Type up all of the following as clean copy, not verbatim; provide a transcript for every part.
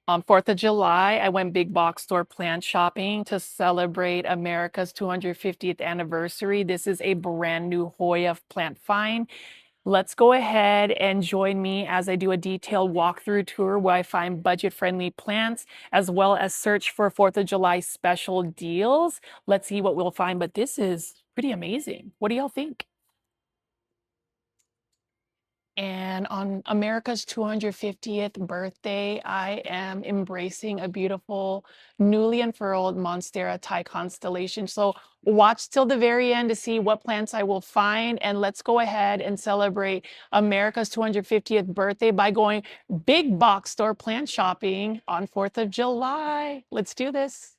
On 4th of July, I went big box store plant shopping to celebrate America's 250th anniversary. This is a brand new Hoya plant find. Let's go ahead and join me as I do a detailed walkthrough tour where I find budget-friendly plants as well as search for 4th of July special deals. Let's see what we'll find, but this is pretty amazing. What do y'all think? And on America's 250th birthday, I am embracing a beautiful, newly unfurled Monstera Thai constellation. So watch till the very end to see what plants I will find. And let's go ahead and celebrate America's 250th birthday by going big box store plant shopping on 4th of July. Let's do this.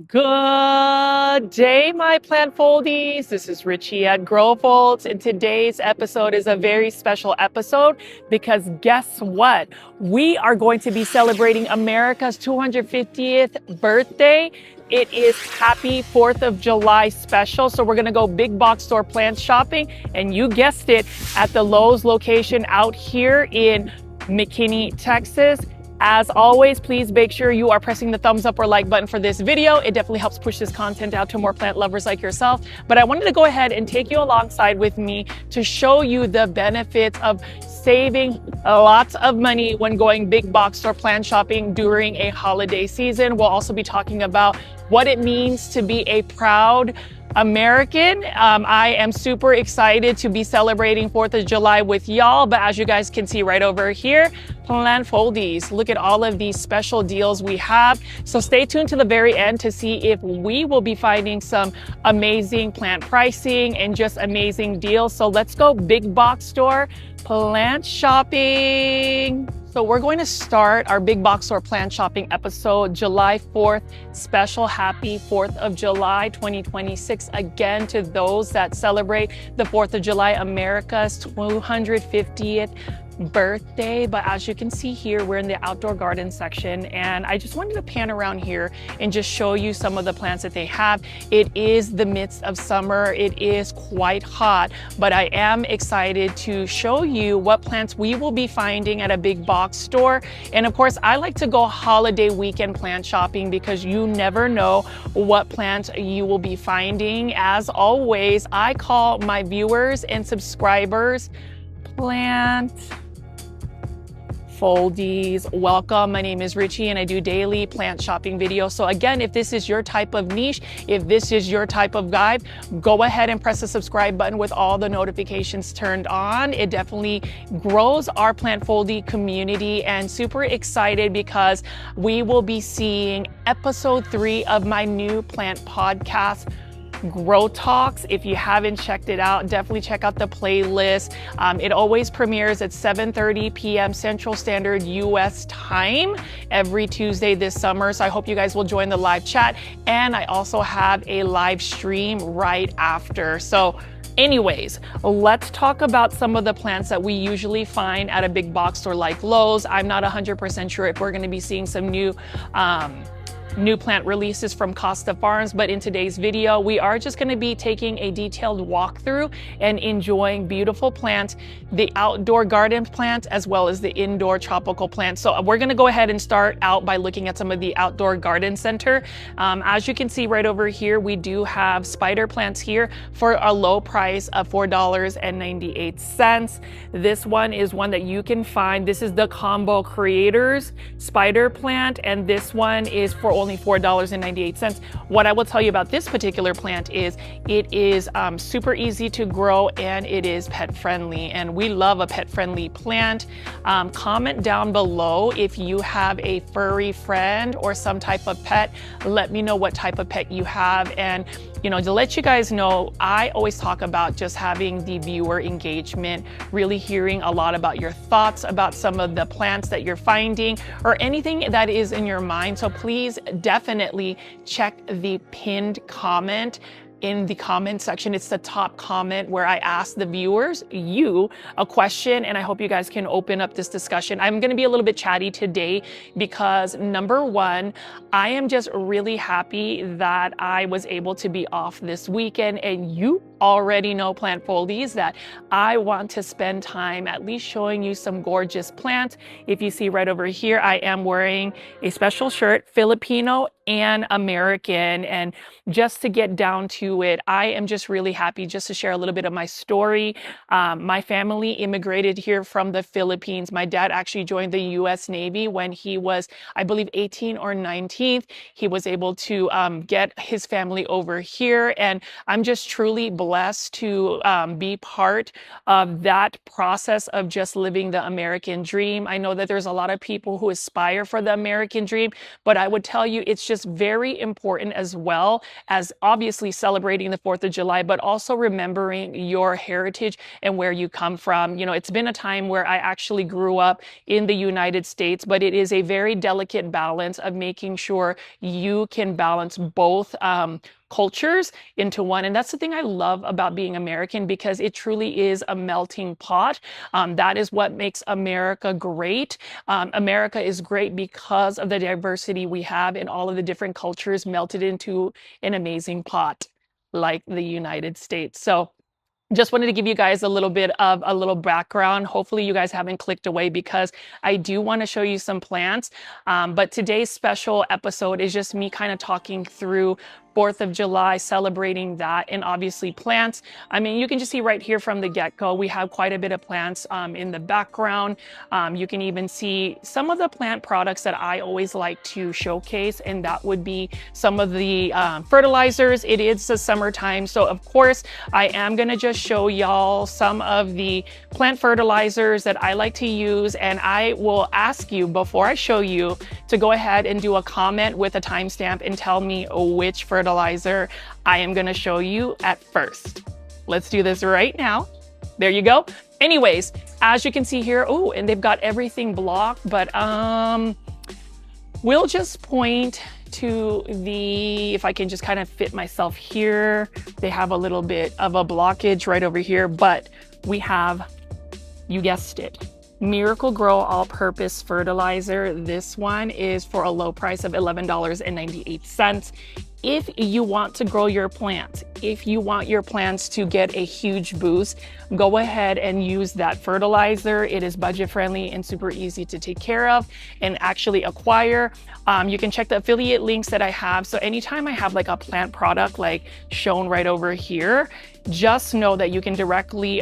Good day, my plant foldies. This is Richie at Grow Folds, and today's episode is a very special episode because guess what? We are going to be celebrating America's 250th birthday. It is Happy 4th of July special. So we're going to go big box store plant shopping, and you guessed it, at the Lowe's location out here in McKinney, Texas. As always, please make sure you are pressing the thumbs up or like button for this video. It definitely helps push this content out to more plant lovers like yourself. But I wanted to go ahead and take you alongside with me to show you the benefits of saving lots of money when going big box store plant shopping during a holiday season. We'll also be talking about what it means to be a proud American. I am super excited to be celebrating 4th of July with y'all, but as you guys can see right over here, plant foldies, look at all of these special deals we have. So stay tuned to the very end to see if we will be finding some amazing plant pricing and just amazing deals. So let's go big box store plant shopping. So we're going to start our big box store plant shopping episode July 4th, special happy 4th of July 2026. Again, to those that celebrate the 4th of July, America's 250th birthday. But as you can see here, we're in the outdoor garden section, and I just wanted to pan around here and just show you some of the plants that they have. It is the midst of summer. It is quite hot, but I am excited to show you what plants we will be finding at a big box store. And of course, I like to go holiday weekend plant shopping because you never know what plants you will be finding. As always, I call my viewers and subscribers plant foldies. Welcome. My name is Richie and I do daily plant shopping videos. So again, if this is your type of niche, if this is your type of guide, go ahead and press the subscribe button with all the notifications turned on. It definitely grows our plant foldie community, and super excited because we will be seeing episode 3 of my new plant podcast, Grow Talks. If you haven't checked it out, definitely check out the playlist. It always premieres at 7:30 p.m. Central Standard US time every Tuesday this summer. So I hope you guys will join the live chat. And I also have a live stream right after. So anyways, let's talk about some of the plants that we usually find at a big box store like Lowe's. I'm not 100% sure if we're going to be seeing some new plant releases from Costa Farms, but in today's video, we are just going to be taking a detailed walkthrough and enjoying beautiful plants, the outdoor garden plants, as well as the indoor tropical plants. So we're going to go ahead and start out by looking at some of the outdoor garden center. As you can see right over here, we do have spider plants here for a low price of $4.98. This one is one that you can find. This is the Combo Creators spider plant, and this one is for only $4.98. What I will tell you about this particular plant is it is super easy to grow and it is pet friendly, and we love a pet friendly plant. Comment down below if you have a furry friend or some type of pet. Let me know what type of pet you have. And you know, to let you guys know, I always talk about just having the viewer engagement, really hearing a lot about your thoughts about some of the plants that you're finding or anything that is in your mind. So please definitely check the pinned comment in the comment section. It's the top comment where I ask the viewers, you, a question, and I hope you guys can open up this discussion. I'm going to be a little bit chatty today because number one, I am just really happy that I was able to be off this weekend, and you already know, plant foldies, that I want to spend time at least showing you some gorgeous plants. If you see right over here, I am wearing a special shirt, Filipino and American. And just to get down to it, I am just really happy just to share a little bit of my story. My family immigrated here from the Philippines. My dad actually joined the U.S. Navy when he was, I believe, 18 or 19. He was able to get his family over here. And I'm just truly blessed to be part of that process of just living the American dream. I know that there's a lot of people who aspire for the American dream, but I would tell you it's just very important, as well as obviously celebrating the 4th of July, but also remembering your heritage and where you come from. You know, it's been a time where I actually grew up in the United States, but it is a very delicate balance of making sure you can balance both cultures into one. And that's the thing I love about being American, because it truly is a melting pot. That is what makes America great. America is great because of the diversity we have and all of the different cultures melted into an amazing pot like the United States. So just wanted to give you guys a little bit of a little background. Hopefully you guys haven't clicked away, because I do want to show you some plants. But today's special episode is just me kind of talking through 4th of July, celebrating that, and obviously plants. I mean, you can just see right here from the get-go, we have quite a bit of plants in the background. You can even see some of the plant products that I always like to showcase, and that would be some of the fertilizers. It is the summertime, so of course I am gonna just show y'all some of the plant fertilizers that I like to use, and I will ask you, before I show you, to go ahead and do a comment with a timestamp and tell me which fertilizer I am going to show you at first. Let's do this right now. There you go. Anyways, as you can see here, oh, and they've got everything blocked, but we'll just point to the, if I can just kind of fit myself here, they have a little bit of a blockage right over here, but we have, you guessed it, Miracle Grow all-purpose fertilizer. This one is for a low price of $11.98. If you want to grow your plants, if you want your plants to get a huge boost, go ahead and use that fertilizer. It is budget friendly and super easy to take care of and actually acquire. You can check the affiliate links that I have. So anytime I have like a plant product like shown right over here, just know that you can directly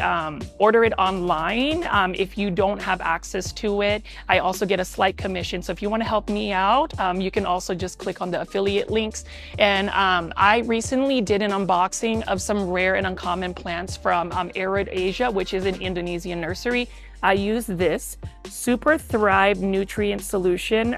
order it online if you don't have access to it. I also get a slight commission. So if you want to help me out, you can also just click on the affiliate links. And I recently did an unboxing of some rare and uncommon plants from Arid Asia, which is an Indonesian nursery. I use this Super Thrive nutrient solution.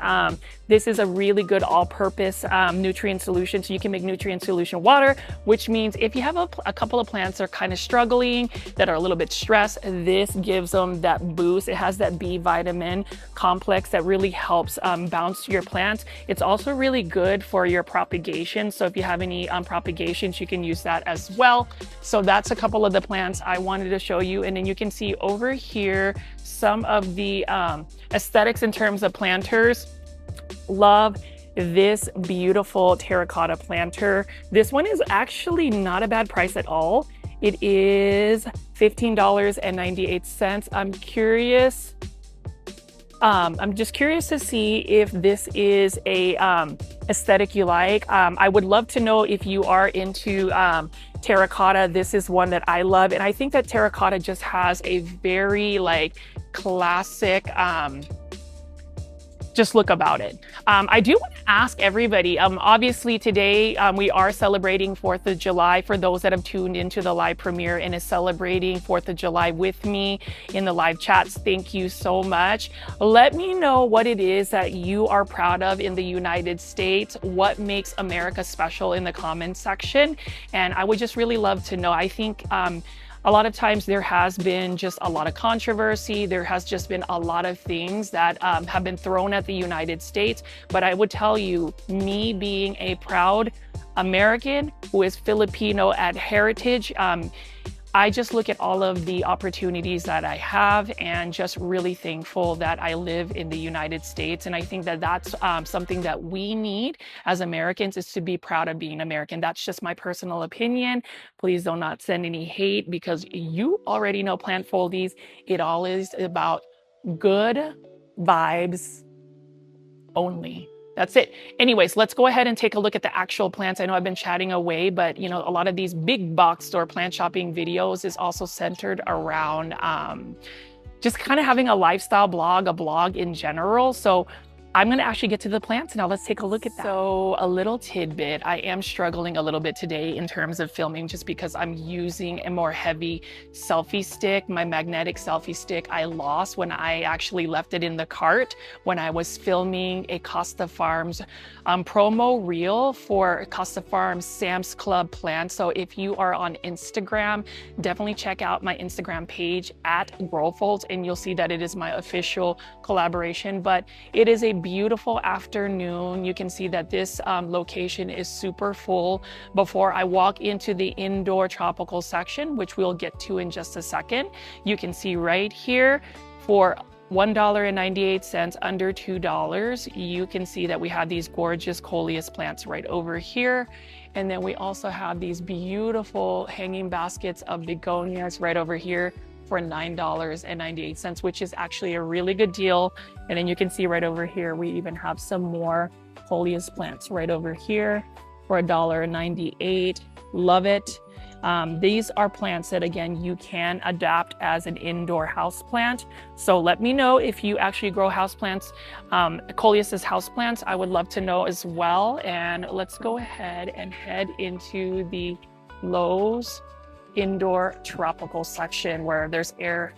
This is a really good all-purpose nutrient solution. So you can make nutrient solution water, which means if you have a couple of plants that are kind of struggling, that are a little bit stressed, this gives them that boost. It has that B vitamin complex that really helps bounce your plants. It's also really good for your propagation. So if you have any propagations, you can use that as well. So that's a couple of the plants I wanted to show you. And then you can see over here some of the aesthetics in terms of planters. Love this beautiful terracotta planter. This one is actually not a bad price at all. It is $15.98. I'm just curious to see if this is a aesthetic you like. I would love to know if you are into terracotta. This is one that I love, and I think that terracotta just has a very like classic just look about it. I do want to ask everybody, obviously today we are celebrating 4th of July. For those that have tuned into the live premiere and is celebrating 4th of July with me in the live chats, thank you so much. Let me know what it is that you are proud of in the United States, what makes America special in the comments section. And I would just really love to know. I think a lot of times there has been just a lot of controversy. There has just been a lot of things that have been thrown at the United States. But I would tell you, me being a proud American who is Filipino at heritage, I just look at all of the opportunities that I have and just really thankful that I live in the United States. And I think that that's something that we need as Americans, is to be proud of being American. That's just my personal opinion. Please do not send any hate, because you already know Plant Foldies. It all is about good vibes only. That's it. Anyways, let's go ahead and take a look at the actual plants. I know I've been chatting away, but you know, a lot of these big box store plant shopping videos is also centered around just kind of having a lifestyle blog, a blog in general. So I'm going to actually get to the plants now. Let's take a look at that. So a little tidbit, I am struggling a little bit today in terms of filming, just because I'm using a more heavy selfie stick. My magnetic selfie stick I lost when I actually left it in the cart when I was filming a Costa Farms promo reel for Costa Farms Sam's Club plant. So if you are on Instagram, definitely check out my Instagram page at Growfolds, and you'll see that it is my official collaboration. But it is a beautiful afternoon. You can see that this location is super full. Before I walk into the indoor tropical section, which we'll get to in just a second, you can see right here for $1.98, under $2, you can see that we have these gorgeous coleus plants right over here. And then we also have these beautiful hanging baskets of begonias right over here for $9.98, which is actually a really good deal. And then you can see right over here, we even have some more coleus plants right over here for $1.98. Love it. These are plants that, again, you can adapt as an indoor house plant. So let me know if you actually grow house plants, coleus as house plants. I would love to know as well. And let's go ahead and head into the Lowe's indoor tropical section, where there's air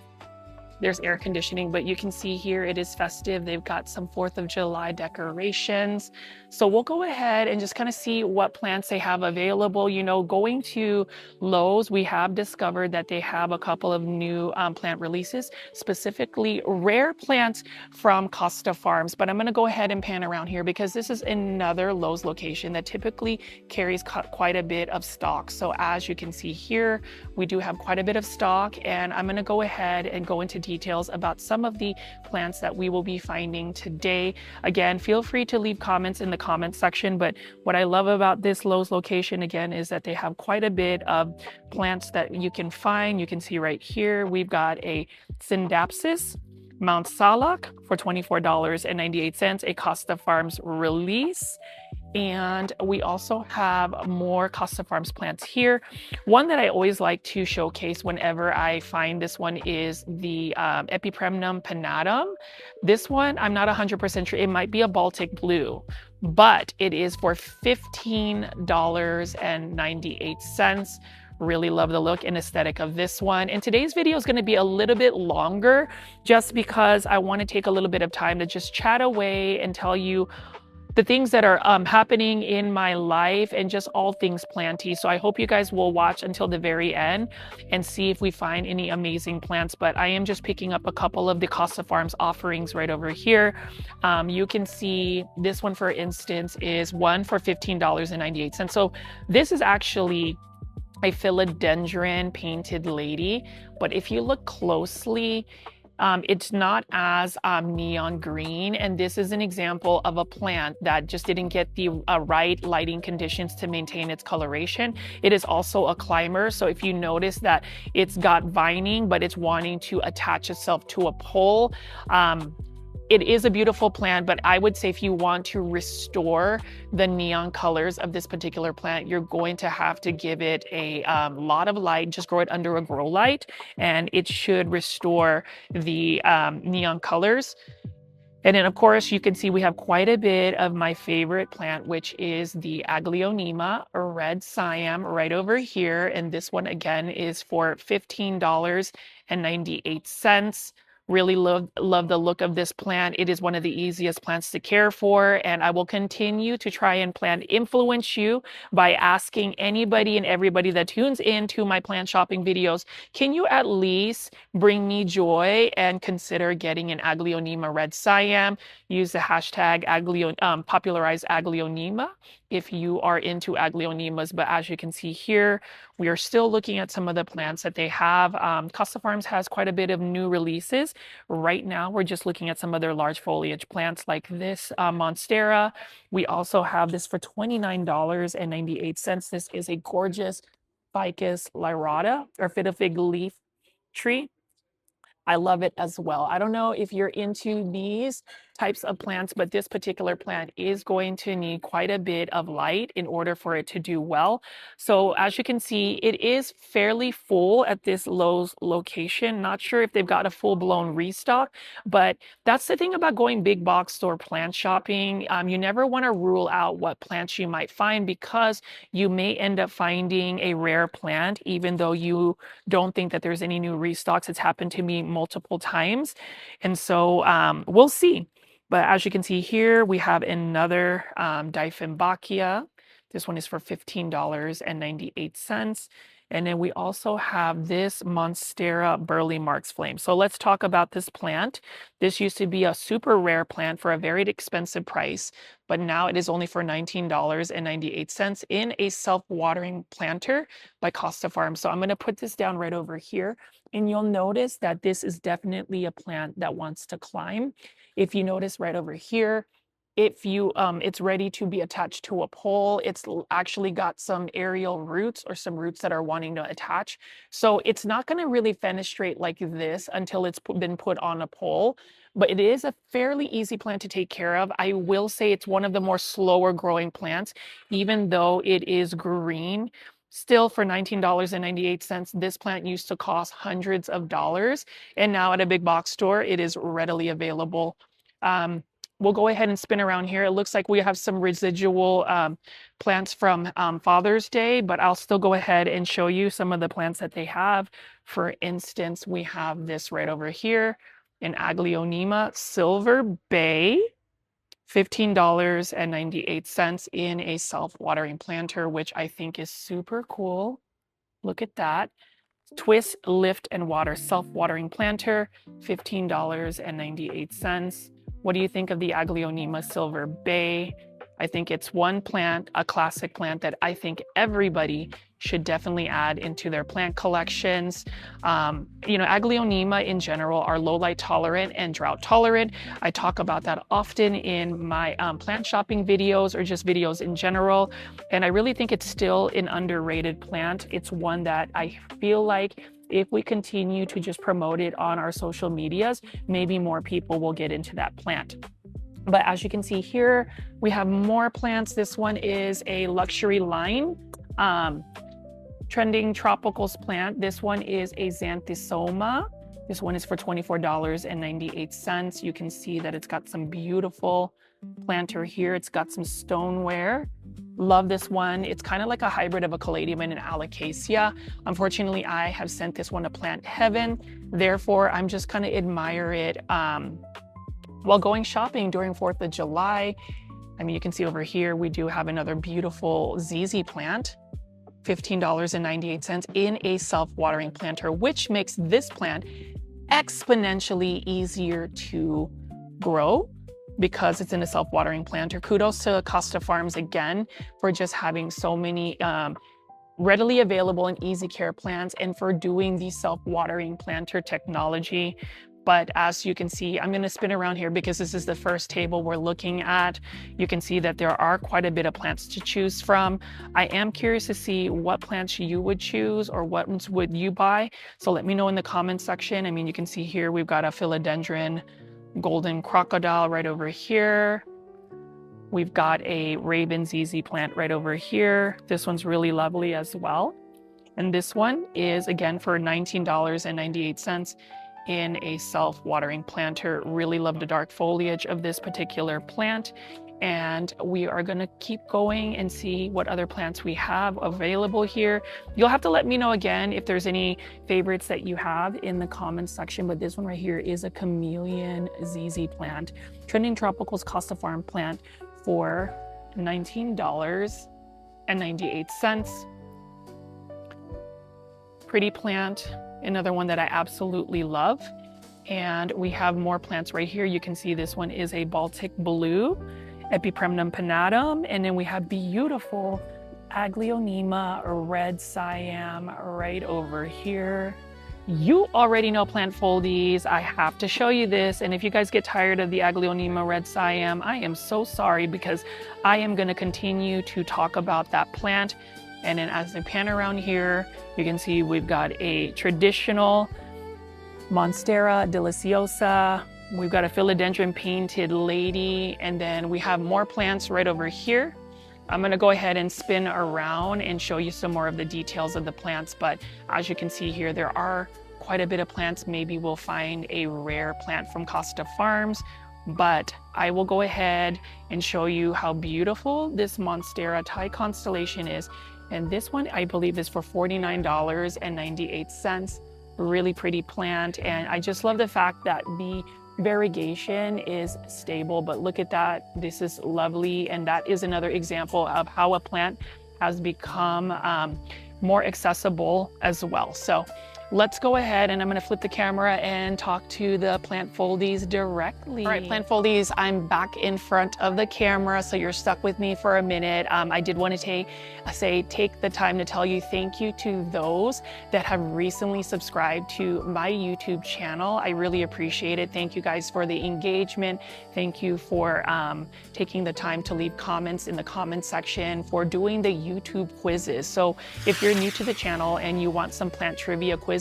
conditioning, but you can see here it is festive. They've got some 4th of July decorations. So we'll go ahead and just kind of see what plants they have available. You know, going to Lowe's, we have discovered that they have a couple of new plant releases, specifically rare plants from Costa Farms. But I'm going to go ahead and pan around here, because this is another Lowe's location that typically carries quite a bit of stock. So as you can see here, we do have quite a bit of stock, and I'm going to go ahead and go into details about some of the plants that we will be finding today. Again, feel free to leave comments in the comment section, but what I love about this Lowe's location, again, is that they have quite a bit of plants that you can find. You can see right here, we've got a Syndapsis Mount Salak for $24.98, a Costa Farms release. And we also have more Costa Farms plants here. One that I always like to showcase whenever I find this one is the Epipremnum pinnatum. This one, I'm not 100% sure. It might be a Baltic blue, but it is for $15.98. Really love the look and aesthetic of this one. And today's video is going to be a little bit longer, just because I want to take a little bit of time to just chat away and tell you the things that are happening in my life, and just all things planty. So I hope you guys will watch until the very end and see if we find any amazing plants. But I am just picking up a couple of the Costa Farms offerings right over here. You can see this one, for instance, is one for $15.98. So this is actually a philodendron painted lady, but if you look closely, it's not as neon green, and this is an example of a plant that just didn't get the right lighting conditions to maintain its coloration. It is also a climber, so if you notice that it's got vining, but it's wanting to attach itself to a pole, it is a beautiful plant, but I would say if you want to restore the neon colors of this particular plant, you're going to have to give it a lot of light. Just grow it under a grow light, and it should restore the neon colors. And then, of course, you can see we have quite a bit of my favorite plant, which is the Aglaonema, or red Siam, right over here. And this one, again, is for $15.98. Really love the look of this plant. It is one of the easiest plants to care for, and I will continue to try and influence you by asking anybody and everybody that tunes into my plant shopping videos, can you at least bring me joy and consider getting an Aglaonema red Siam? Use the hashtag popularize Aglaonema if you are into Aglaonemas. But as you can see here, We are still looking at some of the plants that they have. Costa Farms has quite a bit of new releases. Right now, we're just looking at some of their large foliage plants like this Monstera. We also have this for $29.98. This is a gorgeous Ficus lyrata or fiddlefig leaf tree. I love it as well. I don't know if you're into these types of plants, but this particular plant is going to need quite a bit of light in order for it to do well. So as you can see, it is fairly full at this Lowe's location. Not sure if they've got a full-blown restock, but that's the thing about going big box store plant shopping. You never want to rule out what plants you might find, because you may end up finding a rare plant, even though you don't think that there's any new restocks. It's happened to me multiple times. And so we'll see. But as you can see here, we have another Dieffenbachia. This one is for $15.98. And then we also have this Monstera Burley Marks Flame. So let's talk about this plant. This used to be a super rare plant for a very expensive price, but now it is only for $19.98 in a self-watering planter by Costa Farms. So I'm going to put this down right over here, and you'll notice that this is definitely a plant that wants to climb. If you notice right over here, it's ready to be attached to a pole. It's actually got some aerial roots, or some roots that are wanting to attach. So it's not going to really fenestrate like this until it's been put on a pole, but it is a fairly easy plant to take care of. I will say it's one of the more slower growing plants, even though it is green. Still, for $19.98, this plant used to cost hundreds of dollars, and now at a big box store, it is readily available. We'll go ahead and spin around here. It looks like we have some residual plants from Father's Day, but I'll still go ahead and show you some of the plants that they have. For instance, we have this right over here, an Aglaonema Silver Bay, $15.98 in a self-watering planter, which I think is super cool. Look at that. Twist, Lift, and Water self-watering planter, $15.98. What do you think of the Aglaonema Silver Bay? I think it's one plant, a classic plant that I think everybody should definitely add into their plant collections. Aglaonema in general are low light tolerant and drought tolerant. I talk about that often in my plant shopping videos, or just videos in general. And I really think it's still an underrated plant. It's one that I feel like if we continue to just promote it on our social medias, maybe more people will get into that plant. But as you can see here, we have more plants. This one is a luxury line trending tropicals plant. This one is a Xanthosoma. This one is for $24.98. You can see that it's got some beautiful planter here. It's got some stoneware. Love this one. It's kind of like a hybrid of a caladium and an alocasia. Unfortunately, I have sent this one to Plant Heaven. Therefore, I'm just going to admire it while going shopping during 4th of July. I mean, you can see over here, we do have another beautiful ZZ plant, $15.98 in a self-watering planter, which makes this plant exponentially easier to grow because it's in a self-watering planter. Kudos to Costa Farms again for just having so many readily available and easy care plants, and for doing the self-watering planter technology. But as you can see, I'm going to spin around here because this is the first table we're looking at. You can see that there are quite a bit of plants to choose from. I am curious to see what plants you would choose, or what ones would you buy. So let me know in the comment section. I mean, you can see here we've got a philodendron golden crocodile right over here. We've got a Raven ZZ plant right over here. This one's really lovely as well. And this one is again for $19.98 in a self-watering planter. Really love the dark foliage of this particular plant. And we are going to keep going and see what other plants we have available here. You'll have to let me know again if there's any favorites that you have in the comments section. But this one right here is a chameleon ZZ plant, Trending Tropicals Costa Farm plant for $19.98. Pretty plant, another one that I absolutely love. And we have more plants right here. You can see this one is a Baltic blue, Epipremnum pinnatum, and then we have beautiful Aglaonema red Siam right over here. You already know plant foldies. I have to show you this. And if you guys get tired of the Aglaonema red Siam, I am so sorry, because I am going to continue to talk about that plant. And then as I pan around here, you can see we've got a traditional Monstera deliciosa. We've got a philodendron painted lady. And then we have more plants right over here. I'm going to go ahead and spin around and show you some more of the details of the plants. But as you can see here, there are quite a bit of plants. Maybe we'll find a rare plant from Costa Farms, but I will go ahead and show you how beautiful this Monstera Thai constellation is. And this one, I believe, is for $49.98. Really pretty plant. And I just love the fact that the variegation is stable, but look at that. This is lovely. And that is another example of how a plant has become more accessible as well. So let's go ahead, and I'm going to flip the camera and talk to the plant foldies directly. All right, plant foldies, I'm back in front of the camera, so you're stuck with me for a minute. I did want to take the time to tell you thank you to those that have recently subscribed to my YouTube channel. I really appreciate it. Thank you guys for the engagement. Thank you for taking the time to leave comments in the comment section, for doing the YouTube quizzes. So if you're new to the channel and you want some plant trivia quizzes,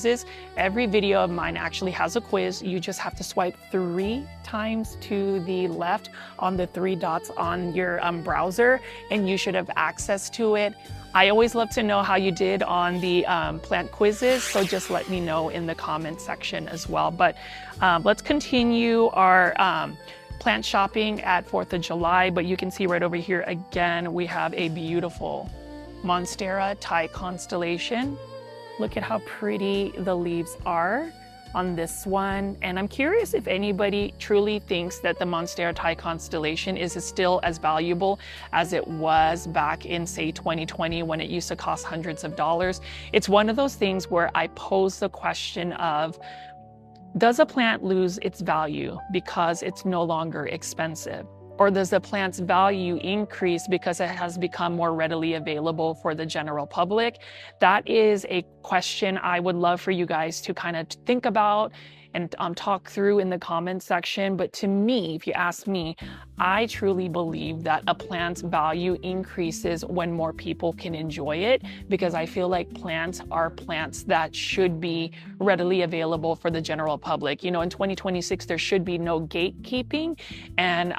every video of mine actually has a quiz. You just have to swipe 3 times to the left on the 3 dots on your browser, and you should have access to it. I always love to know how you did on the plant quizzes, so just let me know in the comment section as well. But let's continue our plant shopping at 4th of July, but you can see right over here again, we have a beautiful Monstera Thai constellation. Look at how pretty the leaves are on this one. And I'm curious if anybody truly thinks that the Monstera Thai constellation is still as valuable as it was back in, say, 2020, when it used to cost hundreds of dollars. It's one of those things where I pose the question of, does a plant lose its value because it's no longer expensive? Or does the plant's value increase because it has become more readily available for the general public? That is a question I would love for you guys to kind of think about and talk through in the comment section. But to me, if you ask me, I truly believe that a plant's value increases when more people can enjoy it, because I feel like plants are plants that should be readily available for the general public. You know, in 2026, there should be no gatekeeping, and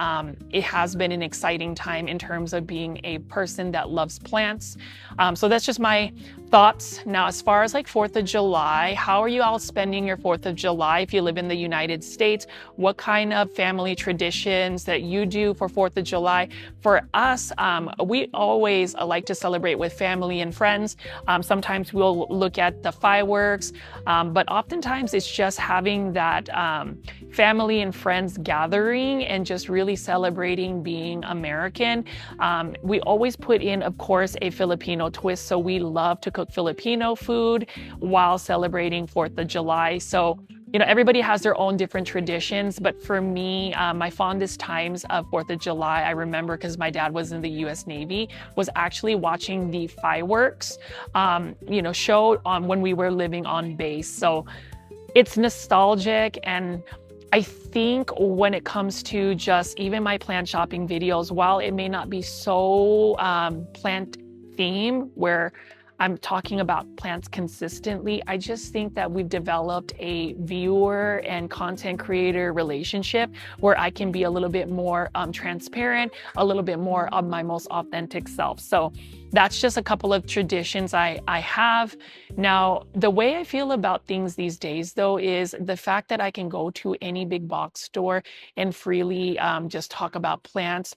it has been an exciting time in terms of being a person that loves plants. So that's just my thoughts. Now, as far as like 4th of July, how are you all spending your 4th of July? If you live in the United States, what kind of family traditions that you do for 4th of July? For us, we always like to celebrate with family and friends. Sometimes we'll look at the fireworks, but oftentimes it's just having that family and friends gathering and just really celebrating being American. We always put in, of course, a Filipino twist. So we love to cook Filipino food while celebrating 4th of July. So, you know, everybody has their own different traditions, but for me, my fondest times of 4th of July, I remember, because my dad was in the US Navy, was actually watching the fireworks, show on when we were living on base. So it's nostalgic. And I think when it comes to just even my plant shopping videos, while it may not be so plant theme where I'm talking about plants consistently, I just think that we've developed a viewer and content creator relationship where I can be a little bit more transparent, a little bit more of my most authentic self. So that's just a couple of traditions I have. Now, the way I feel about things these days, though, is the fact that I can go to any big box store and freely just talk about plants.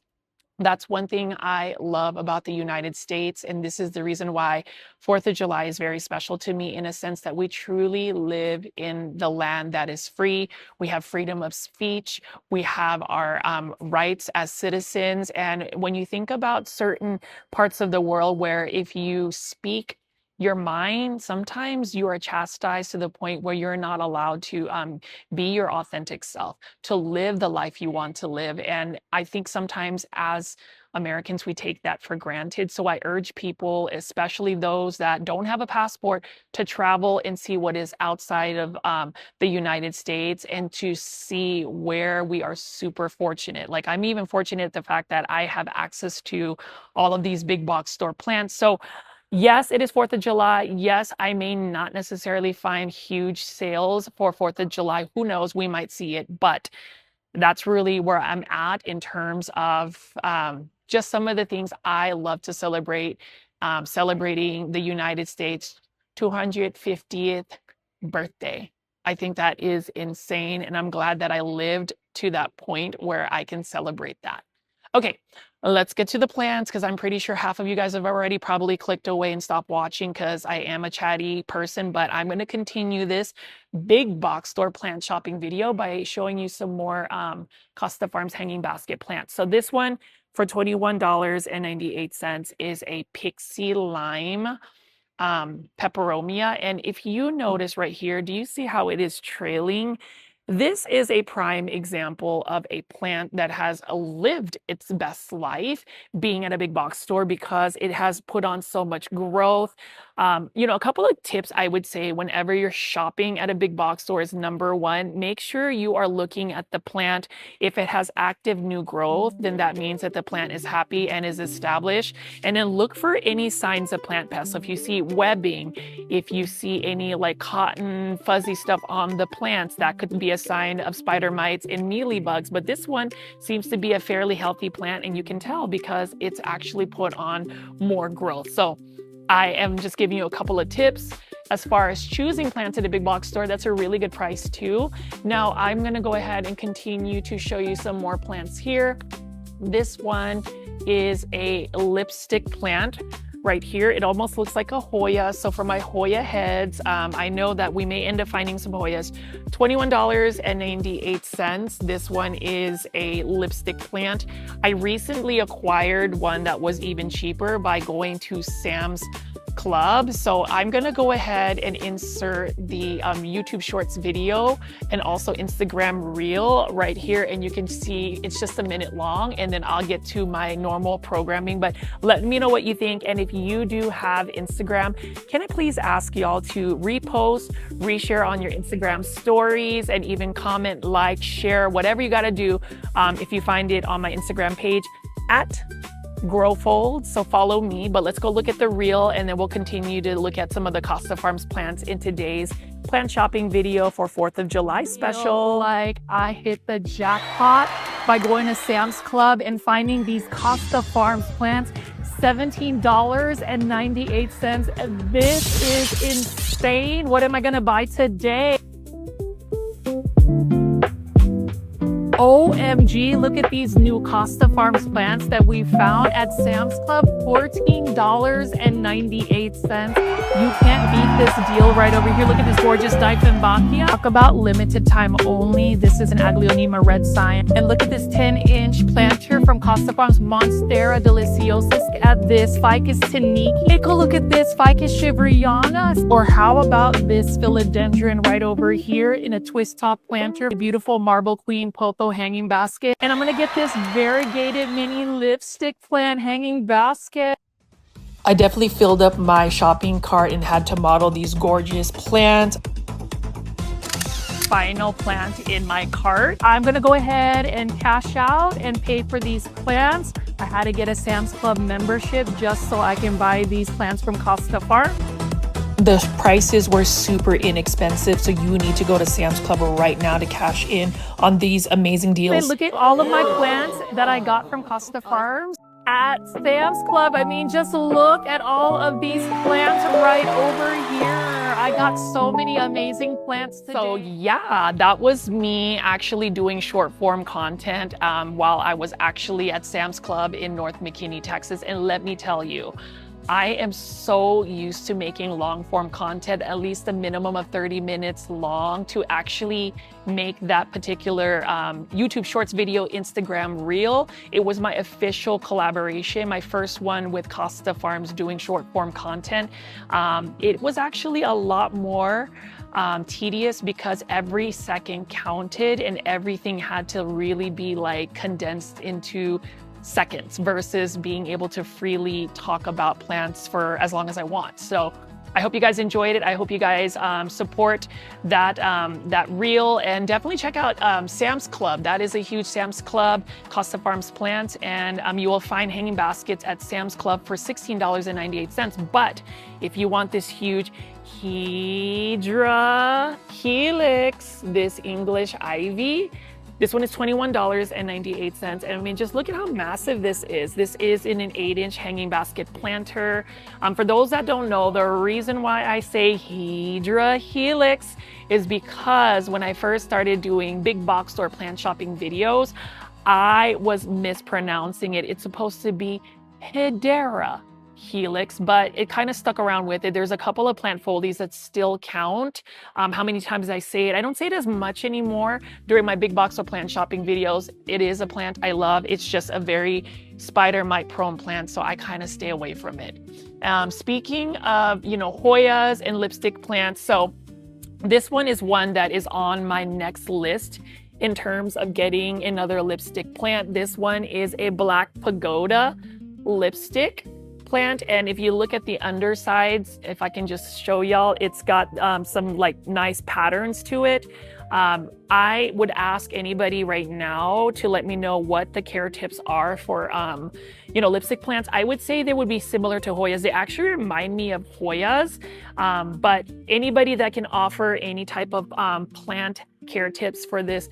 That's one thing I love about the United States, and this is the reason why 4th of July is very special to me, in a sense that we truly live in the land that is free. We have freedom of speech. We have our rights as citizens. And when you think about certain parts of the world where if you speak your mind, sometimes you are chastised to the point where you're not allowed to be your authentic self, to live the life you want to live. And I think sometimes as Americans, we take that for granted. So I urge people, especially those that don't have a passport, to travel and see what is outside of the United States and to see where we are super fortunate. Like, I'm even fortunate the fact that I have access to all of these big box store plants. So yes, it is 4th of July. Yes, I may not necessarily find huge sales for 4th of July. Who knows? We might see it, but that's really where I'm at in terms of just some of the things I love to celebrate. Celebrating the United States 250th birthday. I think that is insane, and I'm glad that I lived to that point where I can celebrate that. Okay, let's get to the plants because I'm pretty sure half of you guys have already probably clicked away and stopped watching because I am a chatty person, but I'm going to continue this big box store plant shopping video by showing you some more Costa Farms hanging basket plants. So this one for $21.98 is a Pixie Lime peperomia. And if you notice right here, do you see how it is trailing? This is a prime example of a plant that has lived its best life being at a big box store because it has put on so much growth. You know, a couple of tips I would say whenever you're shopping at a big box store is number one, make sure you are looking at the plant. If it has active new growth, then that means that the plant is happy and is established. And then look for any signs of plant pests. So if you see webbing, if you see any like cotton, fuzzy stuff on the plants, that could be a sign of spider mites and mealybugs. But this one seems to be a fairly healthy plant, and you can tell because it's actually put on more growth. So I am just giving you a couple of tips as far as choosing plants at a big box store. That's a really good price too. Now I'm going to go ahead and continue to show you some more plants here. This one is a lipstick plant. Right here, it almost looks like a Hoya. So for my Hoya heads, I know that we may end up finding some Hoyas. $21.98. This one is a lipstick plant. I recently acquired one that was even cheaper by going to Sam's Club. So I'm gonna go ahead and insert the YouTube Shorts video and also Instagram Reel right here, and you can see it's just a minute long, and then I'll get to my normal programming. But let me know what you think, and if you do have Instagram, can I please ask y'all to repost, reshare on your Instagram stories, and even comment, like, share, whatever you gotta do if you find it on my Instagram page at Growfold. So follow me, but let's go look at the reel, and then we'll continue to look at some of the Costa Farms plants in today's plant shopping video for 4th of July special. Like, I hit the jackpot by going to Sam's Club and finding these Costa Farms plants. $17.98. This is insane. What am I gonna buy today? OMG, look at these new Costa Farms plants that we found at Sam's Club, $14.98. You can't beat this deal right over here. Look at this gorgeous Dieffenbachia. Talk about limited time only. This is an Aglaonema red sign. And look at this 10-inch planter from Costa Farms, Monstera deliciosa. Look at this Ficus tiniki. Take a look at this Ficus shiveriana. Or how about this philodendron right over here in a twist top planter. A beautiful Marble Queen Pothos hanging basket. And I'm gonna get this variegated mini lipstick plant hanging basket. I definitely filled up my shopping cart and had to model these gorgeous plants. Final plant in my cart. I'm gonna go ahead and cash out and pay for these plants. I had to get a Sam's Club membership just so I can buy these plants from Costa Farm. The prices were super inexpensive, so you need to go to Sam's Club right now to cash in on these amazing deals. And look at all of my plants that I got from Costa Farms at Sam's Club. I mean, just look at all of these plants right over here. I got so many amazing plants today. So yeah, that was me actually doing short form content while I was actually at Sam's Club in North McKinney, Texas. And let me tell you, I am so used to making long form content, at least a minimum of 30 minutes long, to actually make that particular YouTube Shorts video Instagram Reel. It was my official collaboration, my first one with Costa Farms doing short form content. It was actually a lot more tedious because every second counted and everything had to really be like condensed into seconds versus being able to freely talk about plants for as long as I want. So I hope you guys enjoyed it. I hope you guys support that reel, and definitely check out Sam's Club. That is a huge Sam's Club, Costa Farms Plants, and you will find hanging baskets at Sam's Club for $16.98. But if you want this huge Hydra Helix, this English ivy, this one is $21.98. And I mean, just look at how massive this is. This is in an 8-inch hanging basket planter. For those that don't know, the reason why I say Hydra Helix is because when I first started doing big box store plant shopping videos, I was mispronouncing it. It's supposed to be Hydra Helix, but it kind of stuck around with it. There's a couple of plant foldies that still count. How many times I say it. I don't say it as much anymore during my big box of plant shopping videos. It is a plant I love. It's just a very spider mite prone plant, so I kind of stay away from it. Speaking of, Hoyas and lipstick plants, so this one is one that is on my next list in terms of getting another lipstick plant. This one is a black pagoda lipstick plant, and if you look at the undersides, if I can just show y'all, it's got some like nice patterns to it. I would ask anybody right now to let me know what the care tips are for lipstick plants. I would say they would be similar to Hoyas. They actually remind me of Hoyas, but anybody that can offer any type of plant care tips for this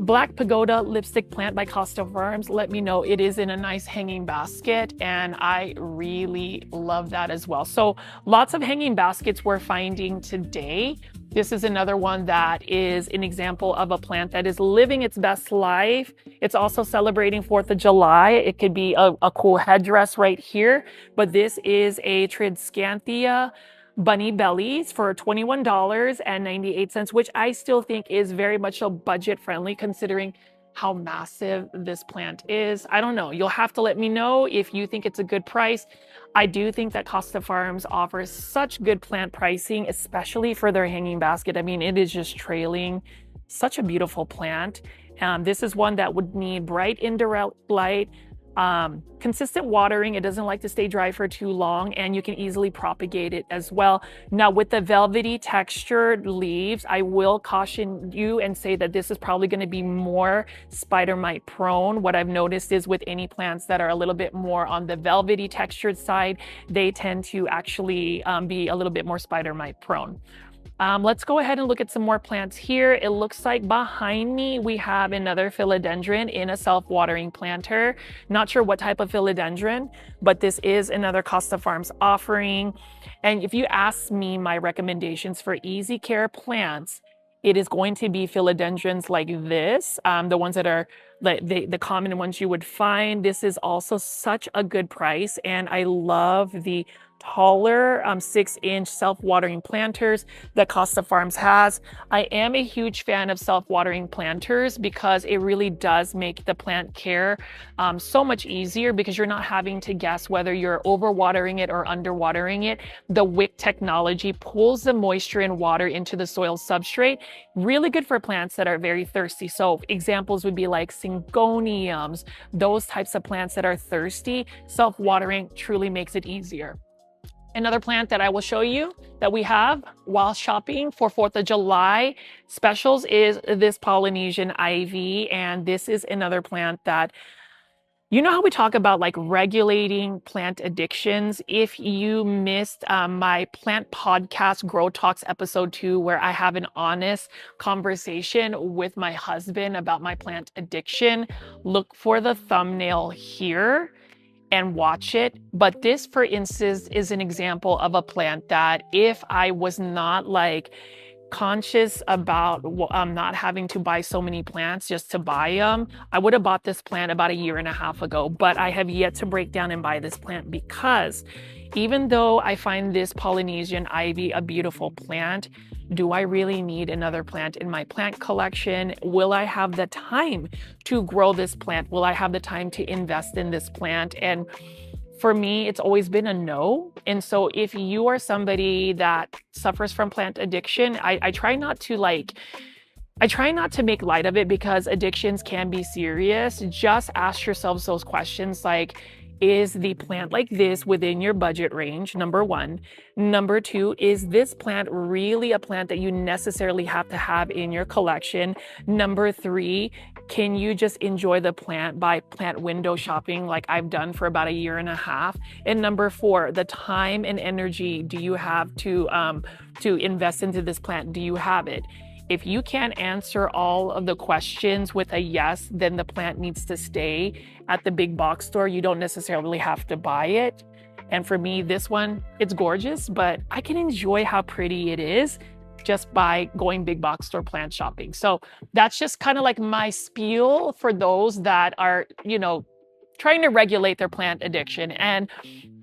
Black Pagoda lipstick plant by Costa Farms, let me know. It is in a nice hanging basket, and I really love that as well. So lots of hanging baskets we're finding today. This is another one that is an example of a plant that is living its best life. It's also celebrating 4th of July. It could be a cool headdress right here, but this is a Tridscanthia bunny bellies for $21.98, which I still think is very much so budget friendly considering how massive this plant is. I don't know. You'll have to let me know if you think it's a good price. I do think that Costa Farms offers such good plant pricing, especially for their hanging basket. I mean, it is just trailing such a beautiful plant. This is one that would need bright indirect light, consistent watering. It doesn't like to stay dry for too long, and you can easily propagate it as well. Now, with the velvety textured leaves, I will caution you and say that this is probably going to be more spider mite prone. What I've noticed is with any plants that are a little bit more on the velvety textured side, they tend to actually be a little bit more spider mite prone. Let's go ahead and look at some more plants here. It looks like behind me we have another philodendron in a self-watering planter. Not sure what type of philodendron, but this is another Costa Farms offering. And if you ask me my recommendations for easy care plants, it is going to be philodendrons like this, the ones that are the common ones you would find. This is also such a good price, and I love the taller 6-inch self-watering planters that Costa Farms has. I am a huge fan of self-watering planters because it really does make the plant care so much easier, because you're not having to guess whether you're overwatering it or underwatering it. The wick technology pulls the moisture and water into the soil substrate. Really good for plants that are very thirsty. So examples would be like syngoniums, those types of plants that are thirsty. Self-watering truly makes it easier. Another plant that I will show you that we have while shopping for 4th of July specials is this Polynesian ivy. And this is another plant that, you know how we talk about like regulating plant addictions? If you missed my plant podcast, Grow Talks episode 2, where I have an honest conversation with my husband about my plant addiction, look for the thumbnail here and watch it. But this, for instance, is an example of a plant that if I was not like conscious about not having to buy so many plants just to buy them, I would have bought this plant about 1.5 years ago. But I have yet to break down and buy this plant, because even though I find this Polynesian ivy a beautiful plant, do I really need another plant in my plant collection? Will I have the time to grow this plant? Will I have the time to invest in this plant? And for me, it's always been a no. And so if you are somebody that suffers from plant addiction, I try not to like I try not to make light of it because addictions can be serious. Just ask yourselves those questions like, is the plant like this within your budget range? Number one. Number two, is this plant really a plant that you necessarily have to have in your collection? Number three, can you just enjoy the plant by plant window shopping like I've done for about a year and a half? And number four, the time and energy do you have to invest into this plant? Do you have it? If you can't answer all of the questions with a yes, then the plant needs to stay at the big box store. You don't necessarily have to buy it. And for me, this one, it's gorgeous, but I can enjoy how pretty it is just by going big box store plant shopping. So that's just kind of like my spiel for those that are, trying to regulate their plant addiction. And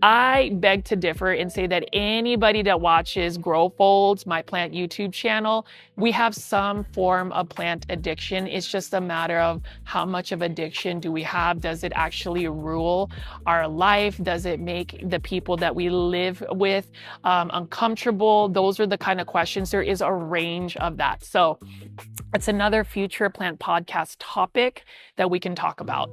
I beg to differ and say that anybody that watches Grow Folds, my plant YouTube channel, we have some form of plant addiction. It's just a matter of how much of addiction do we have? Does it actually rule our life? Does it make the people that we live with uncomfortable? Those are the kind of questions. There is a range of that. So it's another future plant podcast topic that we can talk about.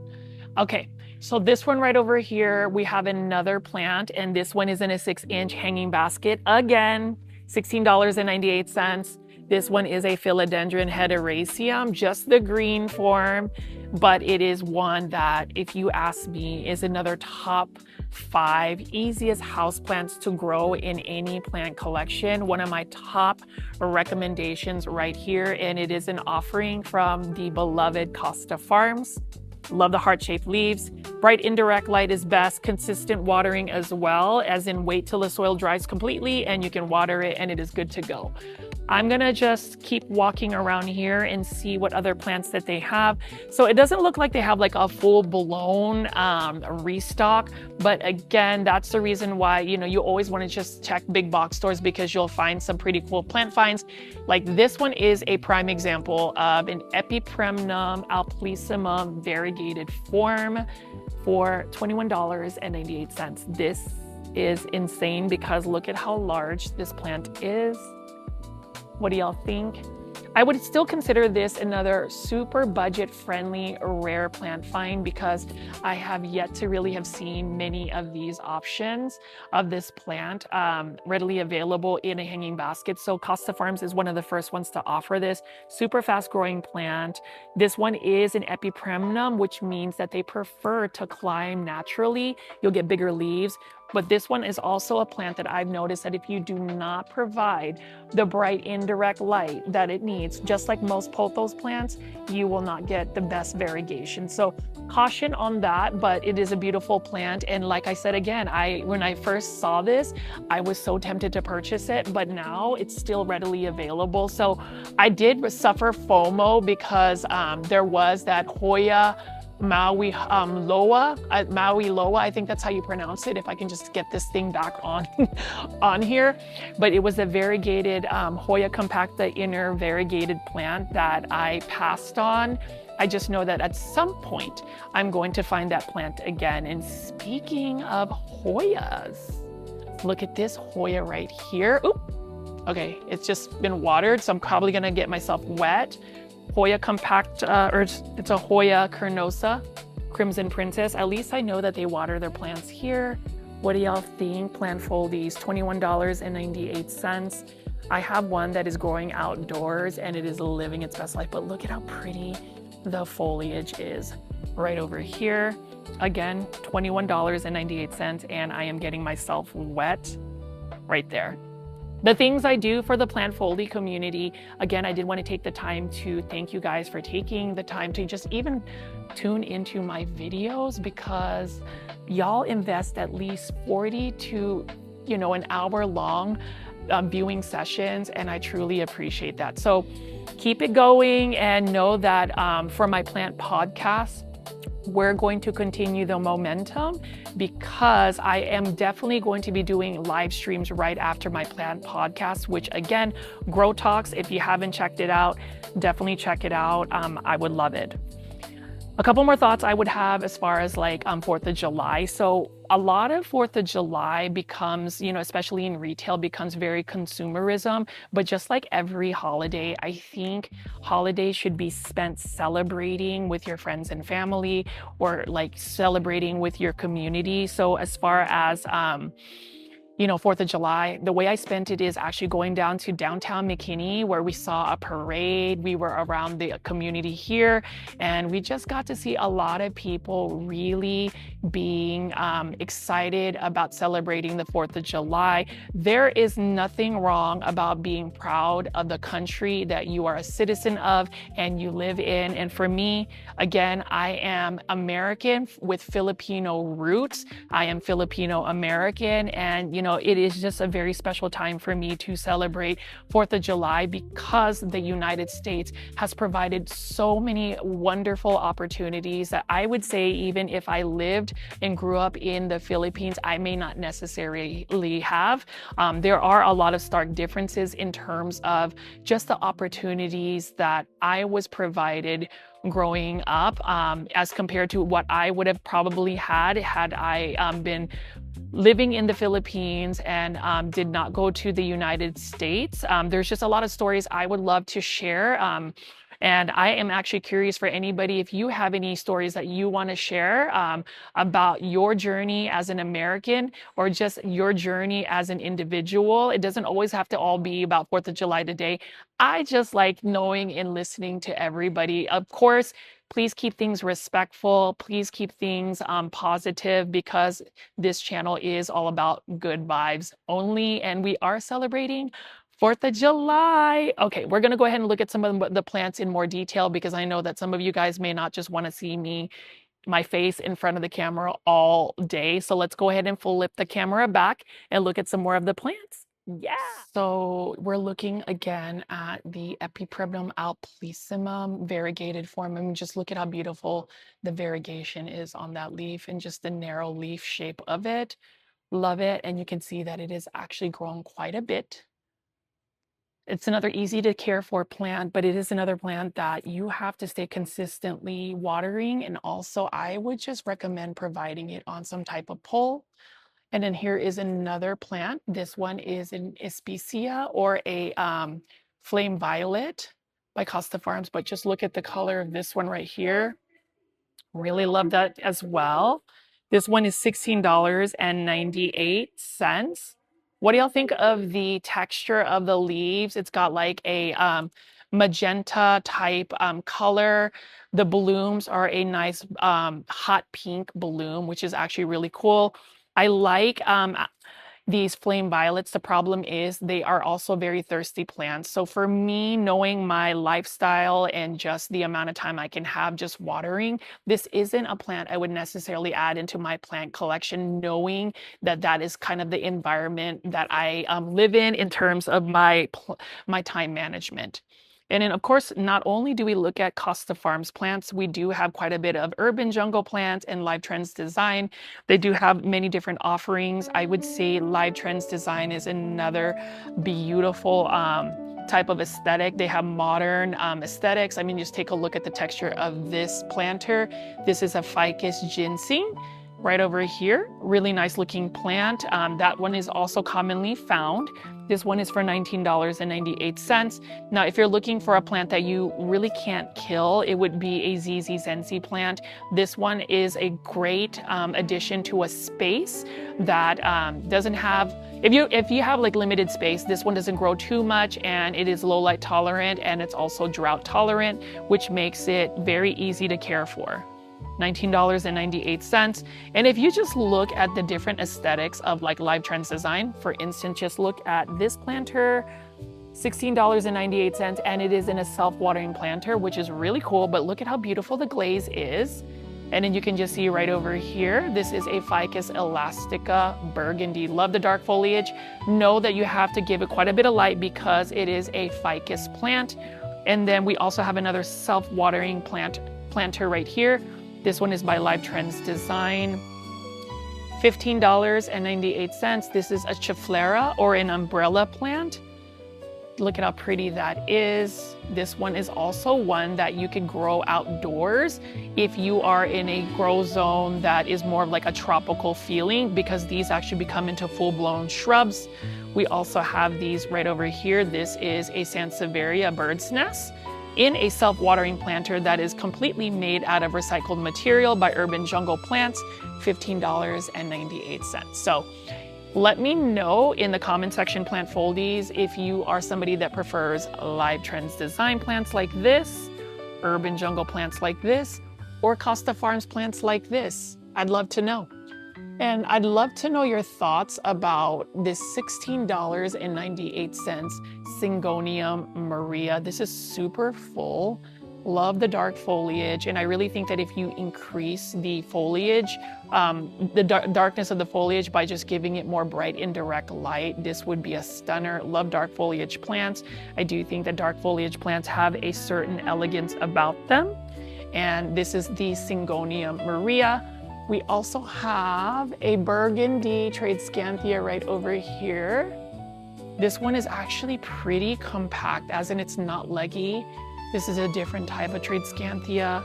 Okay. So this one right over here, we have another plant, and this one is in a 6-inch hanging basket. Again, $16.98. This one is a philodendron hederaceum, just the green form, but it is one that, if you ask me, is another top 5 easiest houseplants to grow in any plant collection. One of my top recommendations right here, and it is an offering from the beloved Costa Farms. Love the heart-shaped leaves. Bright indirect light is best. Consistent watering as well, as in wait till the soil dries completely and you can water it and it is good to go. I'm gonna just keep walking around here and see what other plants that they have. So it doesn't look like they have like a full-blown restock, but again, that's the reason why, you always wanna just check big box stores because you'll find some pretty cool plant finds. Like this one is a prime example of an Epipremnum alplissimum variegated form for $21.98. This is insane because look at how large this plant is. What do y'all think? I would still consider this another super budget-friendly rare plant find because I have yet to really have seen many of these options of this plant readily available in a hanging basket. So Costa Farms is one of the first ones to offer this super fast-growing plant. This one is an Epipremnum, which means that they prefer to climb naturally. You'll get bigger leaves. But this one is also a plant that I've noticed that if you do not provide the bright indirect light that it needs, just like most pothos plants, you will not get the best variegation. So caution on that, but it is a beautiful plant. And like I said, again, when I first saw this, I was so tempted to purchase it, but now it's still readily available. So I did suffer FOMO because there was that Hoya Maui Lowe, I think that's how you pronounce it, if I can just get this thing back on here. But it was a variegated Hoya compacta inner variegated plant that I passed on. I just know that at some point I'm going to find that plant again. And speaking of Hoyas, look at this Hoya right here. Oop. Okay, it's just been watered, so I'm probably gonna get myself wet. Hoya compact, it's a Hoya carnosa, Crimson Princess. At least I know that they water their plants here. What do y'all think? Plant foldies, $21.98. I have one that is growing outdoors and it is living its best life, but look at how pretty the foliage is right over here. Again, $21.98, and I am getting myself wet right there. The things I do for the plant foldy community, again, I did want to take the time to thank you guys for taking the time to just even tune into my videos, because y'all invest at least 40 to, an hour long viewing sessions, and I truly appreciate that. So keep it going, and know that for my plant podcast, we're going to continue the momentum, because I am definitely going to be doing live streams right after my plant podcast, which again, Grow Talks, if you haven't checked it out, definitely check it out. I would love it. A couple more thoughts I would have as far as like 4th of July. So a lot of 4th of July becomes, especially in retail, becomes very consumerism. But just like every holiday, I think holidays should be spent celebrating with your friends and family, or like celebrating with your community. So as far as 4th of July, the way I spent it is actually going down to downtown McKinney, where we saw a parade. We were around the community here, and we just got to see a lot of people really being excited about celebrating the 4th of July. There is nothing wrong about being proud of the country that you are a citizen of and you live in. And for me, again, I am American with Filipino roots. I am Filipino American, and it is just a very special time for me to celebrate 4th of July, because the United States has provided so many wonderful opportunities that I would say, even if I lived and grew up in the Philippines, I may not necessarily have. There are a lot of stark differences in terms of just the opportunities that I was provided growing up, as compared to what I would have probably had I been living in the Philippines and did not go to the United States. There's just a lot of stories I would love to share. And I am actually curious for anybody, if you have any stories that you want to share about your journey as an American, or just your journey as an individual. It doesn't always have to all be about 4th of July today. I just like knowing and listening to everybody. Of course, please keep things respectful. Please keep things positive, because this channel is all about good vibes only, and we are celebrating 4th of July. Okay, we're gonna go ahead and look at some of the plants in more detail, because I know that some of you guys may not just wanna see my face in front of the camera all day. So let's go ahead and flip the camera back and look at some more of the plants. Yeah. So we're looking again at the Epipremnum alplissimum variegated form. I mean, just look at how beautiful the variegation is on that leaf, and just the narrow leaf shape of it. Love it. And you can see that it is actually grown quite a bit. It's another easy to care for plant, but it is another plant that you have to stay consistently watering. And also, I would just recommend providing it on some type of pole. And then here is another plant. This one is an Especia, or a flame violet by Costa Farms. But just look at the color of this one right here. Really love that as well. This one is $16.98. What do y'all think of the texture of the leaves? It's got like a magenta type color. The blooms are a nice hot pink bloom, which is actually really cool. I like these flame violets. The problem is they are also very thirsty plants. So for me, knowing my lifestyle and just the amount of time I can have just watering, this isn't a plant I would necessarily add into my plant collection, knowing that that is kind of the environment that I live in terms of my time management. And then, of course, not only do we look at Costa Farms plants, we do have quite a bit of urban jungle plants and Live Trends Design. They do have many different offerings. I would say Live Trends Design is another beautiful type of aesthetic. They have modern aesthetics. I mean, just take a look at the texture of this planter. This is a ficus ginseng. Right over here, really nice looking plant. That one is also commonly found. This one is for $19.98. Now, if you're looking for a plant that you really can't kill, it would be a ZZ Zenzi plant. This one is a great addition to a space that doesn't have, if you have like limited space, this one doesn't grow too much, and it is low light tolerant, and it's also drought tolerant, which makes it very easy to care for. $19.98. And if you just look at the different aesthetics of like Live Trends Design, for instance, just look at this planter, $16.98, and it is in a self-watering planter, which is really cool. But look at how beautiful the glaze is. And then you can just see right over here, this is a Ficus elastica burgundy. Love the dark foliage. Know that you have to give it quite a bit of light, because it is a ficus plant. And then we also have another self-watering planter right here. This one is by Live Trends Design, $15.98. This is a chiflera, or an umbrella plant. Look at how pretty that is. This one is also one that you can grow outdoors if you are in a grow zone that is more of like a tropical feeling, because these actually become into full-blown shrubs. We also have these right over here. This is a Sansevieria bird's nest in a self-watering planter that is completely made out of recycled material by Urban Jungle Plants, $15.98. So let me know in the comment section, plant foldies, if you are somebody that prefers Live Trends design plants like this, Urban Jungle plants like this, or Costa Farms plants like this. I'd love to know. And I'd love to know your thoughts about this $16.98 Syngonium Maria. This is super full. Love the dark foliage, and I really think that if you increase the foliage, darkness of the foliage by just giving it more bright indirect light, this would be a stunner. Love dark foliage plants. I do think that dark foliage plants have a certain elegance about them, and this is the Syngonium Maria. We also have a burgundy Tradescanthia right over here. This one is actually pretty compact, as in it's not leggy. This is a different type of Tradescanthia.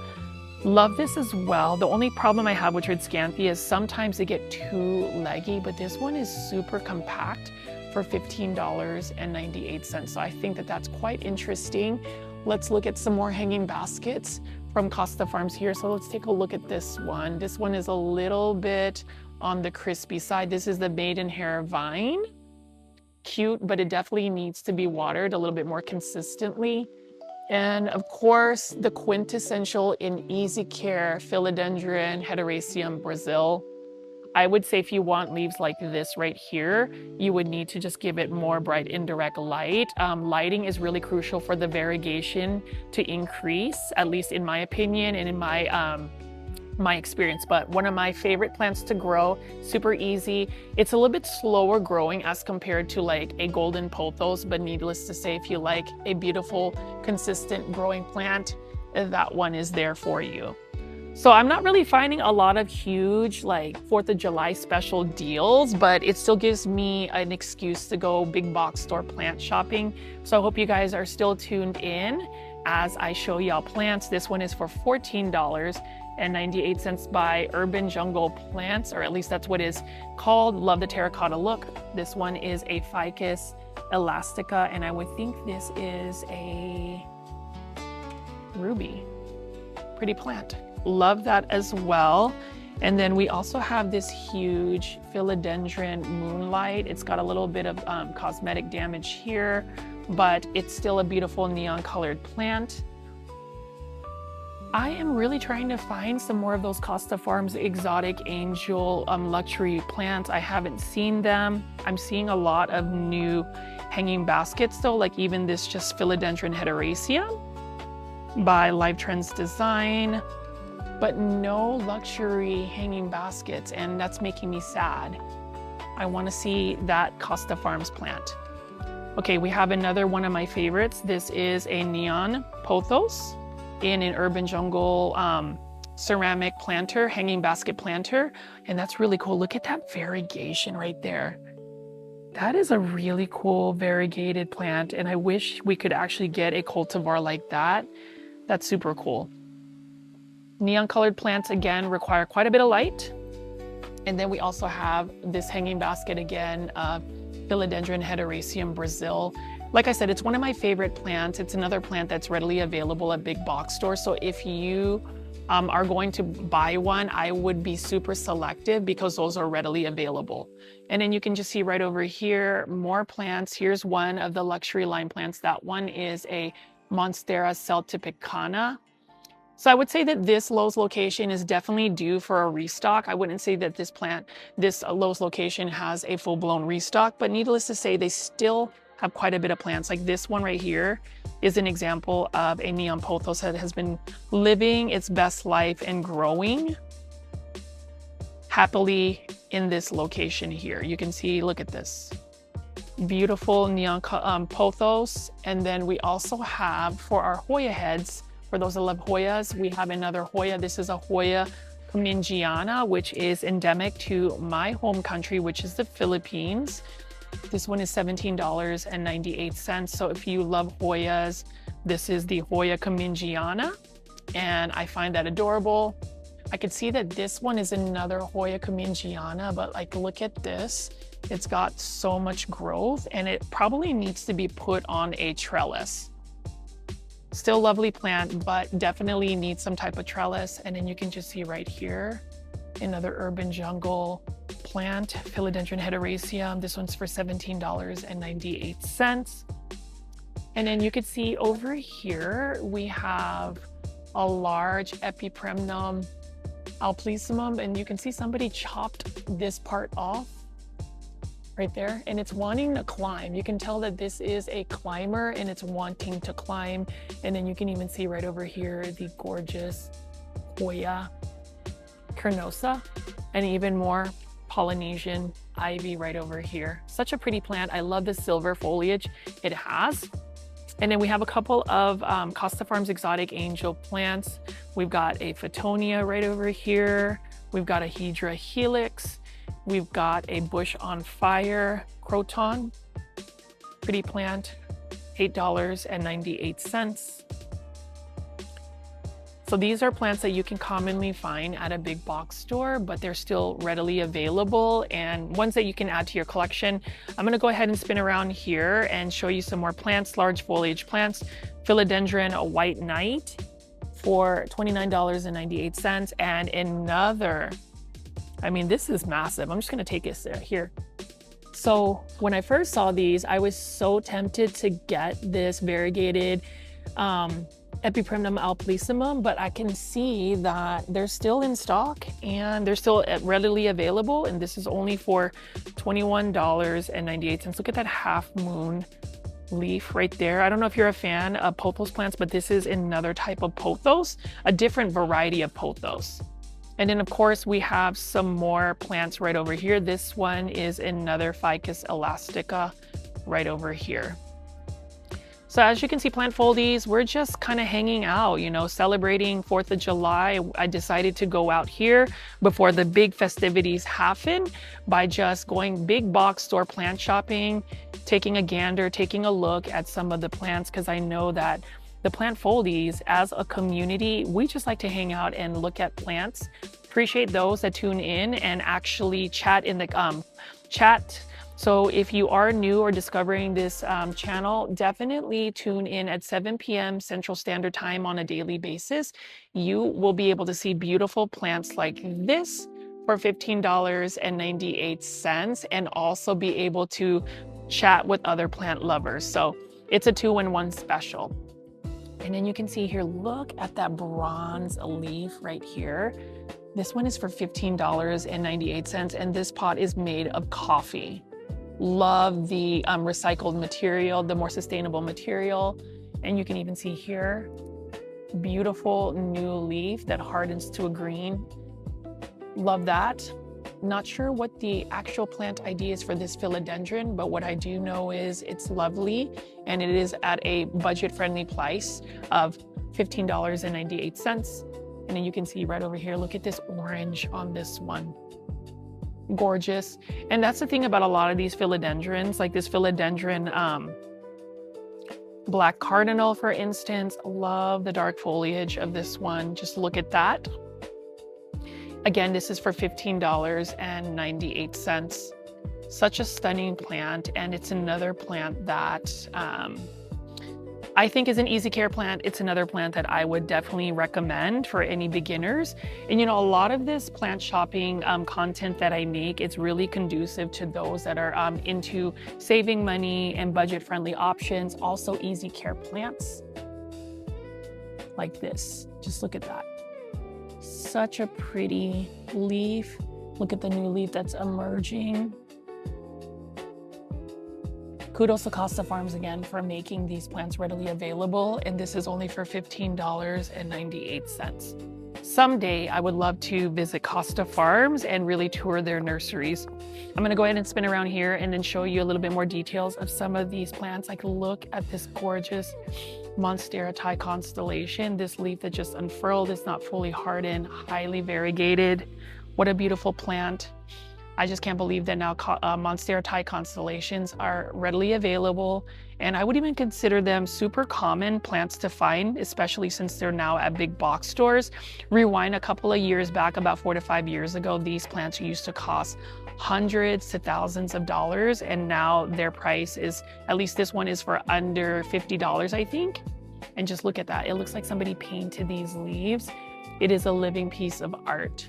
Love this as well. The only problem I have with Tradescanthia is sometimes they get too leggy, but this one is super compact for $15.98. So I think that that's quite interesting. Let's look at some more hanging baskets from Costa Farms here. So let's take a look at this one. This one is a little bit on the crispy side. This is the Maidenhair Vine. Cute, but it definitely needs to be watered a little bit more consistently. And of course, the quintessential in easy care Philodendron Hederaceum Brazil. I would say if you want leaves like this right here, you would need to just give it more bright indirect light. Lighting is really crucial for the variegation to increase, at least in my opinion and in my experience. But one of my favorite plants to grow, super easy. It's a little bit slower growing as compared to like a golden pothos, but needless to say, if you like a beautiful, consistent growing plant, that one is there for you. So I'm not really finding a lot of huge like 4th of July special deals, but it still gives me an excuse to go big box store plant shopping. So I hope you guys are still tuned in as I show y'all plants. This one is for $14.98 by Urban Jungle Plants, or at least that's what it's called. Love the terracotta look. This one is a Ficus elastica, and I would think this is a ruby. Pretty plant. Love that as well. And then we also have this huge Philodendron Moonlight. It's got a little bit of cosmetic damage here, but it's still a beautiful neon colored plant. I am really trying to find some more of those Costa Farms exotic angel luxury plants. I haven't seen them. I'm seeing a lot of new hanging baskets though, like even this just Philodendron Hederaceum by Live Trends Design, but no luxury hanging baskets, and that's making me sad. I want to see that Costa Farms plant. Okay, we have another one of my favorites. This is a neon pothos in an Urban Jungle ceramic planter, hanging basket planter, and that's really cool. Look at that variegation right there. That is a really cool variegated plant, and I wish we could actually get a cultivar like that. That's super cool. Neon colored plants again require quite a bit of light. And then we also have this hanging basket again of Philodendron Hederaceum Brazil. Like I said, it's one of my favorite plants. It's another plant that's readily available at big box stores. So if you are going to buy one, I would be super selective because those are readily available. And then you can just see right over here, more plants. Here's one of the luxury line plants. That one is a Monstera celtipicana. So I would say that this Lowe's location is definitely due for a restock. I wouldn't say that this Lowe's location has a full-blown restock, but needless to say, they still have quite a bit of plants. Like this one right here is an example of a neon pothos that has been living its best life and growing happily in this location here. You can see, look at this. Beautiful neon pothos. And then we also have, for our Hoya heads, for those that love Hoyas, we have another Hoya. This is a Hoya Comingiana, which is endemic to my home country, which is the Philippines. This one is $17.98. So if you love Hoyas, this is the Hoya Comingiana, and I find that adorable. I could see that this one is another Hoya Comingiana, but like, look at this. It's got so much growth and it probably needs to be put on a trellis. Still lovely plant, but definitely needs some type of trellis. And then you can just see right here, another urban jungle plant, Philodendron heteroecium. This one's for $17.98. And then you can see over here, we have a large Epipremnum alplisimum, and you can see somebody chopped this part off right there, and it's wanting to climb. You can tell that this is a climber and it's wanting to climb. And then you can even see right over here the gorgeous Hoya carnosa, and even more Polynesian ivy right over here. Such a pretty plant. I love the silver foliage it has. And then we have a couple of Costa Farms exotic angel plants. We've got a Photonia right over here. We've got a Hydra helix. We've got a bush on fire croton. Pretty plant, $8.98. So these are plants that you can commonly find at a big box store, but they're still readily available and ones that you can add to your collection. I'm gonna go ahead and spin around here and show you some more plants, large foliage plants. Philodendron White Knight for $29.98, and another, I mean, this is massive. I'm just gonna take it here. So when I first saw these, I was so tempted to get this variegated Epipremnum alplisimum, but I can see that they're still in stock and they're still readily available. And this is only for $21.98. Look at that half moon leaf right there. I don't know if you're a fan of pothos plants, but this is another type of pothos, a different variety of pothos. And then of course we have some more plants right over here. This one is another Ficus elastica right over here. So as you can see, plant foldies, we're just kind of hanging out, you know, celebrating 4th of July. I decided to go out here before the big festivities happen by just going big box store plant shopping, taking a gander, taking a look at some of the plants, because I know that the plant foldies as a community, we just like to hang out and look at plants. Appreciate those that tune in and actually chat in the chat. So if you are new or discovering this channel, definitely tune in at 7 p.m. Central Standard Time on a daily basis. You will be able to see beautiful plants like this for $15.98 and also be able to chat with other plant lovers. So it's a 2-in-1 special. And then you can see here, look at that bronze leaf right here. This one is for $15.98, and this pot is made of coffee. Love the recycled material, the more sustainable material. And you can even see here, beautiful new leaf that hardens to a green. Love that. Not sure what the actual plant ID is for this philodendron, but what I do know is it's lovely and it is at a budget-friendly price of $15.98. And then you can see right over here, look at this orange on this one. Gorgeous. And that's the thing about a lot of these philodendrons, like this philodendron black cardinal, for instance. Love the dark foliage of this one. Just look at that. Again, this is for $15.98. Such a stunning plant, and it's another plant that I think is an easy care plant. It's another plant that I would definitely recommend for any beginners. And you know, a lot of this plant shopping content that I make, it's really conducive to those that are into saving money and budget-friendly options. Also easy care plants like this. Just look at that. Such a pretty leaf. Look at the new leaf that's emerging. Kudos to Costa Farms again for making these plants readily available, and this is only for $15.98. Someday I would love to visit Costa Farms and really tour their nurseries. I'm gonna go ahead and spin around here and then show you a little bit more details of some of these plants. Like, look at this gorgeous Monstera constellation. This leaf that just unfurled is not fully hardened, highly variegated. What a beautiful plant. I just can't believe that now Monstera Thai constellations are readily available. And I would even consider them super common plants to find, especially since they're now at big box stores. Rewind a couple of years back, about 4 to 5 years ago, these plants used to cost hundreds to thousands of dollars. And now their price is, at least this one is for under $50, I think. And just look at that. It looks like somebody painted these leaves. It is a living piece of art.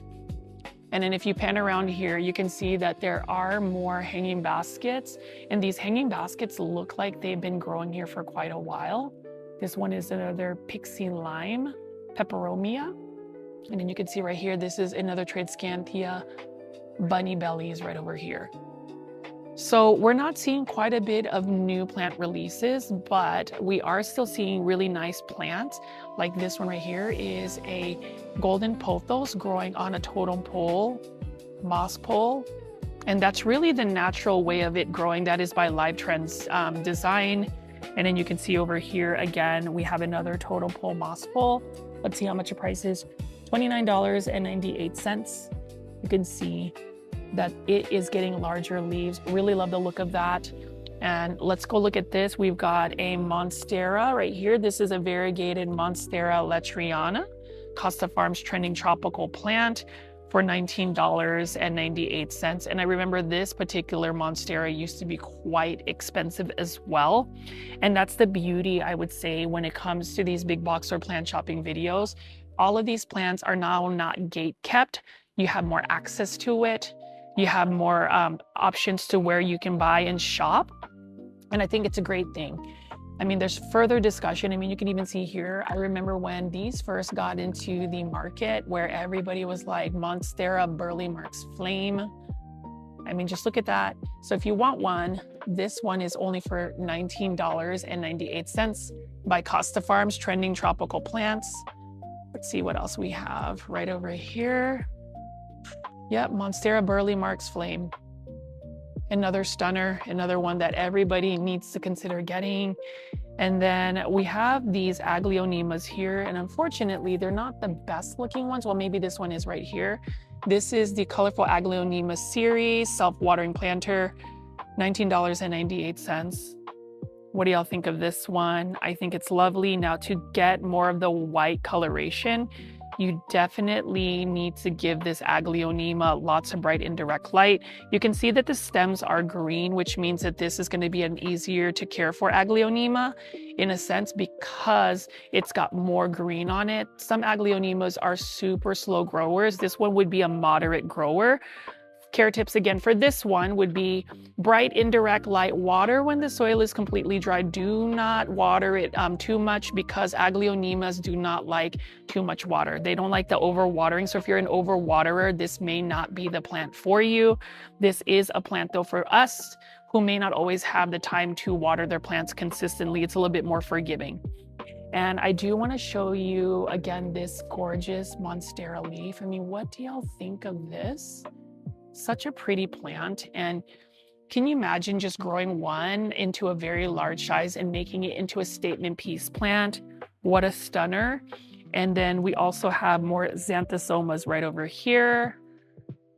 And then if you pan around here, you can see that there are more hanging baskets. And these hanging baskets look like they've been growing here for quite a while. This one is another pixie lime, peperomia. And then you can see right here, this is another Tradescantia bunny bellies right over here. So we're not seeing quite a bit of new plant releases, but we are still seeing really nice plants. Like this one right here is a golden pothos growing on a totem pole, moss pole. And that's really the natural way of it growing. That is by Live Trends design. And then you can see over here, again, we have another totem pole moss pole. Let's see how much the price is. $29.98. You can see that it is getting larger leaves. Really love the look of that. And let's go look at this. We've got a Monstera right here. This is a variegated Monstera letriana, Costa Farms Trending Tropical plant for $19.98. And I remember this particular Monstera used to be quite expensive as well. And that's the beauty, I would say, when it comes to these big box or plant shopping videos. All of these plants are now not gate kept. You have more access to it. You have more options to where you can buy and shop. And I think it's a great thing. I mean, there's further discussion. I mean, you can even see here, I remember when these first got into the market where everybody was like, Monstera Burley Marks Flame. I mean, just look at that. So if you want one, this one is only for $19.98 by Costa Farms Trending Tropical Plants. Let's see what else we have right over here. Yep, Monstera Burley Marks Flame. Another stunner, another one that everybody needs to consider getting. And then we have these Aglaonemas here, and unfortunately, they're not the best looking ones. Well, maybe this one is right here. This is the Colorful Aglaonema series, self-watering planter, $19.98. What do y'all think of this one? I think it's lovely. Now, to get more of the white coloration, you definitely need to give this Aglaonema lots of bright indirect light. You can see that the stems are green, which means that this is going to be an easier to care for Aglaonema in a sense because it's got more green on it. Some Aglaonemas are super slow growers. This one would be a moderate grower. Care tips again for this one would be bright indirect light water when the soil is completely dry. Do not water it too much because Aglaonemas do not like too much water. They don't like the overwatering. So if you're an overwaterer, this may not be the plant for you. This is a plant though for us who may not always have the time to water their plants consistently. It's a little bit more forgiving. And I do want to show you again this gorgeous Monstera leaf. I mean, what do y'all think of this? Such a pretty plant. And can you imagine just growing one into a very large size and making it into a statement piece plant? What a stunner. And then we also have more Xanthosomas right over here.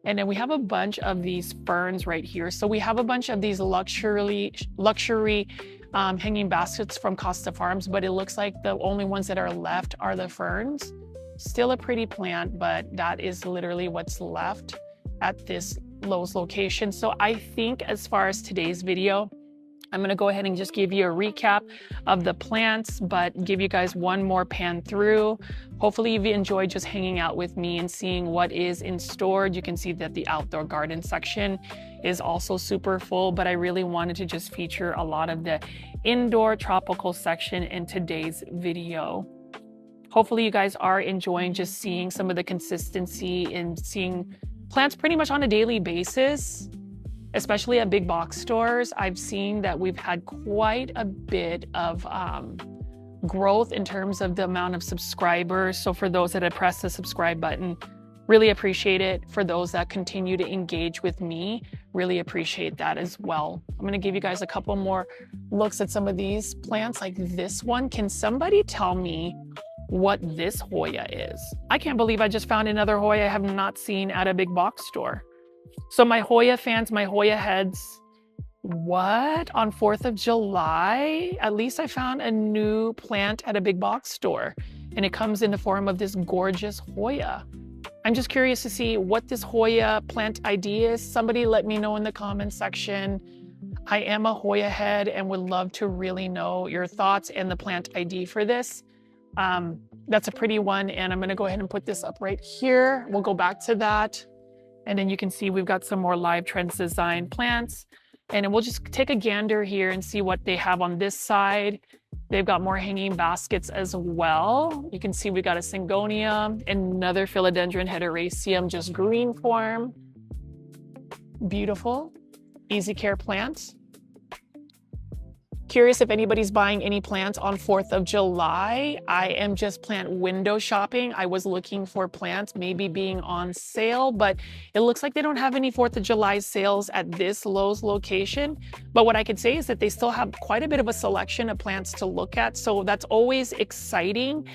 And then we have a bunch of these ferns right here. So we have a bunch of these luxury hanging baskets from Costa Farms, but it looks like the only ones that are left are the ferns. Still a pretty plant, but that is literally what's left at this Lowe's location. So I think as far as today's video, I'm going to go ahead and just give you a recap of the plants, but give you guys one more pan through. Hopefully you've enjoyed just hanging out with me and seeing what is in store. You can see that the outdoor garden section is also super full, but I really wanted to just feature a lot of the indoor tropical section in today's video. Hopefully you guys are enjoying just seeing some of the consistency and seeing plants pretty much on a daily basis, especially at big box stores. I've seen that we've had quite a bit of growth in terms of the amount of subscribers. So for those that have pressed the subscribe button, really appreciate it. For those that continue to engage with me, really appreciate that as well. I'm going to give you guys a couple more looks at some of these plants like this one. Can somebody tell me what this Hoya is? I can't believe I just found another Hoya I have not seen at a big box store. So my Hoya fans, my Hoya heads, what? On 4th of July? At least I found a new plant at a big box store, and it comes in the form of this gorgeous Hoya. I'm just curious to see what this Hoya plant ID is. Somebody let me know in the comments section. I am a Hoya head and would love to really know your thoughts and the plant ID for this. That's a pretty one, and I'm gonna go ahead and put this up right here. We'll go back to that. And then you can see we've got some more Live Trends Design plants. And then we'll just take a gander here and see what they have on this side. They've got more hanging baskets as well. You can see we got a Syngonium, another Philodendron Hederaceum, just green form. Beautiful, easy care plants. Curious if anybody's buying any plants on 4th of July. I am just plant window shopping. I was looking for plants maybe being on sale, but it looks like they don't have any 4th of July sales at this Lowe's location. But what I could say is that they still have quite a bit of a selection of plants to look at. So that's always exciting.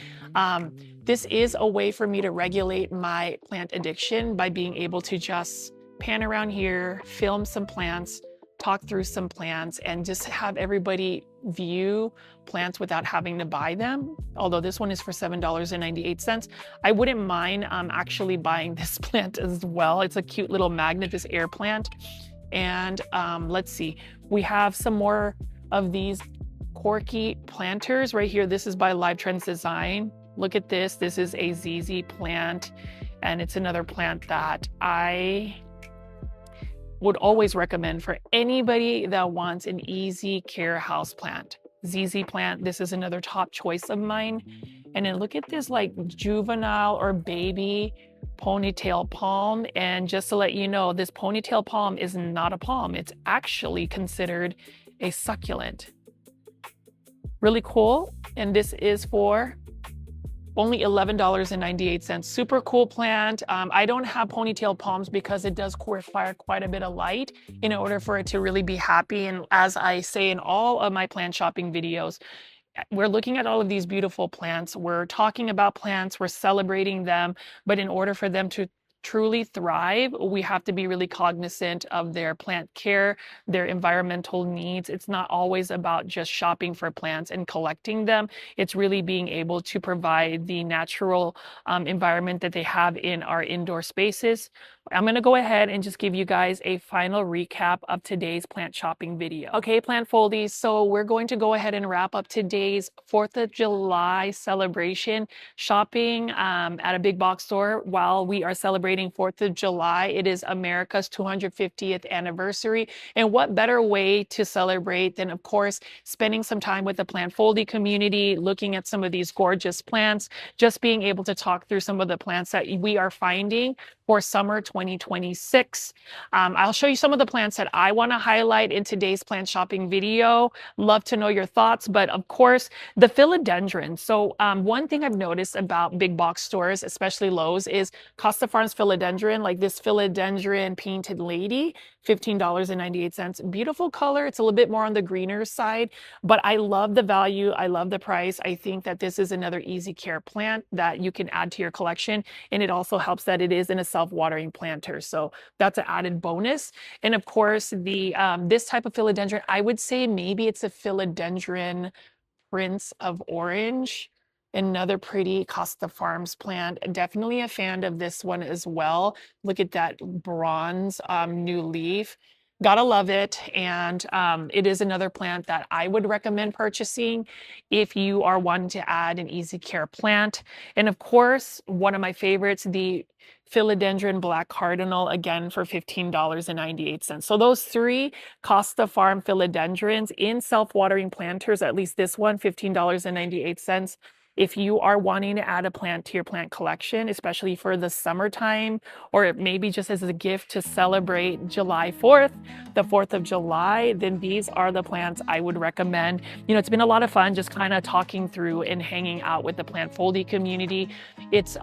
This is a way for me to regulate my plant addiction by being able to just pan around here, film some plants, talk through some plants, and just have everybody view plants without having to buy them. Although this one is for $7.98. I wouldn't mind actually buying this plant as well. It's a cute little magnet, this air plant. And let's see, we have some more of these quirky planters right here. This is by Live Trends Design. Look at this. This is a ZZ plant, and it's another plant that I would always recommend for anybody that wants an easy care house plant. ZZ plant, this is another top choice of mine. And then look at this like juvenile or baby ponytail palm. And just to let you know, this ponytail palm is not a palm. It's actually considered a succulent. Really cool. And this is for only $11.98. Super cool plant. I don't have ponytail palms because it does require quite a bit of light in order for it to really be happy. And as I say in all of my plant shopping videos, we're looking at all of these beautiful plants. We're talking about plants, we're celebrating them, but in order for them to truly thrive, we have to be really cognizant of their plant care, their environmental needs. It's not always about just shopping for plants and collecting them. It's really being able to provide the natural environment that they have in our indoor spaces. I'm going to go ahead and just give you guys a final recap of today's plant shopping video. Okay, plant foldies. So we're going to go ahead and wrap up today's 4th of July celebration shopping at a big box store while we are celebrating 4th of July. It is America's 250th anniversary. And what better way to celebrate than, of course, spending some time with the plant foldie community, looking at some of these gorgeous plants, just being able to talk through some of the plants that we are finding for summer 2026. I'll show you some of the plants that I want to highlight in today's plant shopping video. Love to know your thoughts, but of course, the philodendron. So one thing I've noticed about big box stores, especially Lowe's, is Costa Farms philodendron, like this philodendron painted lady, $15.98. Beautiful color. It's a little bit more on the greener side, but I love the value. I love the price. I think that this is another easy care plant that you can add to your collection. And it also helps that it is in a self-watering planter. So that's an added bonus. And of course, the this type of philodendron, I would say maybe it's a philodendron Prince of Orange. Another pretty Costa Farms plant. Definitely a fan of this one as well. Look at that bronze new leaf. Gotta love it. And it is another plant that I would recommend purchasing if you are wanting to add an easy care plant. And of course, one of my favorites, the philodendron black cardinal, again for $15.98. So those three Costa Farm philodendrons in self-watering planters, at least this one, $15.98. If you are wanting to add a plant to your plant collection, especially for the summertime, or maybe just as a gift to celebrate July 4th, the 4th of July, then these are the plants I would recommend. You know, it's been a lot of fun just kind of talking through and hanging out with the plant foldie community. It's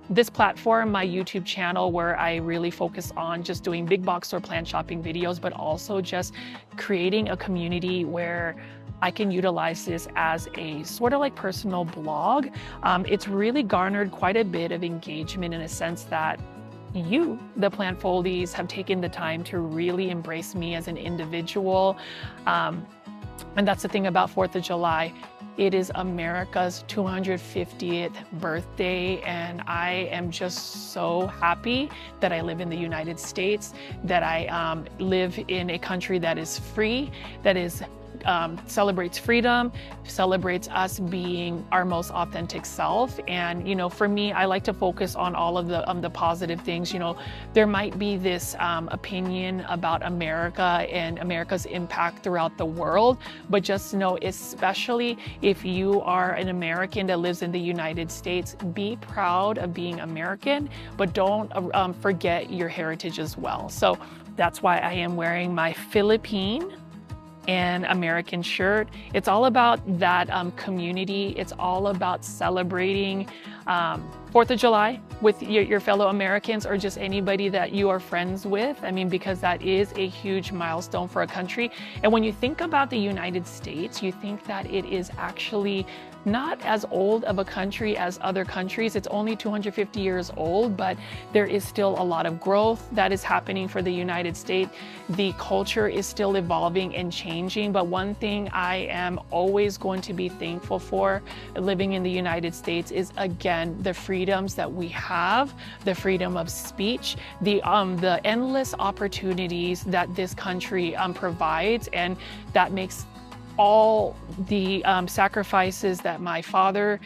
this platform, my YouTube channel, where I really focus on just doing big box store plant shopping videos, but also just creating a community where I can utilize this as a sort of like personal blog. It's really garnered quite a bit of engagement in a sense that you, the plant foldies, have taken the time to really embrace me as an individual. And that's the thing about 4th of July. It is America's 250th birthday, and I am just so happy that I live in the United States, that I live in a country that is free, that is celebrates freedom, celebrates us being our most authentic self. And, you know, for me, I like to focus on all of the positive things. You know, there might be this opinion about America and America's impact throughout the world, but just know, especially if you are an American that lives in the United States, be proud of being American, but don't forget your heritage as well. So that's why I am wearing my Philippine and American shirt. It's all about that community. It's all about celebrating 4th of July with your fellow Americans, or just anybody that you are friends with. I mean, because that is a huge milestone for a country. And when you think about the United States, you think that it is actually not as old of a country as other countries. It's only 250 years old, but there is still a lot of growth that is happening for the United States. The culture is still evolving and changing, but one thing I am always going to be thankful for living in the United States is, again, the freedoms that we have, the freedom of speech, the endless opportunities that this country provides, and that makes all the sacrifices that my father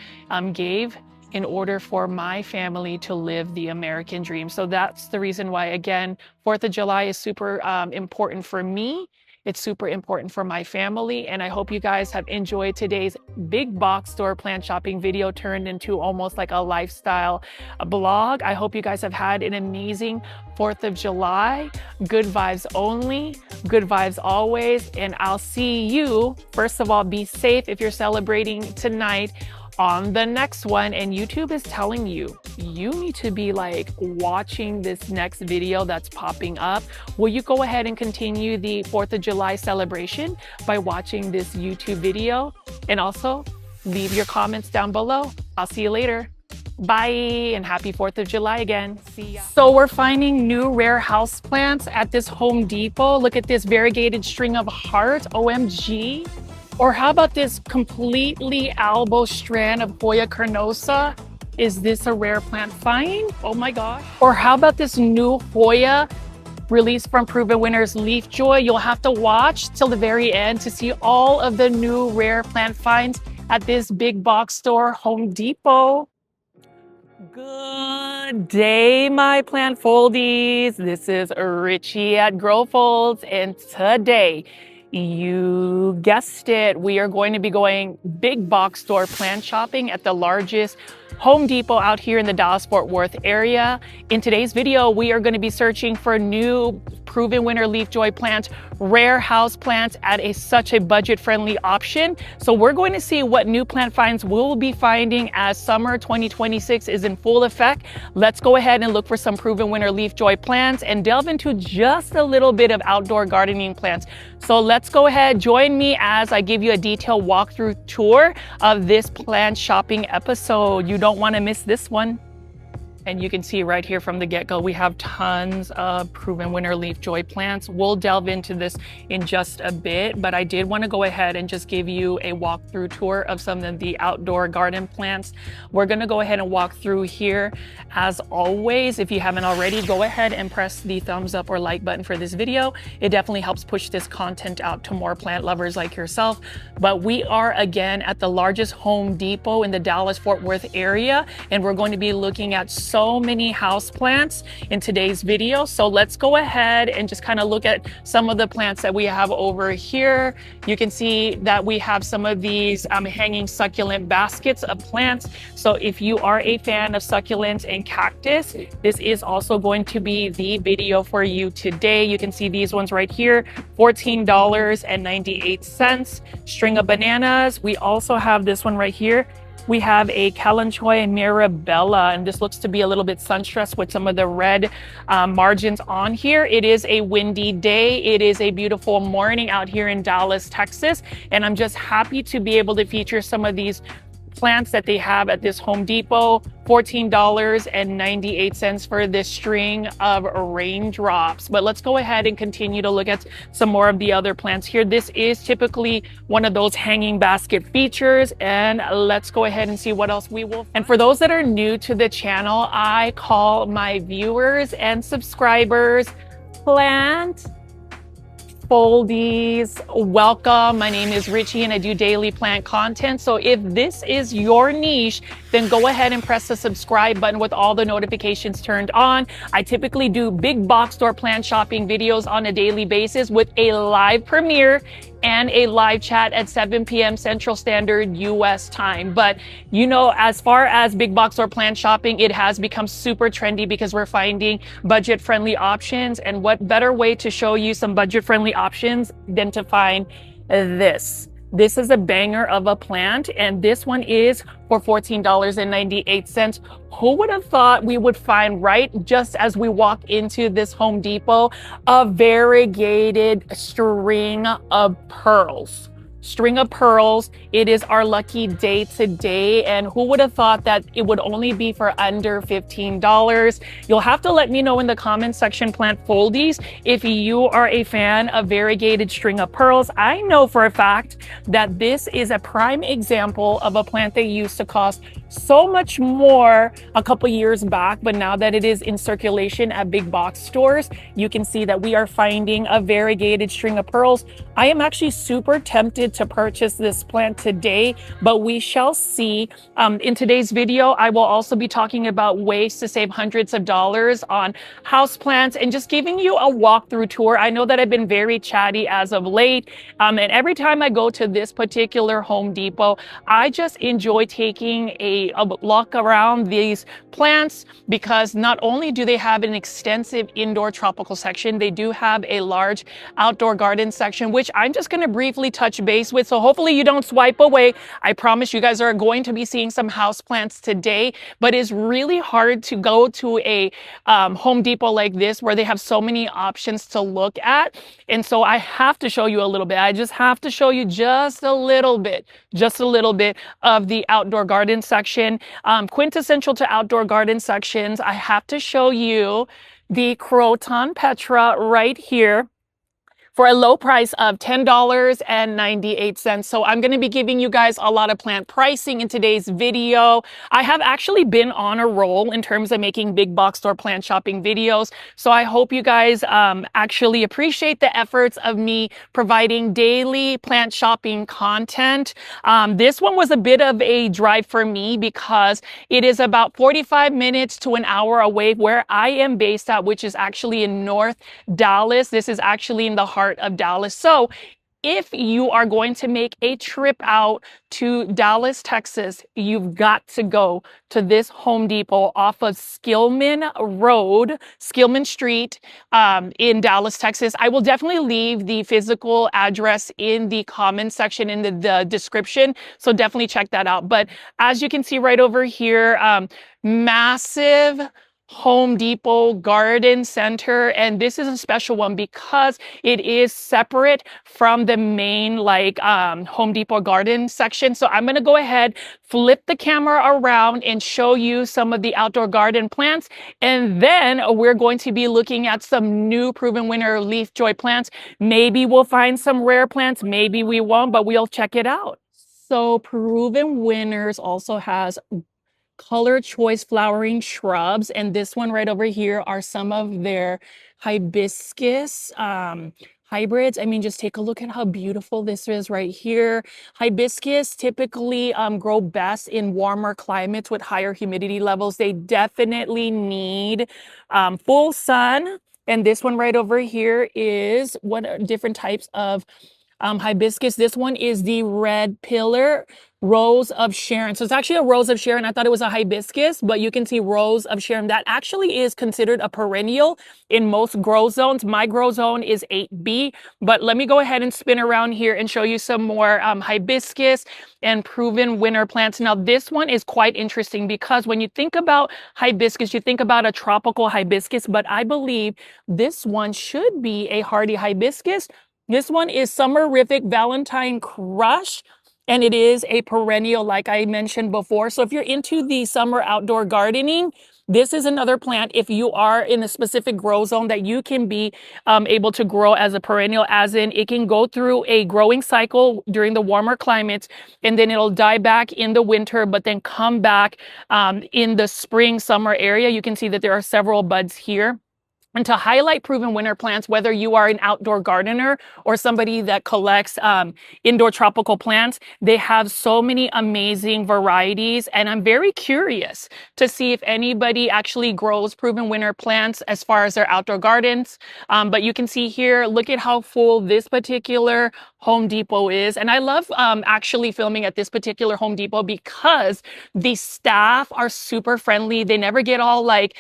gave in order for my family to live the American dream. So that's the reason why, again, 4th of July is super important for me. It's super important for my family, and I hope you guys have enjoyed today's big box store plant shopping video turned into almost like a lifestyle blog. I hope you guys have had an amazing 4th of July. Good vibes only, good vibes always, and I'll see you. First of all, be safe if you're celebrating tonight on the next one. And YouTube is telling you, you need to be like watching this next video that's popping up. Will you go ahead and continue the 4th of July celebration by watching this YouTube video? And also leave your comments down below. I'll see you later. Bye, and happy 4th of July again. See ya. So we're finding new rare houseplants at this Home Depot. Look at this variegated string of hearts, OMG. Or how about this completely albo strand of Hoya carnosa? Is this a rare plant find? Oh my gosh. Or how about this new Hoya released from Proven Winners Leaf Joy? You'll have to watch till the very end to see all of the new rare plant finds at this big box store, Home Depot. Good day, my plant foldies. This is Richie at Grow Folds, and today, you guessed it, we are going to be going big box store plant shopping at the largest Home Depot out here in the Dallas-Fort Worth area. In today's video, we are going to be searching for new Proven Winner Leaf Joy plants, rare house plants at such a budget-friendly option. So we're going to see what new plant finds we'll be finding as summer 2026 is in full effect. Let's go ahead and look for some Proven Winner Leaf Joy plants and delve into just a little bit of outdoor gardening plants. So let's go ahead, join me as I give you a detailed walkthrough tour of this plant shopping episode. You don't want to miss this one. And you can see right here from the get-go, we have tons of Proven Winner Leaf Joy plants. We'll delve into this in just a bit, but I did want to go ahead and just give you a walkthrough tour of some of the outdoor garden plants. We're going to go ahead and walk through here. As always, if you haven't already, go ahead and press the thumbs up or like button for this video. It definitely helps push this content out to more plant lovers like yourself. But we are again at the largest Home Depot in the Dallas-Fort Worth area, and we're going to be looking at so many house plants in today's video. So let's go ahead and just kind of look at some of the plants that we have over here. You can see that we have some of these hanging succulent baskets of plants. So if you are a fan of succulents and cactus, this is also going to be the video for you today. You can see these ones right here, $14.98. String of bananas. We also have this one right here. We have a Kalanchoe Mirabella, and this looks to be a little bit sunstressed with some of the red margins on here. It is a windy day. It is a beautiful morning out here in Dallas, Texas, and I'm just happy to be able to feature some of these plants that they have at this Home Depot. $14.98 for this string of raindrops. But let's go ahead and continue to look at some more of the other plants here. This is typically one of those hanging basket features, and let's go ahead and see what else we will find. And for those that are new to the channel, I call my viewers and subscribers plant foldies. Welcome. My name is Richie and I do daily plant content. So if this is your niche, then go ahead and press the subscribe button with all the notifications turned on. I typically do big box store plant shopping videos on a daily basis with a live premiere and a live chat at 7 p.m. Central Standard US time. But you know, as far as big box or plant shopping, it has become super trendy because we're finding budget friendly options. And what better way to show you some budget friendly options than to find this. This is a banger of a plant, and this one is for $14.98. Who would have thought we would find, right just as we walk into this Home Depot, a variegated string of pearls? String of pearls. It is our lucky day today, and who would have thought that it would only be for under $15? You'll have to let me know in the comment section, plant foldies, if you are a fan of variegated string of pearls. I know for a fact that this is a prime example of a plant that used to cost so much more a couple years back, but now that it is in circulation at big box stores, you can see that we are finding a variegated string of pearls. I am actually super tempted to purchase this plant today, but we shall see. In today's video, I will also be talking about ways to save hundreds of dollars on houseplants and just giving you a walkthrough tour. I know that I've been very chatty as of late, and every time I go to this particular Home Depot, I just enjoy taking a look around these plants, because not only do they have an extensive indoor tropical section, they do have a large outdoor garden section, which I'm just going to briefly touch base with. So hopefully you don't swipe away. I promise you guys are going to be seeing some house plants today, but it's really hard to go to a Home Depot like this where they have so many options to look at. And so I have to show you a little bit. I just have to show you just a little bit of the outdoor garden section. Quintessential to outdoor garden sections, I have to show you the Croton Petra right here for a low price of $10.98. So I'm going to be giving you guys a lot of plant pricing in today's video. I have actually been on a roll in terms of making big box store plant shopping videos. So I hope you guys actually appreciate the efforts of me providing daily plant shopping content. This one was a bit of a drive for me because it is about 45 minutes to an hour away where I am based at, which is actually in North Dallas. This is actually in the heart of Dallas. So if you are going to make a trip out to Dallas, Texas, you've got to go to this Home Depot off of Skillman Street in Dallas, Texas. I will definitely leave the physical address in the comment section in the description. So definitely check that out. But as you can see right over here, massive Home Depot garden center, and this is a special one because it is separate from the main Home Depot garden section. So I'm going to go ahead, flip the camera around and show you some of the outdoor garden plants, and then we're going to be looking at some new proven winner leaf joy plants. Maybe we'll find some rare plants, maybe we won't, but we'll check it out. So proven winners also has color choice flowering shrubs, and this one right over here are some of their hibiscus hybrids. I mean, just take a look at how beautiful this is right here. Hibiscus typically grow best in warmer climates with higher humidity levels. They definitely need full sun. And this one right over here is what are different types of hibiscus. This one is the red pillar Rose of Sharon. So it's actually a Rose of Sharon. I thought it was a hibiscus, but you can see Rose of Sharon. That actually is considered a perennial in most grow zones. My grow zone is 8B, but let me go ahead and spin around here and show you some more hibiscus and proven winner plants. Now this one is quite interesting because when you think about hibiscus, you think about a tropical hibiscus, but I believe this one should be a hardy hibiscus. This one is Summerific Valentine Crush. and it is a perennial, like I mentioned before. So if you're into the summer outdoor gardening, this is another plant, if you are in a specific grow zone, that you can be able to grow as a perennial, as in it can go through a growing cycle during the warmer climates, and then it'll die back in the winter, but then come back in the spring, summer area. You can see that there are several buds here. And to highlight proven winter plants, whether you are an outdoor gardener or somebody that collects indoor tropical plants, they have so many amazing varieties. And I'm very curious to see if anybody actually grows proven winter plants as far as their outdoor gardens. But you can see here, look at how full this particular Home Depot is. And I love actually filming at this particular Home Depot because the staff are super friendly. They never get all like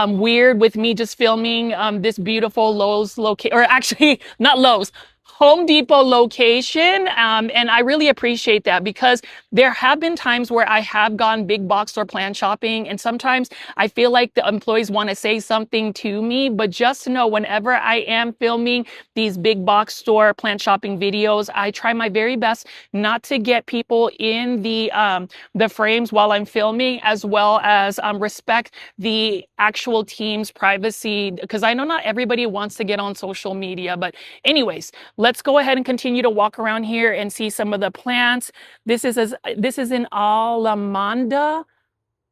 weird with me just filming this beautiful Lowe's location, or actually not Lowe's, Home Depot location. And I really appreciate that, because there have been times where I have gone big box store plant shopping, and sometimes I feel like the employees want to say something to me, but just know whenever I am filming these big box store plant shopping videos, I try my very best not to get people in the frames while I'm filming, as well as respect the actual team's privacy, because I know not everybody wants to get on social media. But anyways, let's go ahead and continue to walk around here and see some of the plants. This is an alamanda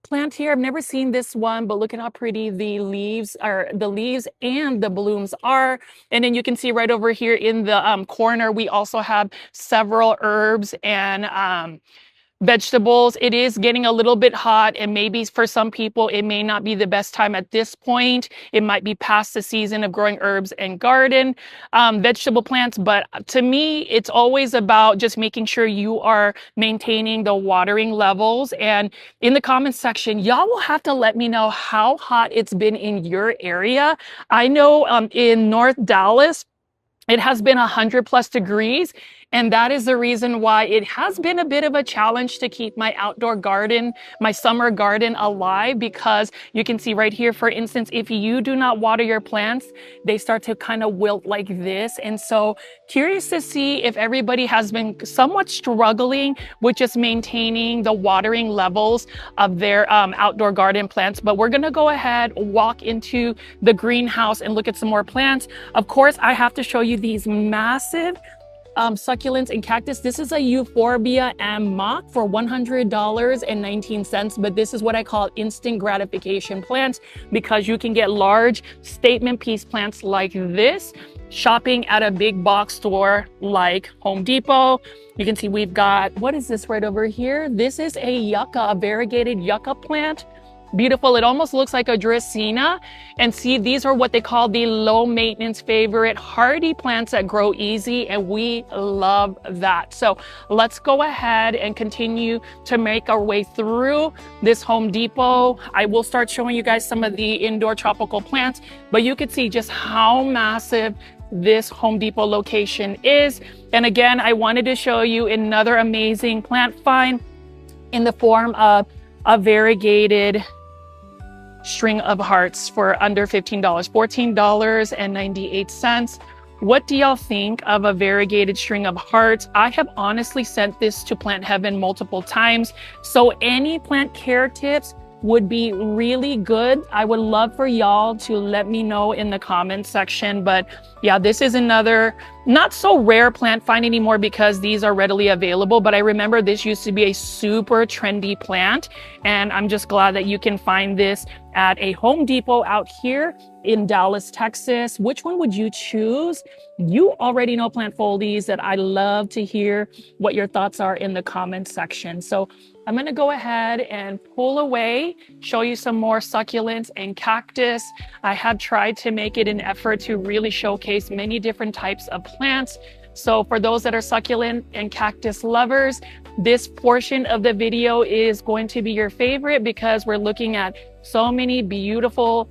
plant here. I've never seen this one, but look at how pretty the leaves and the blooms are. And then you can see right over here in the corner, we also have several herbs and vegetables. It is getting a little bit hot, and maybe for some people it may not be the best time at this point. It might be past the season of growing herbs and garden vegetable plants, but to me it's always about just making sure you are maintaining the watering levels. And in the comments section, y'all will have to let me know how hot it's been in your area. I know in North Dallas it has been 100+ degrees, and that is the reason why it has been a bit of a challenge to keep my outdoor garden, my summer garden alive, because you can see right here, for instance, if you do not water your plants, they start to kind of wilt like this. And so curious to see if everybody has been somewhat struggling with just maintaining the watering levels of their outdoor garden plants. But we're going to go ahead, walk into the greenhouse and look at some more plants. Of course, I have to show you these massive succulents and cactus. This is a euphorbia and mock for $100.19, but this is what I call instant gratification plants, because you can get large statement piece plants like this shopping at a big box store like Home Depot. You can see we've got, what is this right over here? This is a yucca, a variegated yucca plant. Beautiful. It almost looks like a Dracaena. And see, these are what they call the low maintenance favorite hardy plants that grow easy, and we love that. So let's go ahead and continue to make our way through this Home Depot. I will start showing you guys some of the indoor tropical plants, but you could see just how massive this Home Depot location is. And again, I wanted to show you another amazing plant find in the form of a variegated string of hearts for under $15, $14.98. What do y'all think of a variegated string of hearts? I have honestly sent this to Plant Heaven multiple times. So any plant care tips would be really good. I would love for y'all to let me know in the comments section. But yeah, this is another not so rare plant find anymore because these are readily available. But I remember this used to be a super trendy plant, and I'm just glad that you can find this at a Home Depot out here in Dallas, Texas. Which one would you choose? You already know, plant foldies, that I love to hear what your thoughts are in the comments section. So I'm going to go ahead and pull away, show you some more succulents and cactus. I have tried to make it an effort to really showcase many different types of plants. So for those that are succulent and cactus lovers, this portion of the video is going to be your favorite, because we're looking at so many beautiful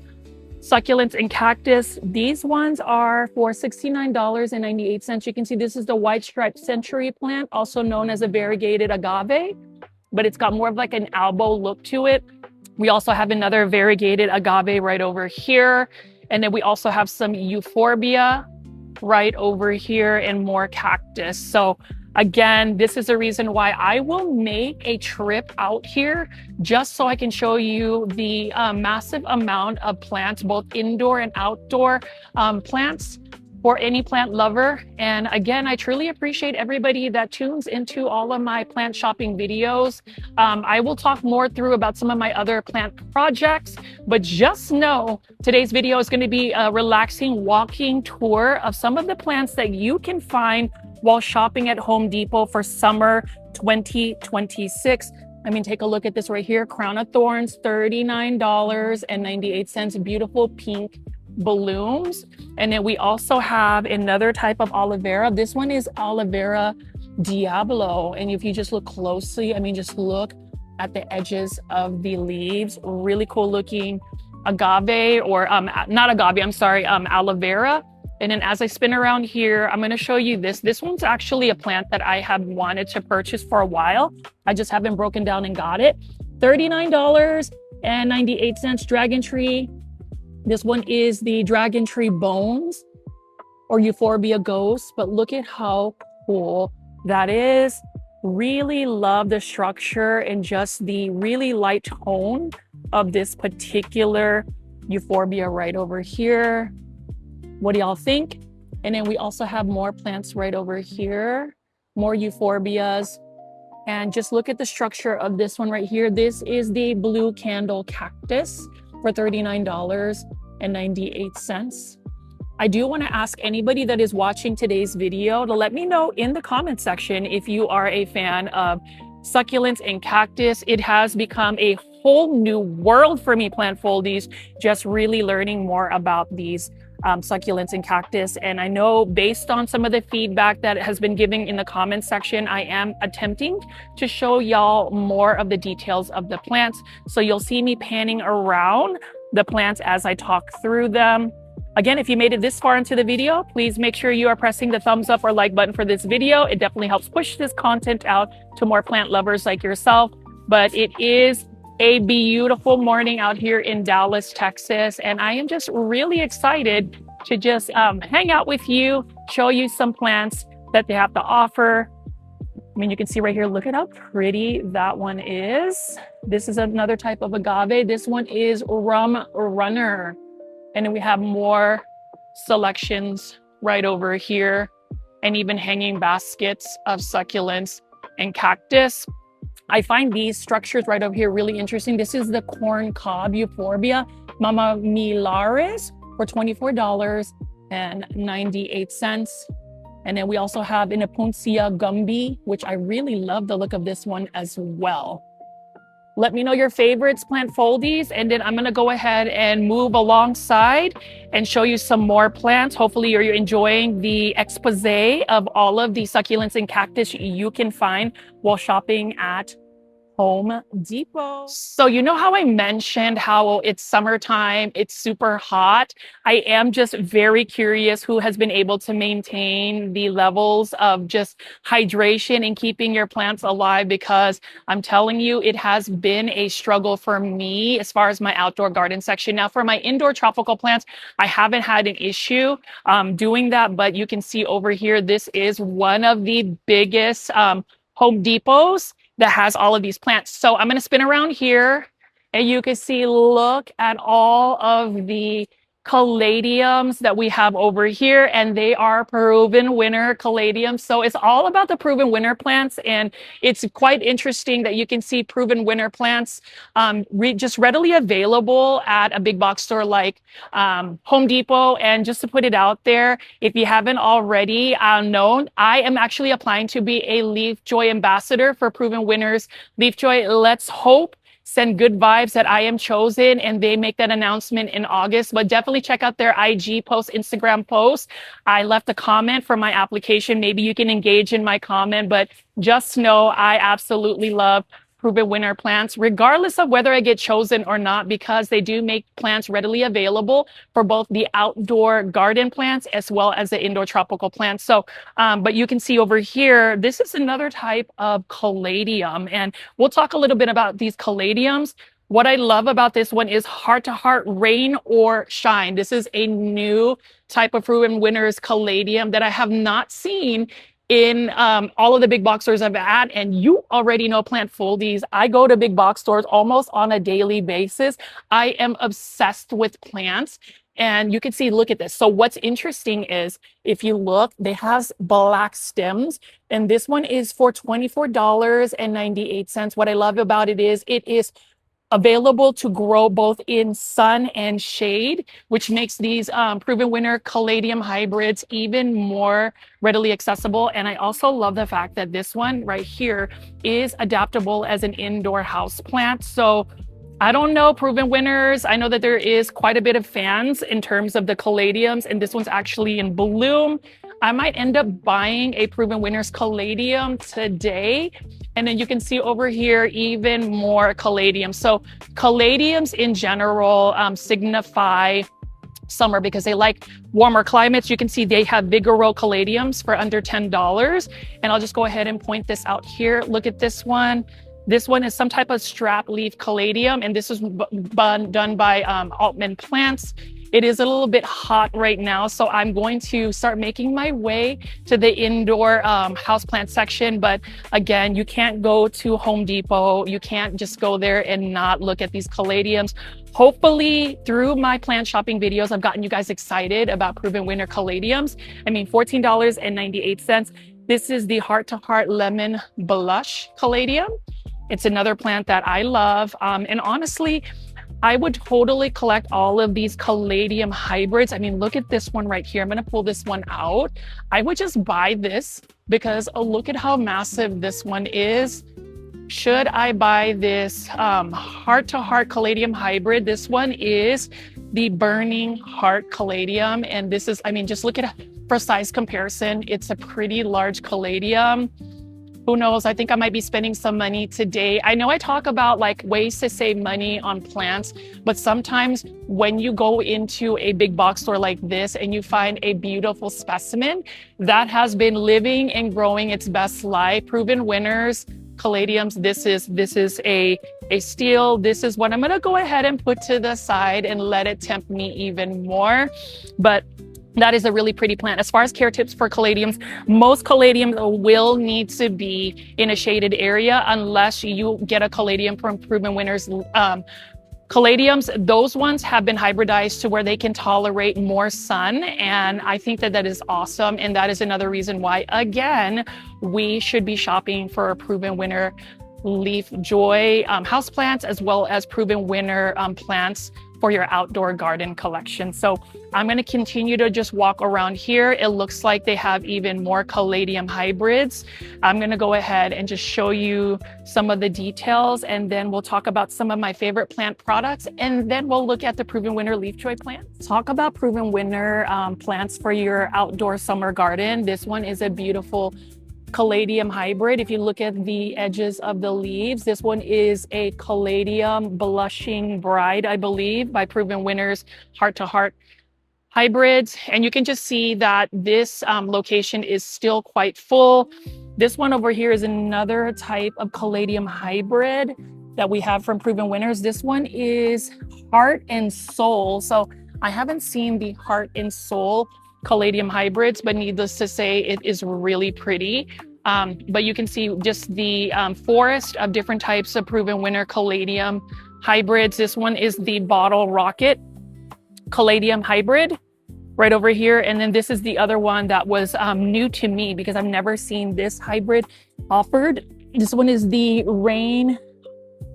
succulents and cactus. These ones are for $69.98. You can see this is the white striped century plant, also known as a variegated agave, but it's got more of like an elbow look to it. We also have another variegated agave right over here. And then we also have some euphorbia right over here and more cactus. So Again, this is the reason why I will make a trip out here just so I can show you the massive amount of plants, both indoor and outdoor plants, for any plant lover. And again, I truly appreciate everybody that tunes into all of my plant shopping videos. I will talk more through about some of my other plant projects, but just know today's video is going to be a relaxing walking tour of some of the plants that you can find while shopping at Home Depot for summer 2026. I mean, take a look at this right here. Crown of Thorns, $39.98. Beautiful pink blooms. And then we also have another type of aloe vera. This one is aloe vera Diablo. And if you just look closely, I mean, just look at the edges of the leaves. Really cool looking agave, or not agave, I'm sorry, aloe vera. And then as I spin around here, I'm going to show you this. This one's actually a plant that I have wanted to purchase for a while. I just haven't broken down and got it. $39.98 dragon tree. This one is the dragon tree bones, or euphorbia ghost, but look at how cool that is. Really love the structure and just the really light tone of this particular euphorbia right over here. What do y'all think? And then we also have more plants right over here, more euphorbias. And just look at the structure of this one right here. This is the blue candle cactus for $39.98. I do want to ask anybody that is watching today's video to let me know in the comment section if you are a fan of succulents and cactus. It has become a whole new world for me, plant foldies, just really learning more about these succulents and cactus. And I know based on some of the feedback that has been given in the comment section, I am attempting to show y'all more of the details of the plants. So you'll see me panning around the plants as I talk through them. Again, if you made it this far into the video, please make sure you are pressing the thumbs up or like button for this video. It definitely helps push this content out to more plant lovers like yourself. But it is a beautiful morning out here in Dallas, Texas, and I am just really excited to just hang out with you, show you some plants that they have to offer. I mean, you can see right here, look at how pretty that one is. This is another type of agave. This one is Rum Runner. And then we have more selections right over here, and even hanging baskets of succulents and cactus. I find these structures right over here really interesting. This is the corn cob euphorbia Mama Milares for $24.98. And then we also have an Apuncia Gumby, which I really love the look of this one as well. Let me know your favorites, plant foldies, and then I'm going to go ahead and move alongside and show you some more plants. Hopefully you're enjoying the expose of all of the succulents and cactus you can find while shopping at Home Depot. So you know how I mentioned how it's summertime, it's super hot. I am just very curious who has been able to maintain the levels of just hydration and keeping your plants alive, because I'm telling you, it has been a struggle for me as far as my outdoor garden section. Now for my indoor tropical plants, I haven't had an issue doing that, but you can see over here, this is one of the biggest Home Depots that has all of these plants. So I'm going to spin around here and you can see, look at all of the caladiums that we have over here, and they are proven winner caladiums. So it's all about the proven winner plants, and it's quite interesting that you can see proven winner plants just readily available at a big box store like Home Depot. And just to put it out there, if you haven't already known, I am actually applying to be a Leaf Joy ambassador for Proven Winners. Leaf Joy, let's hope, send good vibes that I am chosen, and they make that announcement in August. But definitely check out their IG post, Instagram post. I left a comment for my application. Maybe you can engage in my comment, but just know I absolutely love Proven Winner plants, regardless of whether I get chosen or not, because they do make plants readily available for both the outdoor garden plants as well as the indoor tropical plants. So, but you can see over here, this is another type of caladium, and we'll talk a little bit about these caladiums. What I love about this one is Heart to Heart, Rain or Shine. This is a new type of Proven Winners caladium that I have not seen in all of the big box stores I'm at, and you already know plant foldies. I go to big box stores almost on a daily basis. I am obsessed with plants. And you can see, look at this. So what's interesting is if you look, they have black stems, and this one is for $24.98. What I love about it is available to grow both in sun and shade, which makes these proven winner caladium hybrids even more readily accessible. And I also love the fact that this one right here is adaptable as an indoor house plant. So I don't know, proven winners. I know that there is quite a bit of fans in terms of the caladiums, and this one's actually in bloom. I might end up buying a proven winners caladium today. And then you can see over here even more caladiums. So caladiums in general signify summer because they like warmer climates. You can see they have Vigoro caladiums for under $10. And I'll just go ahead and point this out here. Look at this one. This one is some type of strap leaf caladium, and this is done by Altman Plants. It is a little bit hot right now, so I'm going to start making my way to the indoor houseplant section. But again, you can't go to Home Depot. You can't just go there and not look at these caladiums. Hopefully, through my plant shopping videos, I've gotten you guys excited about proven winner caladiums. I mean, $14.98. This is the Heart to Heart Lemon Blush caladium. It's another plant that I love. And honestly, I would totally collect all of these caladium hybrids. I mean, look at this one right here. I'm going to pull this one out. I would just buy this because look at how massive this one is. Should I buy this Heart to Heart caladium hybrid? This one is the Burning Heart caladium. And this is, I mean, just look at for size comparison. It's a pretty large caladium. Who knows? I think I might be spending some money today. I know I talk about like ways to save money on plants, but sometimes when you go into a big box store like this and you find a beautiful specimen that has been living and growing its best life, proven winners, caladiums, this is a steal. This is what I'm going to go ahead and put to the side and let it tempt me even more. But that is a really pretty plant. As far as care tips for caladiums, most caladiums will need to be in a shaded area unless you get a caladium from proven winners. Caladiums, those ones have been hybridized to where they can tolerate more sun. And I think that that is awesome. And that is another reason why, again, we should be shopping for a proven winner Leaf Joy houseplants, as well as proven winner plants for your outdoor garden collection. So I'm going to continue to just walk around here. It looks like they have even more caladium hybrids. I'm going to go ahead and just show you some of the details, and then we'll talk about some of my favorite plant products, and then we'll look at the proven winner Leaf Joy plants. Talk about proven winner plants for your outdoor summer garden. This one is a beautiful caladium hybrid. If you look at the edges of the leaves, this one is a caladium blushing bride, I believe, by proven winners Heart to Heart hybrids. And you can just see that this location is still quite full. This one over here is another type of caladium hybrid that we have from proven winners. This one is Heart and Soul. So I haven't seen the Heart and Soul caladium hybrids, but needless to say, it is really pretty. But you can see just the forest of different types of proven winner caladium hybrids. This one is the Bottle Rocket caladium hybrid right over here. And then this is the other one that was new to me because I've never seen this hybrid offered. This one is the Rain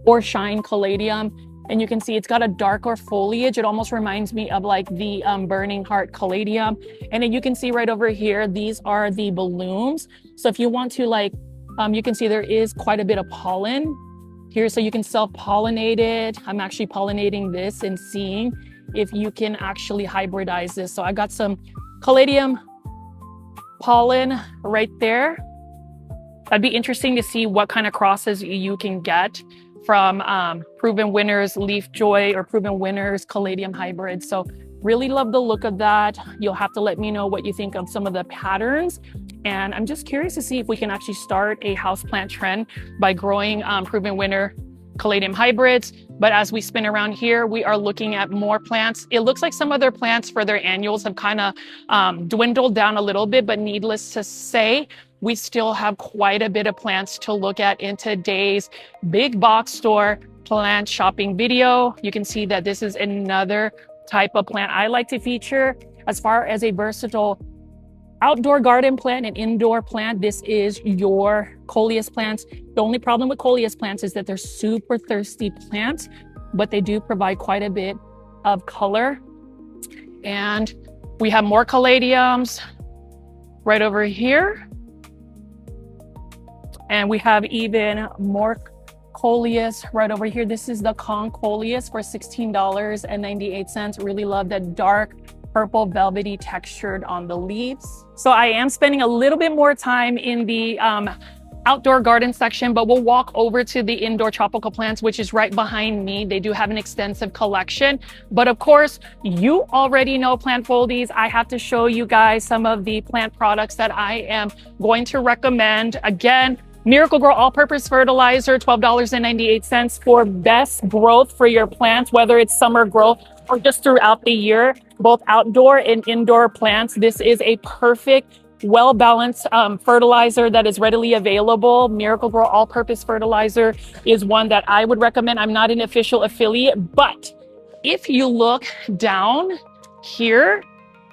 or Shine caladium. And you can see it's got a darker foliage. It almost reminds me of like the Burning Heart caladium. And then you can see right over here, these are the blooms. So if you want to like, you can see there is quite a bit of pollen here. So you can self-pollinate it. I'm actually pollinating this and seeing if you can actually hybridize this. So I got some caladium pollen right there. That'd be interesting to see what kind of crosses you can get from proven winners Leaf Joy or proven winners caladium hybrids. So really love the look of that. You'll have to let me know what you think of some of the patterns. And I'm just curious to see if we can actually start a houseplant trend by growing proven winner caladium hybrids. But as we spin around here, we are looking at more plants. It looks like some of their plants for their annuals have kind of dwindled down a little bit, but needless to say, we still have quite a bit of plants to look at in today's big box store plant shopping video. You can see that this is another type of plant I like to feature as far as a versatile outdoor garden plant and indoor plant. This is your coleus plants. The only problem with coleus plants is that they're super thirsty plants, but they do provide quite a bit of color. And we have more caladiums right over here. And we have even more coleus right over here. This is the con coleus for $16.98. Really love that dark purple velvety textured on the leaves. So I am spending a little bit more time in the outdoor garden section, but we'll walk over to the indoor tropical plants, which is right behind me. They do have an extensive collection, but of course, you already know Plant Foldies. I have to show you guys some of the plant products that I am going to recommend. Again, Miracle-Gro All-Purpose Fertilizer, $12.98 for best growth for your plants, whether it's summer growth or just throughout the year, both outdoor and indoor plants. This is a perfect, well-balanced fertilizer that is readily available. Miracle-Gro All-Purpose Fertilizer is one that I would recommend. I'm not an official affiliate, but if you look down here,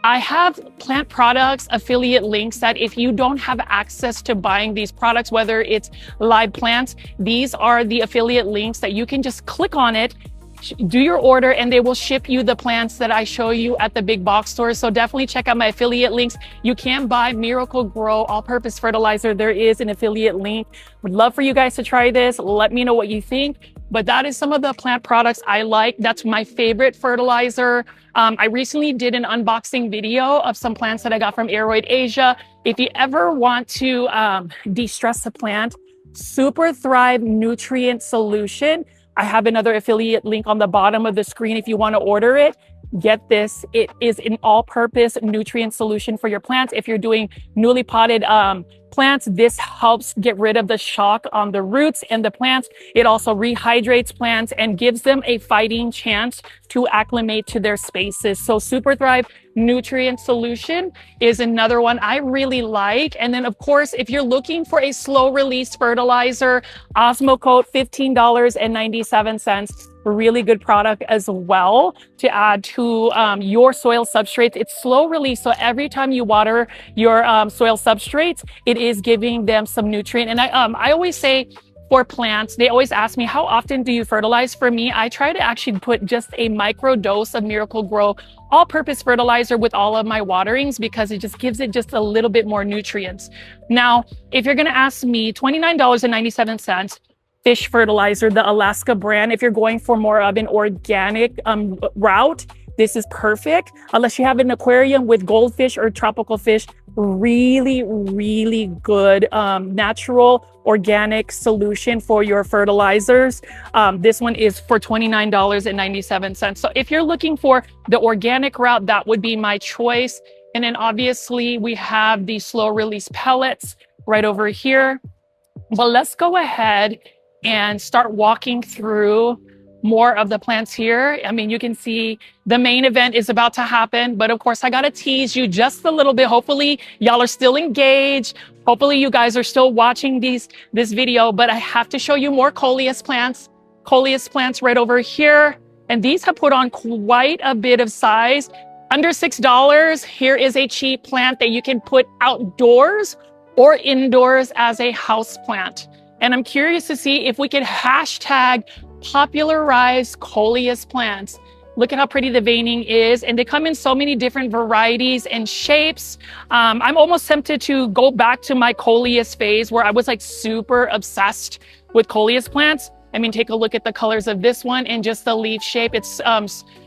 I have plant products affiliate links that if you don't have access to buying these products, whether it's live plants, these are the affiliate links that you can just click on it, do your order, and they will ship you the plants that I show you at the big box stores. So definitely check out my affiliate links. You can buy Miracle-Gro All-Purpose Fertilizer. There is an affiliate link. Would love for you guys to try this. Let me know what you think. But that is some of the plant products I like. That's my favorite fertilizer. I recently did an unboxing video of some plants that I got from Aeroid Asia. If you ever want to de-stress a plant, Super Thrive Nutrient Solution. I have another affiliate link on the bottom of the screen if you want to order it. Get this. It is an all-purpose nutrient solution for your plants. If you're doing newly potted plants, this helps get rid of the shock on the roots and the plants. It also rehydrates plants and gives them a fighting chance to acclimate to their spaces. So Super Thrive Nutrient Solution is another one I really like. And then of course, if you're looking for a slow release fertilizer, Osmocote, $15.97. Really good product as well to add to your soil substrates. It's slow release, so every time you water your soil substrates, it is giving them some nutrient. And I always say for plants, they always ask me, how often do you fertilize? For me, I try to actually put just a micro dose of Miracle-Gro All-Purpose Fertilizer with all of my waterings because it just gives it just a little bit more nutrients. Now, if you're gonna ask me, $29.97, fish fertilizer, the Alaska brand. If you're going for more of an organic route, this is perfect. Unless you have an aquarium with goldfish or tropical fish, really, really good natural organic solution for your fertilizers. This one is for $29.97. So if you're looking for the organic route, that would be my choice. And then obviously we have the slow release pellets right over here. But let's go ahead and start walking through more of the plants here. I mean, you can see the main event is about to happen, but of course I gotta tease you just a little bit. Hopefully y'all are still engaged. Hopefully you guys are still watching this video, but I have to show you more coleus plants. Coleus plants right over here. And these have put on quite a bit of size. Under $6, here is a cheap plant that you can put outdoors or indoors as a house plant. And I'm curious to see if we can hashtag popularize coleus plants. Look at how pretty the veining is. And they come in so many different varieties and shapes. I'm almost tempted to go back to my coleus phase where I was like super obsessed with coleus plants. I mean, take a look at the colors of this one and just the leaf shape. It's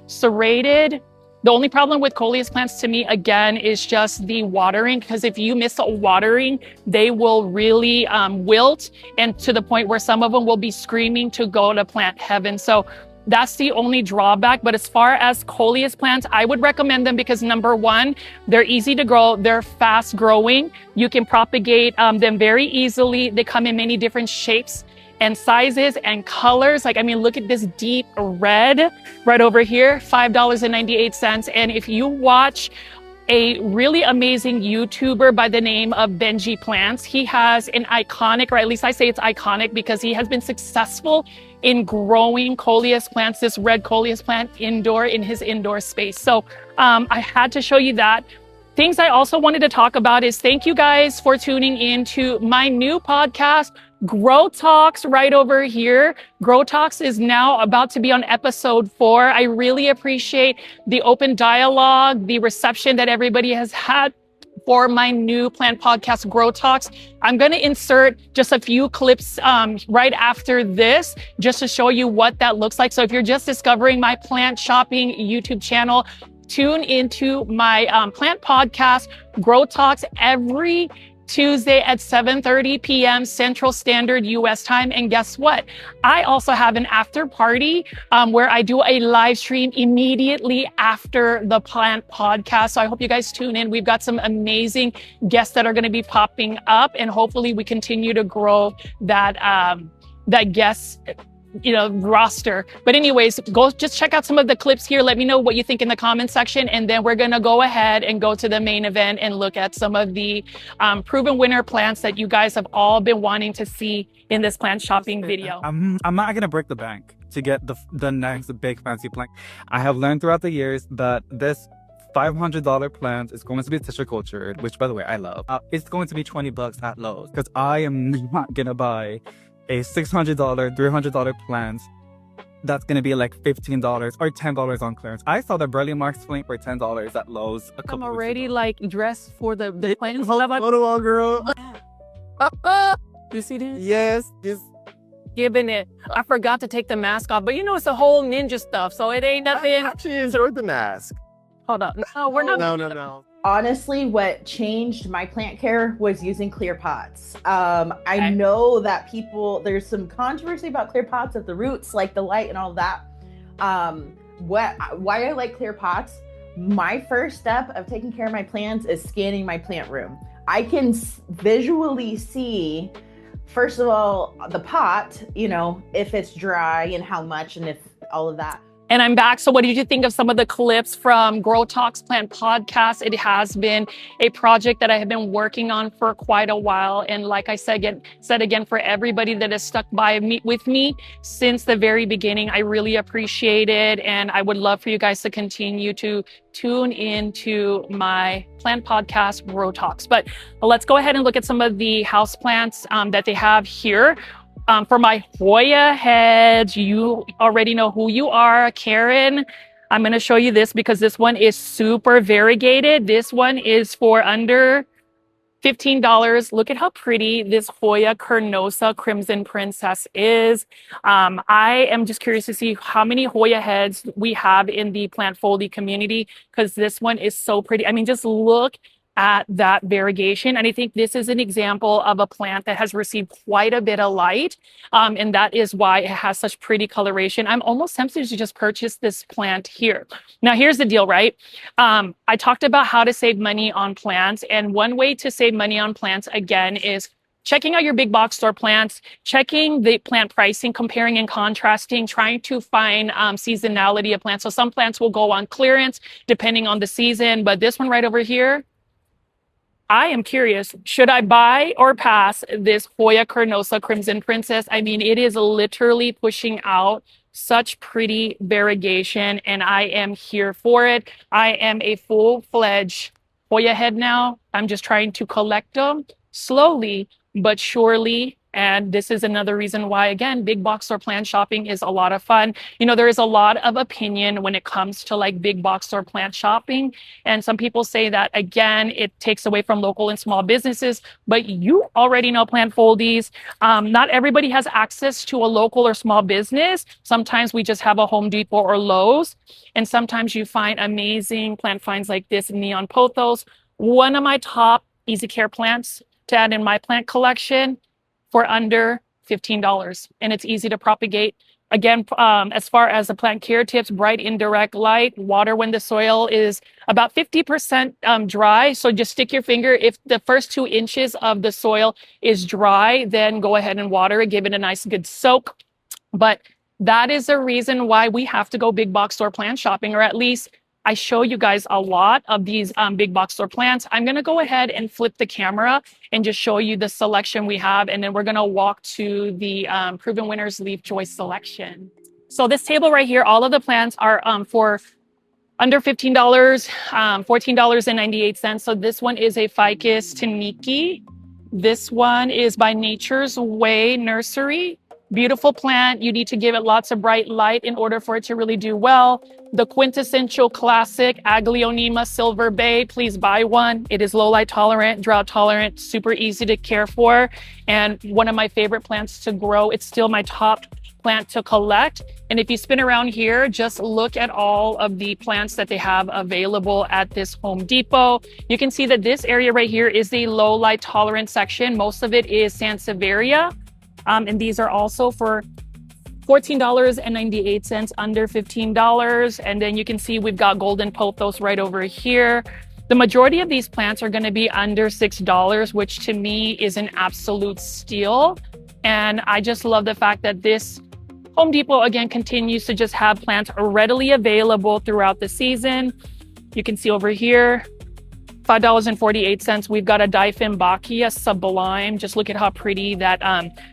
serrated. The only problem with coleus plants to me, again, is just the watering, because if you miss a watering, they will really wilt, and to the point where some of them will be screaming to go to plant heaven. So that's the only drawback. But as far as coleus plants, I would recommend them because number one, they're easy to grow. They're fast growing. You can propagate them very easily. They come in many different shapes and sizes and colors. Like, I mean, look at this deep red right over here, $5.98. And if you watch a really amazing YouTuber by the name of Benji Plants, he has an iconic, or at least I say it's iconic because he has been successful in growing coleus plants, this red coleus plant indoor in his indoor space. So I had to show you that. Things I also wanted to talk about is thank you guys for tuning in to my new podcast, Grow Talks, right over here. Grow Talks is now about to be on episode 4. I really appreciate the open dialogue, the reception that everybody has had for my new plant podcast, Grow Talks. I'm going to insert just a few clips right after this, just to show you what that looks like. So if you're just discovering my plant shopping YouTube channel, tune into my plant podcast, Grow Talks, every Tuesday at 7:30 p.m. Central Standard US time. And guess what? I also have an after party where I do a live stream immediately after the plant podcast. So I hope you guys tune in. We've got some amazing guests that are going to be popping up, and hopefully we continue to grow that guest roster. But anyways, go just check out some of the clips here. Let me know what you think in the comment section, and then we're gonna go ahead and go to the main event and look at some of the proven winner plants that you guys have all been wanting to see in this plant shopping video. I'm not gonna break the bank to get the next big fancy plant. I have learned throughout the years that this $500 plant is going to be tissue cultured, which by the way I love. It's going to be $20 at Lowe's, because I am not gonna buy a $600, $300 plant that's gonna be like $15 or $10 on clearance. I saw the Burley Marks plant for $10 at Lowe's a couple I'm weeks already ago. like dressed for the plant. Photo wall, girl. You see this? Yes, yes. Giving it. I forgot to take the mask off, but it's the whole ninja stuff, so it ain't I nothing. actually enjoyed the mask. Hold on. No, we're not. No. Honestly, what changed my plant care was using clear pots. I Okay. know that there's some controversy about clear pots at the roots, like the light and all of that. Why I like clear pots, my first step of taking care of my plants is scanning my plant room. I can visually see, first of all, the pot, if it's dry and how much and if all of that. And I'm back. So what did you think of some of the clips from Grow Talks Plant Podcast? It has been a project that I have been working on for quite a while. And like I said again, for everybody that has stuck with me since the very beginning, I really appreciate it. And I would love for you guys to continue to tune into my plant podcast, Grow Talks. But let's go ahead and look at some of the houseplants that they have here. For my Hoya heads, you already know who you are, Karen. I'm going to show you this because this one is super variegated. This one is for under $15. Look at how pretty this Hoya Carnosa Crimson Princess is. I am just curious to see how many Hoya heads we have in the plant foldy community, because this one is so pretty. I mean, just look at that variegation. And I think this is an example of a plant that has received quite a bit of light. And that is why it has such pretty coloration. I'm almost tempted to just purchase this plant here. Now, here's the deal, right? I talked about how to save money on plants. And one way to save money on plants, again, is checking out your big box store plants, checking the plant pricing, comparing and contrasting, trying to find seasonality of plants. So some plants will go on clearance depending on the season, but this one right over here, I am curious, should I buy or pass this Hoya Carnosa Crimson Princess? I mean, it is literally pushing out such pretty variegation, and I am here for it. I am a full-fledged Hoya head now. I'm just trying to collect them slowly but surely. And this is another reason why, again, big box store plant shopping is a lot of fun. There is a lot of opinion when it comes to like big box store plant shopping. And some people say that, again, it takes away from local and small businesses. But you already know, plant foldies, not everybody has access to a local or small business. Sometimes we just have a Home Depot or Lowe's. And sometimes you find amazing plant finds like this neon pothos. One of my top easy care plants to add in my plant collection for under $15, and it's easy to propagate. Again, as far as the plant care tips, bright indirect light, water when the soil is about 50% dry. So just stick your finger. If the first 2 inches of the soil is dry, then go ahead and water it, give it a nice good soak. But that is the reason why we have to go big box store plant shopping, or at least I show you guys a lot of these big box store plants. I'm going to go ahead and flip the camera and just show you the selection we have. And then we're going to walk to the Proven Winners Leaf Joy selection. So this table right here, all of the plants are for under $15, $14.98. So this one is a Ficus Taniki. This one is by Nature's Way Nursery. Beautiful plant. You need to give it lots of bright light in order for it to really do well. The quintessential classic Aglaonema Silver Bay. Please buy one. It is low light tolerant, drought tolerant, super easy to care for, and one of my favorite plants to grow. It's still my top plant to collect. And if you spin around here, just look at all of the plants that they have available at this Home Depot. You can see that this area right here is the low light tolerant section. Most of it is Sansevieria. And these are also for $14.98, under $15. And then you can see we've got golden pothos right over here. The majority of these plants are going to be under $6, which to me is an absolute steal. And I just love the fact that this Home Depot, again, continues to just have plants readily available throughout the season. You can see over here, $5.48. We've got a Dieffenbachia Sublime. Just look at how pretty that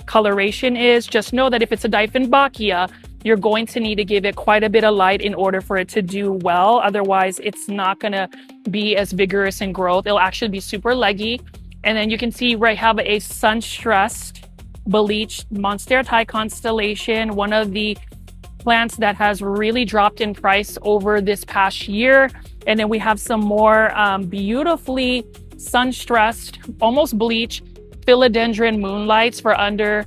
coloration is. Just know that if it's a Dieffenbachia, you're going to need to give it quite a bit of light in order for it to do well. Otherwise, it's not going to be as vigorous in growth. It'll actually be super leggy. And then you can see right have a sun-stressed bleached Monstera Thai constellation, one of the plants that has really dropped in price over this past year. And then we have some more beautifully sun-stressed, almost bleached philodendron moonlights for under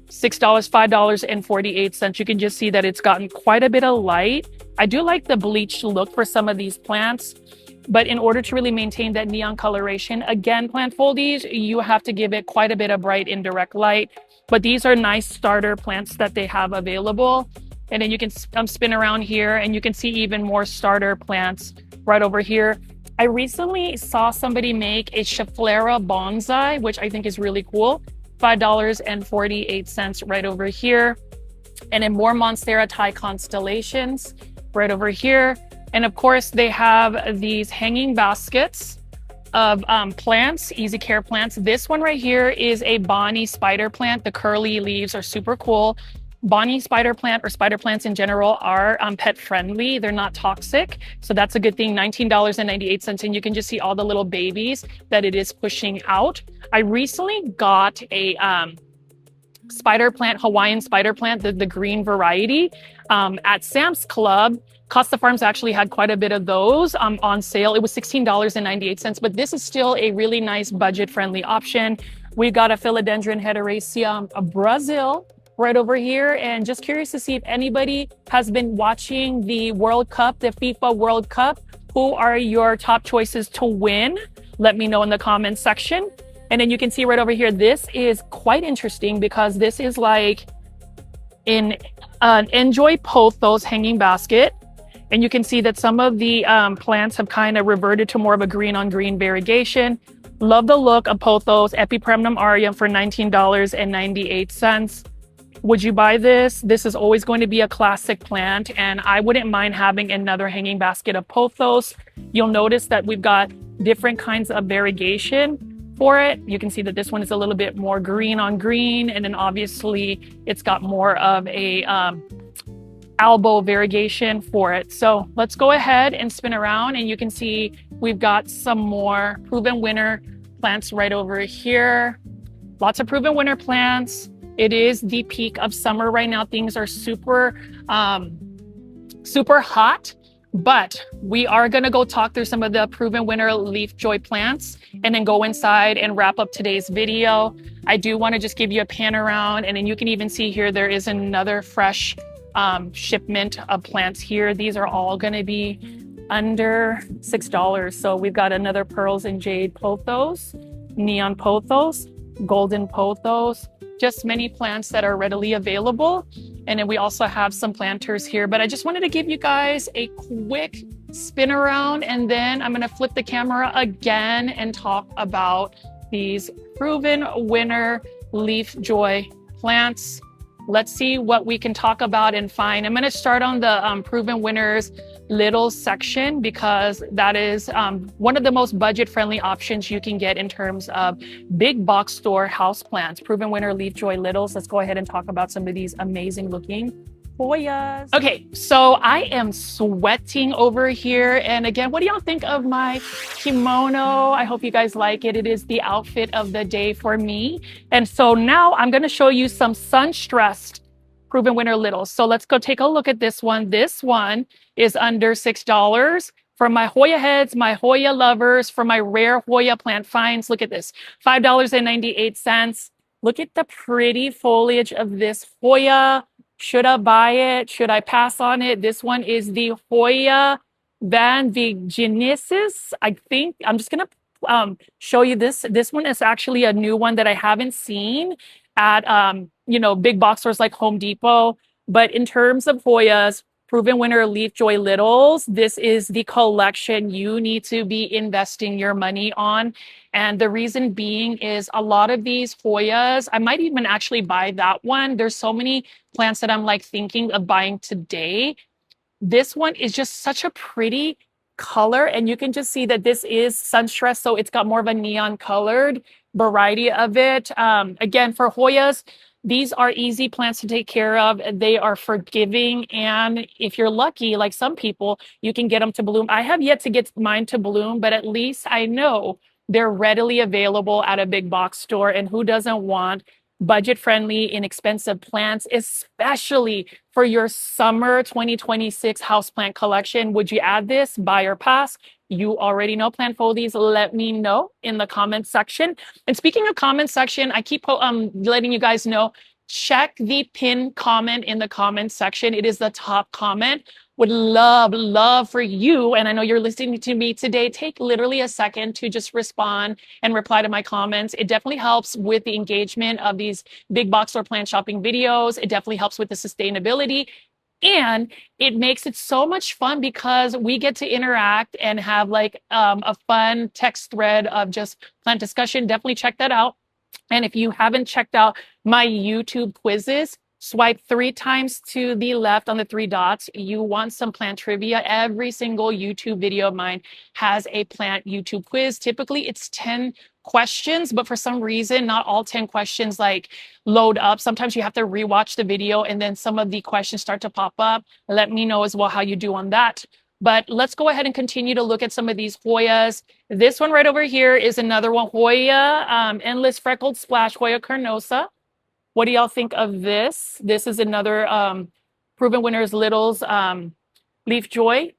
$6, $5.48. You can just see that it's gotten quite a bit of light. I do like the bleached look for some of these plants, but in order to really maintain that neon coloration, again, plant foldies, you have to give it quite a bit of bright indirect light. But these are nice starter plants that they have available. And then you can spin around here and you can see even more starter plants right over here. I recently saw somebody make a Schefflera bonsai, which I think is really cool. $5.48 right over here. And then more Monstera Thai constellations right over here. And of course, they have these hanging baskets of plants, easy care plants. This one right here is a Bonnie spider plant. The curly leaves are super cool. Bonnie spider plant, or spider plants in general, are pet friendly. They're not toxic. So that's a good thing. $19.98. And you can just see all the little babies that it is pushing out. I recently got a spider plant, Hawaiian spider plant, the green variety, at Sam's Club. Costa Farms actually had quite a bit of those on sale. It was $16.98, but this is still a really nice budget-friendly option. We've got a Philodendron heteracea, a Brazil, right over here. And just curious to see if anybody has been watching the World Cup, the FIFA World Cup. Who are your top choices to win? Let me know in the comments section. And then you can see right over here, this is quite interesting because this is like an Enjoy Pothos hanging basket. And you can see that some of the plants have kind of reverted to more of a green on green variegation. Love the look of Pothos Epipremnum aureum for $19.98. Would you buy this? This is always going to be a classic plant, and I wouldn't mind having another hanging basket of Pothos. You'll notice that we've got different kinds of variegation for it. You can see that this one is a little bit more green on green, and then obviously it's got more of a elbow variegation for it. So let's go ahead and spin around, and you can see we've got some more Proven Winner plants right over here. Lots of Proven Winner plants. It is the peak of summer right now. Things are super hot, but we are going to go talk through some of the Proven Winner Leaf Joy plants and then go inside and wrap up today's video. I do want to just give you a pan around, and then you can even see here there is another fresh shipment of plants here. These are all going to be under $6. So we've got another Pearls and Jade Pothos, Neon Pothos. golden pothos, just many plants that are readily available. And then we also have some planters here, but I just wanted to give you guys a quick spin around, and then I'm going to flip the camera again and talk about these proven winner leaf joy plants. Let's see what we can talk about and find. I'm going to start on the proven winners little section, because that is one of the most budget-friendly options you can get in terms of big box store house plants. Proven winner leaf joy littles. Let's go ahead and talk about some of these amazing looking Hoyas. Okay, so I am sweating over here. And again, what do y'all think of my kimono? I hope you guys like it. It is the outfit of the day for me. And so now I'm going to show you some sun-stressed proven winner littles. So let's go take a look at this one. This one is under $6. For my Hoya heads, my Hoya lovers, for my rare Hoya plant finds, look at this, $5.98. Look at the pretty foliage of this Hoya. Should I buy it? Should I pass on it? This one is the Hoya Van Vigenesis. I think I'm just going to show you this. This one is actually a new one that I haven't seen at, big box stores like Home Depot. But in terms of Hoyas, proven winner leaf joy littles, this is the collection you need to be investing your money on. And the reason being is a lot of these Hoyas, I might even actually buy that one. There's so many plants that I'm like thinking of buying today. This one is just such a pretty color, and you can just see that this is sun-stressed, so it's got more of a neon colored variety of it. Again, for Hoyas, these are easy plants to take care of. They are forgiving, and if you're lucky, like some people, you can get them to bloom. I have yet to get mine to bloom, but at least I know they're readily available at a big box store, and who doesn't want budget-friendly, inexpensive plants, especially for your summer 2026 houseplant collection? Would you add this, buy or pass? You already know, plant foldies. Let me know in the comment section. And speaking of comment section, I keep letting you guys know, check the pinned comment in the comment section. It is the top comment. Would love for you, and I know you're listening to me today, take literally a second to just respond and reply to my comments. It definitely helps with the engagement of these big box or plant shopping videos. It definitely helps with the sustainability. And it makes it so much fun because we get to interact and have like a fun text thread of just plant discussion. Definitely check that out. And if you haven't checked out my YouTube quizzes, swipe 3 times to the left on the 3 dots. You want some plant trivia. Every single YouTube video of mine has a plant YouTube quiz. Typically it's 10 questions, but for some reason, not all 10 questions like load up. Sometimes you have to rewatch the video and then some of the questions start to pop up. Let me know as well how you do on that. But let's go ahead and continue to look at some of these Hoyas. This one right over here is another one, Hoya Endless Freckled Splash, Hoya carnosa. What do y'all think of this? This is another proven winners littles leaf joy.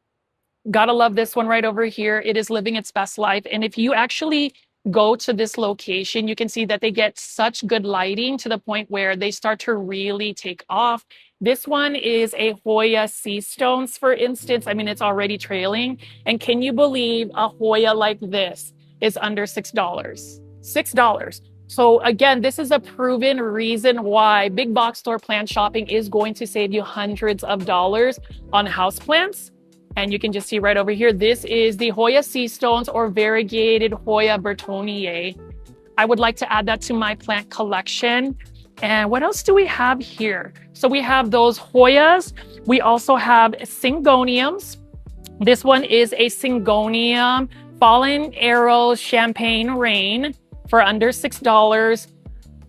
Gotta love this one right over here. It is living its best life. And if you actually go to this location, you can see that they get such good lighting to the point where they start to really take off. This one is a Hoya Sea Stones, for instance. I mean, it's already trailing. And can you believe a Hoya like this is under $6? $6. So again, this is a proven reason why big box store plant shopping is going to save you hundreds of dollars on houseplants. And you can just see right over here, this is the Hoya Sea Stones or variegated Hoya Bertonier. I would like to add that to my plant collection. And what else do we have here? So we have those Hoyas. We also have Syngoniums. This one is a Syngonium Fallen Arrows Champagne Rain for under $6.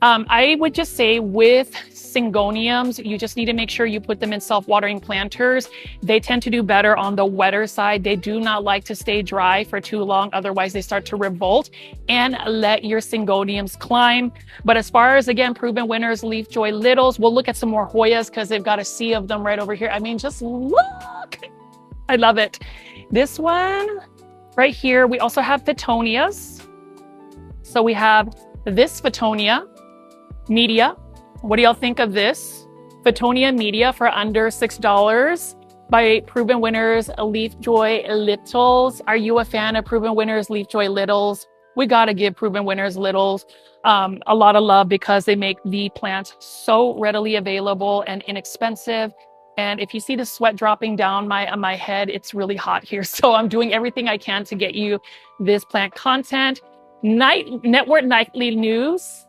I would just say with Syngoniums, you just need to make sure you put them in self-watering planters. They tend to do better on the wetter side. They do not like to stay dry for too long. Otherwise, they start to revolt and let your Syngoniums climb. But as far as, again, proven winners, leaf joy littles, we'll look at some more Hoyas because they've got a sea of them right over here. I mean, just look. I love it. This one right here, we also have Fitonias. So we have this Fittonia Media. What do y'all think of this? Fittonia Media for under $6 by Proven Winners Leaf Joy Littles. Are you a fan of Proven Winners Leaf Joy Littles? we got to give Proven Winners Littles a lot of love because they make the plants so readily available and inexpensive. And if you see the sweat dropping down my head, it's really hot here. So I'm doing everything I can to get you this plant content. Network Nightly News.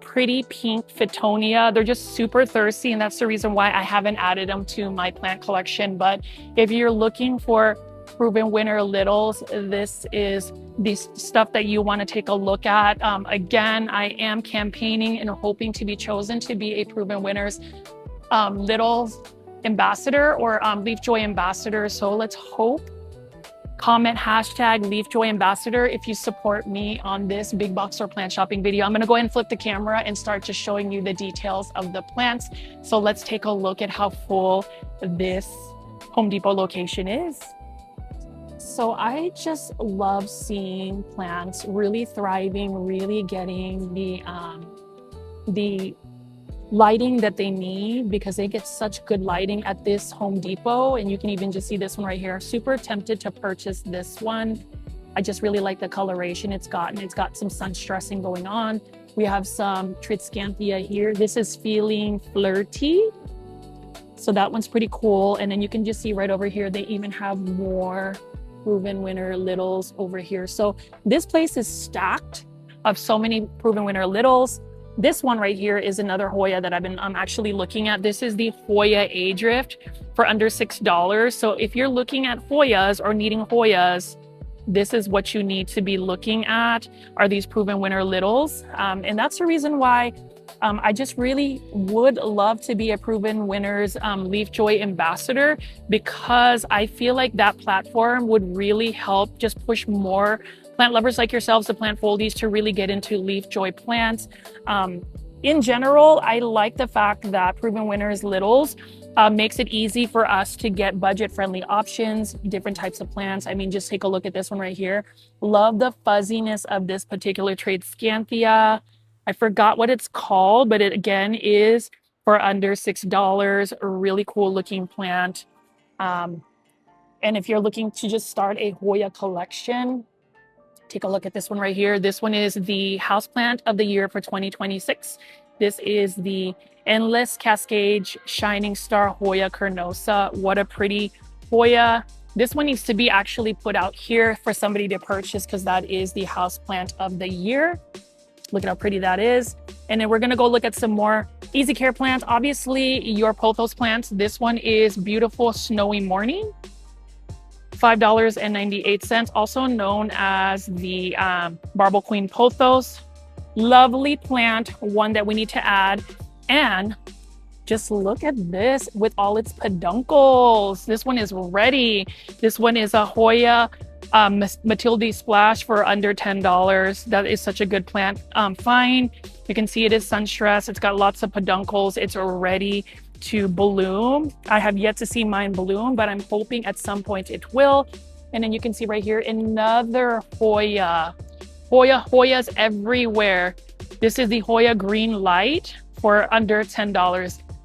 Pretty pink Fittonia. They're just super thirsty, and that's the reason why I haven't added them to my plant collection. But if you're looking for Proven Winner Littles, this is the stuff that you want to take a look at. Again, I am campaigning and hoping to be chosen to be a Proven Winners Littles ambassador or Leaf Joy ambassador. So let's hope. Comment hashtag Leaf Joy Ambassador if you support me on this big box or plant shopping video. I'm going to go ahead and flip the camera and start just showing you the details of the plants. So let's take a look at how full this Home Depot location is. So I just love seeing plants really thriving, really getting the lighting that they need, because they get such good lighting at this Home Depot. And you can even just see this one right here. Super tempted to purchase this one. I just really like the coloration it's got, and it's got some sun stressing going on. We have some Triscanthia here. This is feeling flirty. So that one's pretty cool. And then you can just see right over here, they even have more Proven Winner Littles over here. So this place is stacked of so many Proven Winner Littles. This one right here is another Hoya that I'm actually looking at. This is the Hoya A-Drift for under $6. So if you're looking at Hoyas or needing Hoyas, this is what you need to be looking at, are these Proven Winner Littles. And that's the reason why I just really would love to be a Proven Winners Leaf Joy ambassador, because I feel like that platform would really help just push more plant lovers like yourselves, the plant foldies, to really get into Leaf Joy plants. In general, I like the fact that Proven Winners Littles makes it easy for us to get budget-friendly options, different types of plants. I mean, just take a look at this one right here. Love the fuzziness of this particular Tradescanthia. I forgot what it's called, but it again is for under $6. A really cool looking plant. And if you're looking to just start a Hoya collection, take a look at this one right here. This one is the Houseplant of the Year for 2026. This is the Endless Cascade Shining Star Hoya Carnosa. What a pretty Hoya. This one needs to be actually put out here for somebody to purchase, because that is the Houseplant of the Year. Look at how pretty that is. And then we're going to go look at some more easy care plants. Obviously, your pothos plants. This one is Beautiful Snowy Morning. $5.98, also known as the Barbel Queen Pothos. Lovely plant, one that we need to add. And just look at this with all its peduncles. This one is ready. This one is a Hoya Matilde Splash for under $10. That is such a good plant. Fine. You can see it is sun stressed. It's got lots of peduncles. It's ready to bloom. I have yet to see mine bloom, but I'm hoping at some point it will. And then you can see right here another Hoya. Hoyas everywhere. This is the Hoya Green Light for under $10,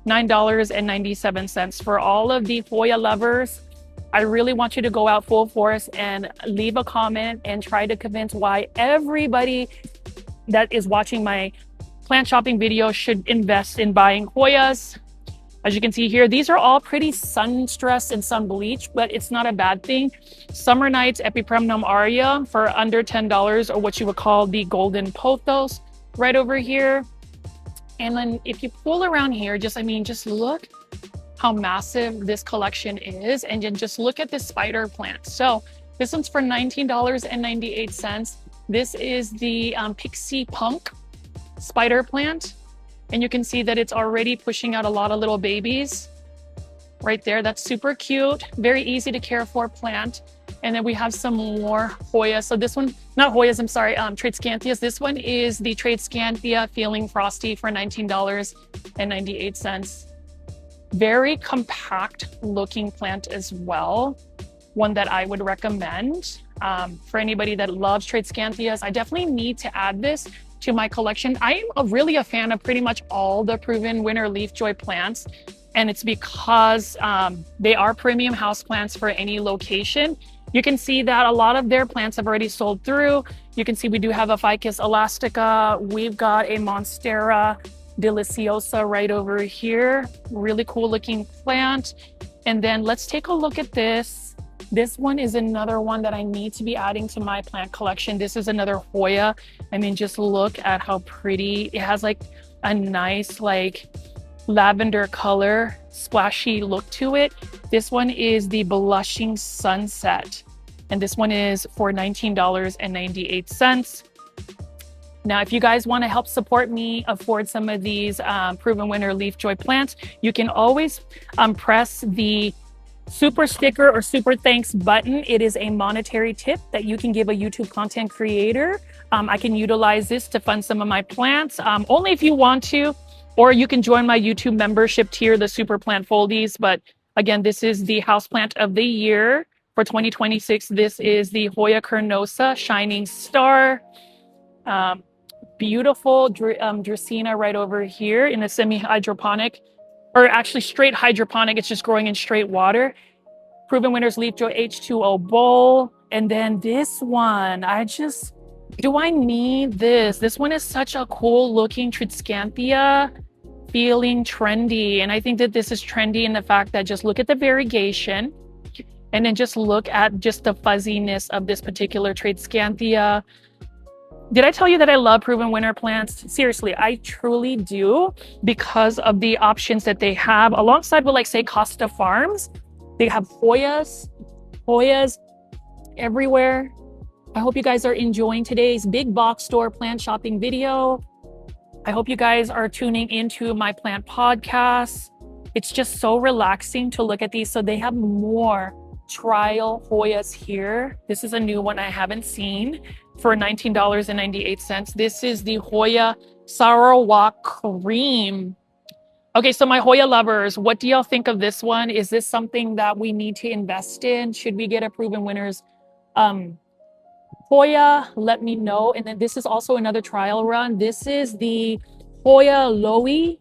$9.97. For all of the Hoya lovers, I really want you to go out full force and leave a comment and try to convince why everybody that is watching my plant shopping video should invest in buying Hoyas. As you can see here, these are all pretty sun stressed and sun bleached, but it's not a bad thing. Summer Nights Epipremnum Aria for under $10, or what you would call the Golden Pothos right over here. And then if you pull around here, just look how massive this collection is. And then just look at this spider plant. So this one's for $19.98. This is the Pixie Punk spider plant. And you can see that it's already pushing out a lot of little babies right there. That's super cute. Very easy to care for plant. And then we have some more Hoyas. So this one, not Hoyas, I'm sorry, Tradescanthias. This one is the Tradescanthia Feeling Frosty for $19.98. Very compact looking plant as well. One that I would recommend for anybody that loves Tradescanthias. I definitely need to add this to my collection. I am really a fan of pretty much all the Proven Winner Leaf Joy plants. And it's because they are premium house plants for any location. You can see that a lot of their plants have already sold through. You can see we do have a Ficus elastica. We've got a Monstera deliciosa right over here. Really cool looking plant. And then let's take a look at this. This one is another one that I need to be adding to my plant collection. This is another Hoya. I mean, just look at how pretty. It has like a nice like lavender color, splashy look to it. This one is the Blushing Sunset. And this one is for $19.98. Now, if you guys want to help support me afford some of these Proven Winner Leaf Joy plants, you can always press the super sticker or super thanks button. It is a monetary tip that you can give a YouTube content creator. I can utilize this to fund some of my plants, only if you want to, or you can join my YouTube membership tier, the Super Plant Foldies. But again, this is the Houseplant of the Year for 2026. This is the Hoya Carnosa Shining Star. Beautiful Dracaena right over here in a semi-hydroponic, or actually straight hydroponic. It's just growing in straight water. Proven Winners Leaf Joy H2O bowl. And then this one, do I need this? This one is such a cool looking Triscanthia, feeling trendy. And I think that this is trendy in the fact that just look at the variegation and then just look at just the fuzziness of this particular Triscanthia. Did I tell you that I love Proven Winner plants? Seriously, I truly do, because of the options that they have alongside with, like, say, Costa Farms. They have Hoyas everywhere. I hope you guys are enjoying today's big box store plant shopping video. I hope you guys are tuning into my plant podcast. It's just so relaxing to look at these. So they have more trial Hoyas here. This is a new one I haven't seen for $19.98. This is the Hoya Sarawak Cream. Okay, so my Hoya lovers, what do y'all think of this one? Is this something that we need to invest in? Should we get a Proven Winners Hoya? Let me know. And then this is also another trial run. This is the Hoya Lowe.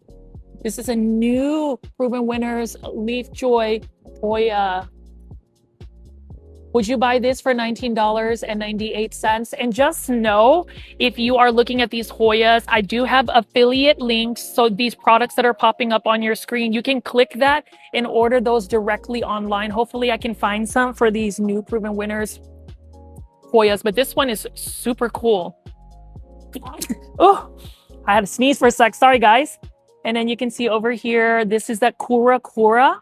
This is a new Proven Winners Leaf Joy Hoya. Would you buy this for $19.98? And just know, if you are looking at these Hoyas, I do have affiliate links. So these products that are popping up on your screen, you can click that and order those directly online. Hopefully I can find some for these new Proven Winners Hoyas, but this one is super cool. Oh, I had to sneeze for a sec. Sorry, guys. And then you can see over here, this is that Kura Kura.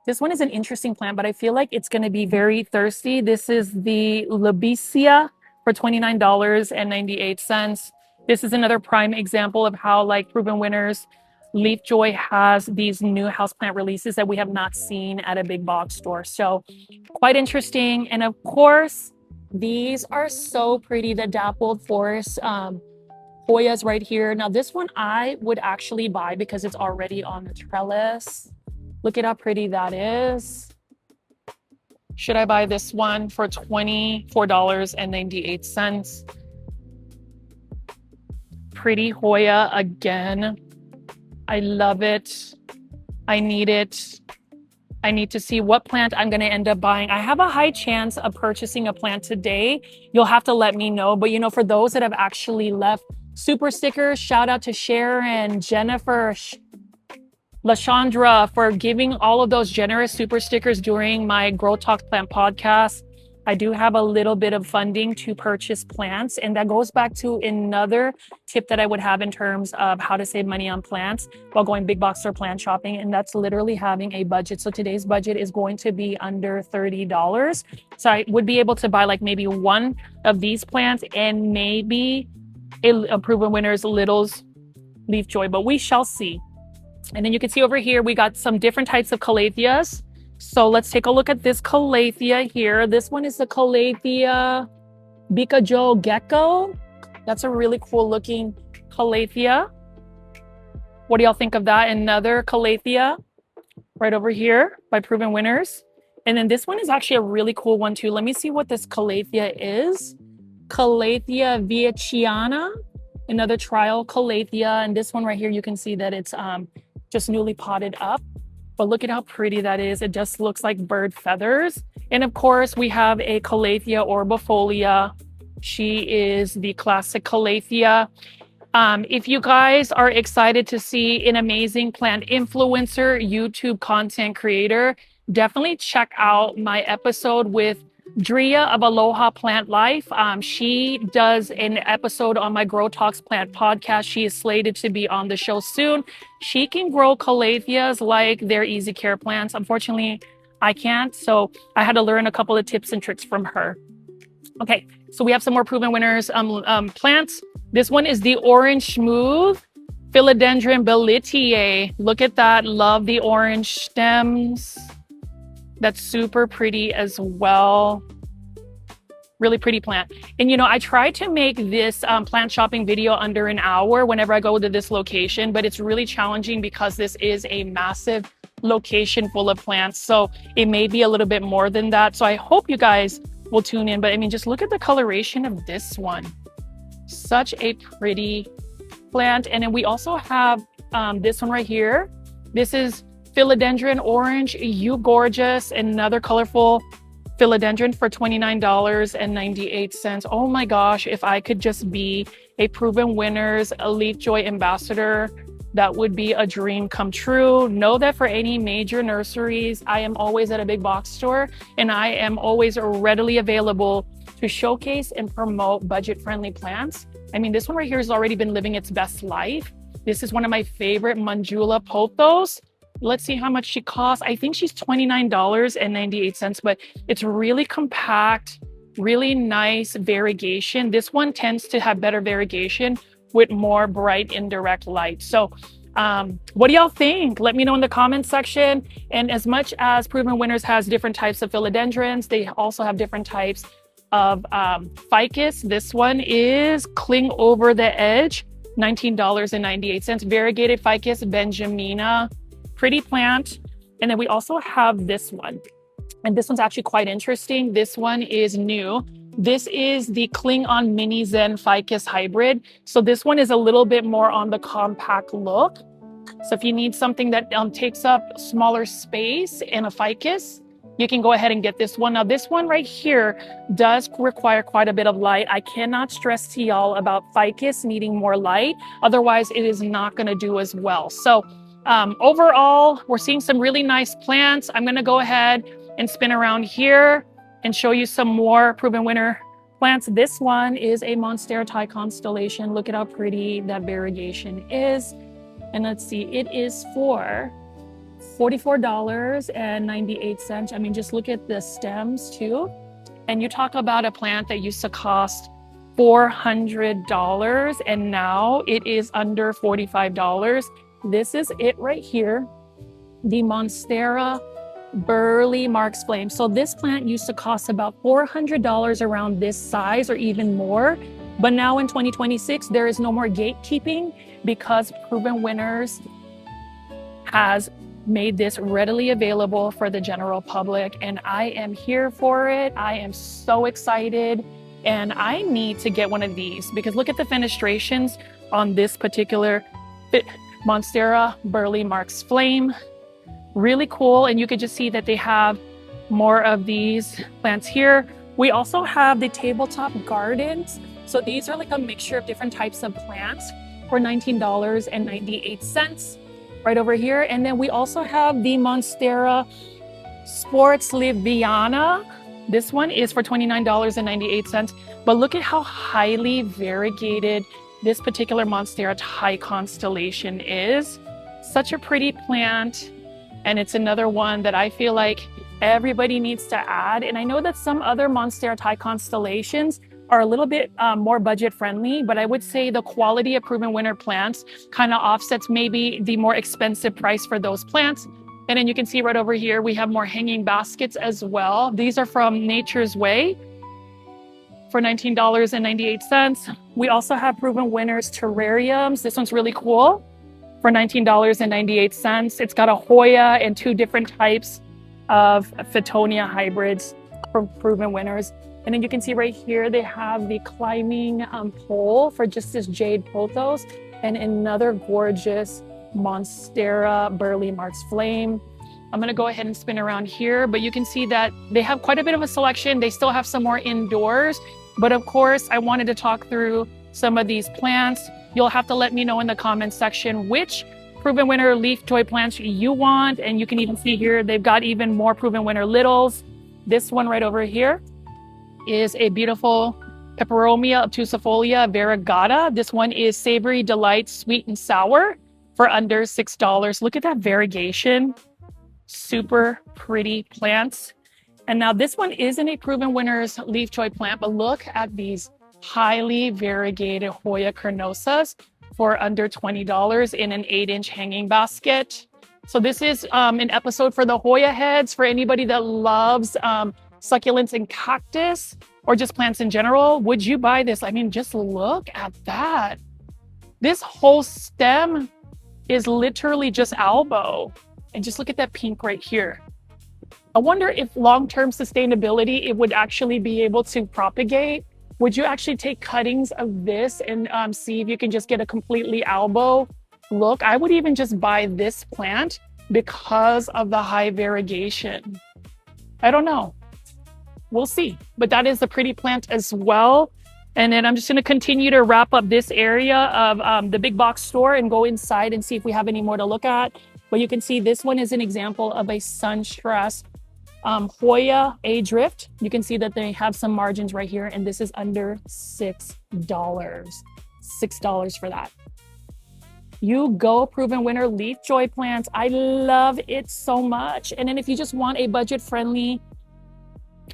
This one is an interesting plant, but I feel like it's going to be very thirsty. This is the Labicia for $29.98. This is another prime example of how, like, Proven Winners Leaf Joy has these new houseplant releases that we have not seen at a big box store. So quite interesting. And of course, these are so pretty, the Dappled Forest Hoyas right here. Now this one I would actually buy because it's already on the trellis. Look at how pretty that is. Should I buy this one for $24.98? Pretty Hoya again. I love it. I need it. I need to see what plant I'm going to end up buying. I have a high chance of purchasing a plant today. You'll have to let me know. But, you know, for those that have actually left super stickers, shout out to Sharon, Jennifer, LaShandra for giving all of those generous super stickers during my Grow Talk Plant podcast. I do have a little bit of funding to purchase plants, and that goes back to another tip that I would have in terms of how to save money on plants while going big box store plant shopping, and that's literally having a budget. So today's budget is going to be under $30. So I would be able to buy like maybe one of these plants and maybe a Proven Winners Littles Leaf Joy, but we shall see. And then you can see over here, we got some different types of calatheas. So let's take a look at this calathea here. This one is the Calathea Bikajo Gecko. That's a really cool looking calathea. What do y'all think of that? Another calathea right over here by Proven Winners. And then this one is actually a really cool one too. Let me see what this calathea is. Calathea Vieciana, another trial calathea. And this one right here, you can see that it's just newly potted up. But look at how pretty that is. It just looks like bird feathers. And of course, we have a Calathea orbifolia. She is the classic Calathea. If you guys are excited to see an amazing plant influencer, YouTube content creator, definitely check out my episode with Drea of Aloha Plant Life. She does an episode on my Grow Talks Plant podcast. She is slated to be on the show soon. She can grow calatheas like they're easy care plants. Unfortunately, I can't. So I had to learn a couple of tips and tricks from her. Okay, so we have some more proven winners plants. This one is the Orange Smooth Philodendron Belitiae. Look at that. Love the orange stems. That's super pretty as well. Really pretty plant. And you know, I try to make this plant shopping video under an hour whenever I go to this location, but it's really challenging because this is a massive location full of plants. So it may be a little bit more than that. So I hope you guys will tune in. But I mean, just look at the coloration of this one. Such a pretty plant. And then we also have this one right here. This is Philodendron Orange, You Gorgeous, another colorful philodendron for $29.98. Oh my gosh, if I could just be a Proven Winners a Leaf Joy ambassador, that would be a dream come true. Know that for any major nurseries, I am always at a big box store and I am always readily available to showcase and promote budget-friendly plants. I mean, this one right here has already been living its best life. This is one of my favorite Manjula pothos. Let's see how much she costs. I think she's $29.98, but it's really compact, really nice variegation. This one tends to have better variegation with more bright indirect light. So what do y'all think? Let me know in the comments section. And as much as Proven Winners has different types of philodendrons, they also have different types of ficus. This one is Cling Over the Edge, $19.98. Variegated ficus benjamina. Pretty plant. And then we also have this one. And this one's actually quite interesting. This one is new. This is the Cling On Mini Zen Ficus Hybrid. So this one is a little bit more on the compact look. So if you need something that takes up smaller space in a ficus, you can go ahead and get this one. Now this one right here does require quite a bit of light. I cannot stress to y'all about ficus needing more light. Otherwise it is not going to do as well. So overall, we're seeing some really nice plants. I'm going to go ahead and spin around here and show you some more Proven Winner plants. This one is a Monstera Thai constellation. Look at how pretty that variegation is. And let's see, it is for $44.98. I mean, just look at the stems too. And you talk about a plant that used to cost $400 and now it is under $45. This is it right here, the Monstera Burley Marks Flame. So this plant used to cost about $400 around this size or even more. But now in 2026, there is no more gatekeeping because Proven Winners has made this readily available for the general public. And I am here for it. I am so excited. And I need to get one of these because look at the fenestrations on this particular Monstera Burley Marks Flame. Really cool. And you could just see that they have more of these plants here. We also have the tabletop gardens. So these are like a mixture of different types of plants for $19.98 right over here. And then we also have the Monstera Sports Liviana. This one is for $29.98. But look at how highly variegated this particular Monstera Thai constellation is. Such a pretty plant. And it's another one that I feel like everybody needs to add. And I know that some other Monstera Thai constellations are a little bit more budget friendly, but I would say the quality of Proven Winner plants kind of offsets maybe the more expensive price for those plants. And then you can see right over here, we have more hanging baskets as well. These are from Nature's Way for $19.98. We also have Proven Winners terrariums. This one's really cool for $19.98. It's got a Hoya and two different types of Fittonia hybrids from Proven Winners. And then you can see right here, they have the climbing pole for just this jade pothos and another gorgeous Monstera Burley Marks Flame. I'm gonna go ahead and spin around here, but you can see that they have quite a bit of a selection. They still have some more indoors, but of course, I wanted to talk through some of these plants. You'll have to let me know in the comments section which Proven Winner leaf joy plants you want. And you can even see here, they've got even more Proven Winner littles. This one right over here is a beautiful Peperomia obtusifolia variegata. This one is Savory Delight Sweet and Sour for under $6. Look at that variegation. Super pretty plants. And now this one isn't a Proven Winners leaf joy plant, but look at these highly variegated Hoya carnosas for under $20 in an 8-inch hanging basket. So this is an episode for the Hoya heads, for anybody that loves succulents and cactus or just plants in general. Would you buy this? I mean, just look at that. This whole stem is literally just elbow. And just look at that pink right here. I wonder if long-term sustainability, it would actually be able to propagate. Would you actually take cuttings of this and see if you can just get a completely elbow look? I would even just buy this plant because of the high variegation. I don't know. We'll see. But that is a pretty plant as well. And then I'm just going to continue to wrap up this area of the big box store and go inside and see if we have any more to look at. But you can see this one is an example of a sunstress Hoya A drift. You can see that they have some margins right here, and this is under $6. $6 for that. You go, Proven Winner leaf joy plants. I love it so much. And then if you just want a budget-friendly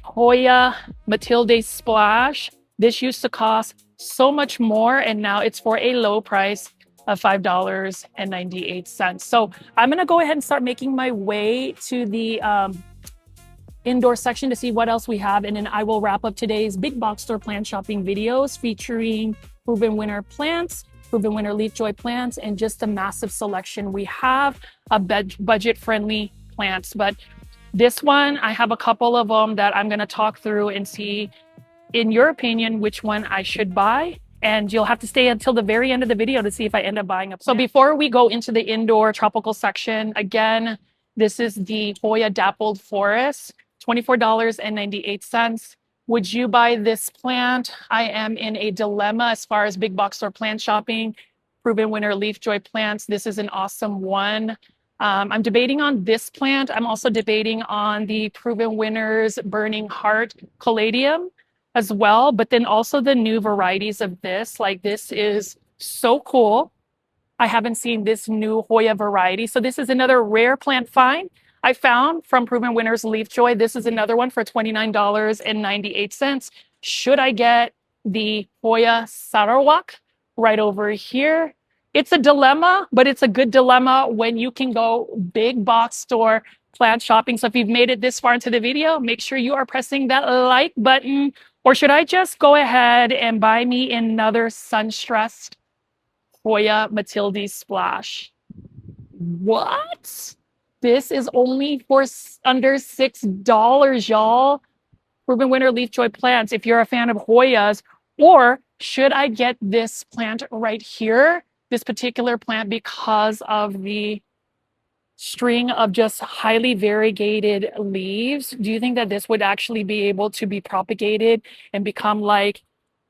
Hoya Matilde Splash, this used to cost so much more, and now it's for a low price of $5.98. So I'm gonna go ahead and start making my way to the indoor section to see what else we have, and then I will wrap up today's big box store plant shopping videos featuring Proven Winner plants, Proven Winner leaf joy plants, and just a massive selection we have of budget-friendly plants. But this one, I have a couple of them that I'm gonna talk through and see, in your opinion, which one I should buy. And you'll have to stay until the very end of the video to see if I end up buying a plant. So before we go into the indoor tropical section, again, this is the Hoya Dappled Forest, $24.98. Would you buy this plant? I am in a dilemma as far as big box store plant shopping. Proven Winner leaf joy plants. This is an awesome one. I'm debating on this plant. I'm also debating on the Proven Winners Burning Heart Caladium as well, but then also the new varieties of this. Like, this is so cool. I haven't seen this new Hoya variety. So this is another rare plant find I found from Proven Winners leaf joy. This is another one for $29.98. Should I get the Hoya Sarawak right over here? It's a dilemma, but it's a good dilemma when you can go big box store plant shopping. So if you've made it this far into the video, make sure you are pressing that like button. Or should I just go ahead and buy me another sunstressed Hoya Matilde Splash? What? This is only for under $6, y'all. Proven Winner leaf joy plants if you're a fan of Hoyas. Or should I get this plant right here, this particular plant, because of the string of just highly variegated leaves? Do you think that this would actually be able to be propagated and become like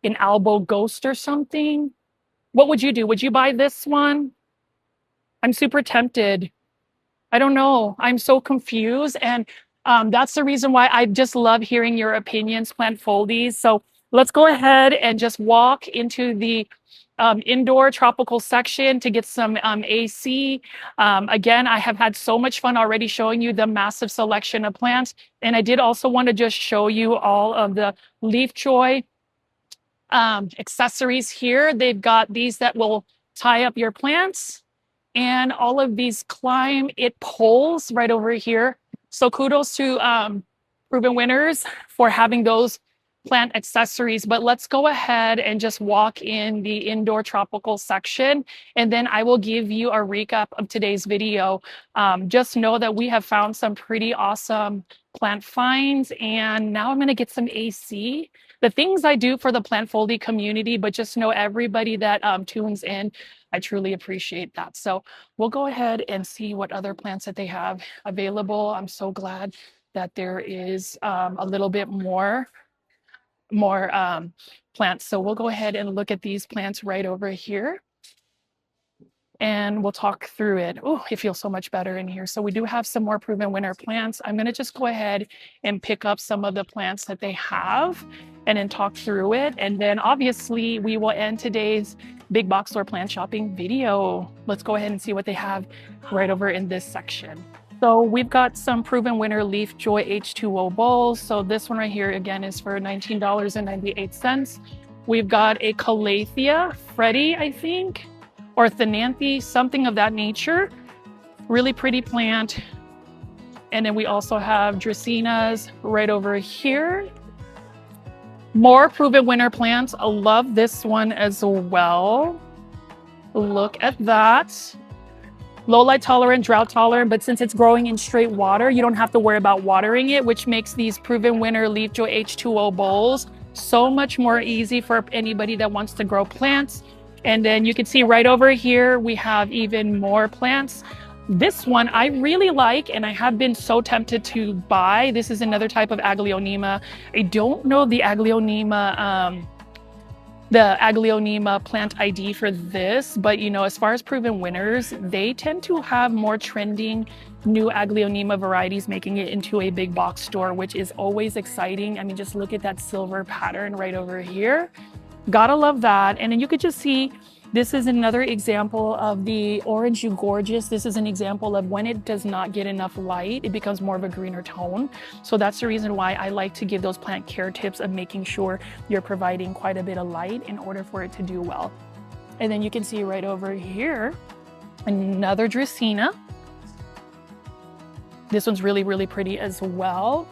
an elbow ghost or something? What would you do? Would you buy this one? I'm super tempted. I don't know. I'm so confused. And that's the reason why I just love hearing your opinions, plant foldies. So let's go ahead and just walk into the indoor tropical section to get some AC. Again, I have had so much fun already showing you the massive selection of plants. And I did also want to just show you all of the leaf joy accessories here. They've got these that will tie up your plants, and all of these climb it poles right over here. So kudos to Proven Winners for having those plant accessories. But let's go ahead and just walk in the indoor tropical section, and then I will give you a recap of today's video. Just know that we have found some pretty awesome plant finds, and now I'm going to get some AC the things I do for the plant foldy community, but just know everybody that tunes in, I truly appreciate that. So we'll go ahead and see what other plants that they have available. I'm so glad that there is a little bit more plants. So we'll go ahead and look at these plants right over here, and we'll talk through it. Oh, it feels so much better in here. So we do have some more proven winner plants. I'm going to just go ahead and pick up some of the plants that they have and then talk through it. And then obviously we will end today's big box store plant shopping video. Let's go ahead and see what they have right over in this section. So we've got some proven winner Leaf Joy H2O bowls. So this one right here again is for $19.98. We've got a Calathea Freddy, I think, or Thenanthe, something of that nature. Really pretty plant. And then we also have Dracaenas right over here. More proven winner plants. I love this one as well. Look at that. Low light tolerant, drought tolerant, but since it's growing in straight water, you don't have to worry about watering it, which makes these proven winner Leaf Joy H2O bowls so much more easy for anybody that wants to grow plants. And then you can see right over here, we have even more plants. This one I really like, and I have been so tempted to buy. This is another type of Aglaonema. I don't know the Aglaonema plant ID for this, but you know, as far as proven winners, they tend to have more trending new Aglaonema varieties making it into a big box store, which is always exciting. I mean, just look at that silver pattern right over here. Gotta love that. And then you could just see, this is another example of the Orange You Gorgeous. This is an example of when it does not get enough light, it becomes more of a greener tone. So that's the reason why I like to give those plant care tips of making sure you're providing quite a bit of light in order for it to do well. And then you can see right over here, another Dracaena. This one's really, really pretty as well.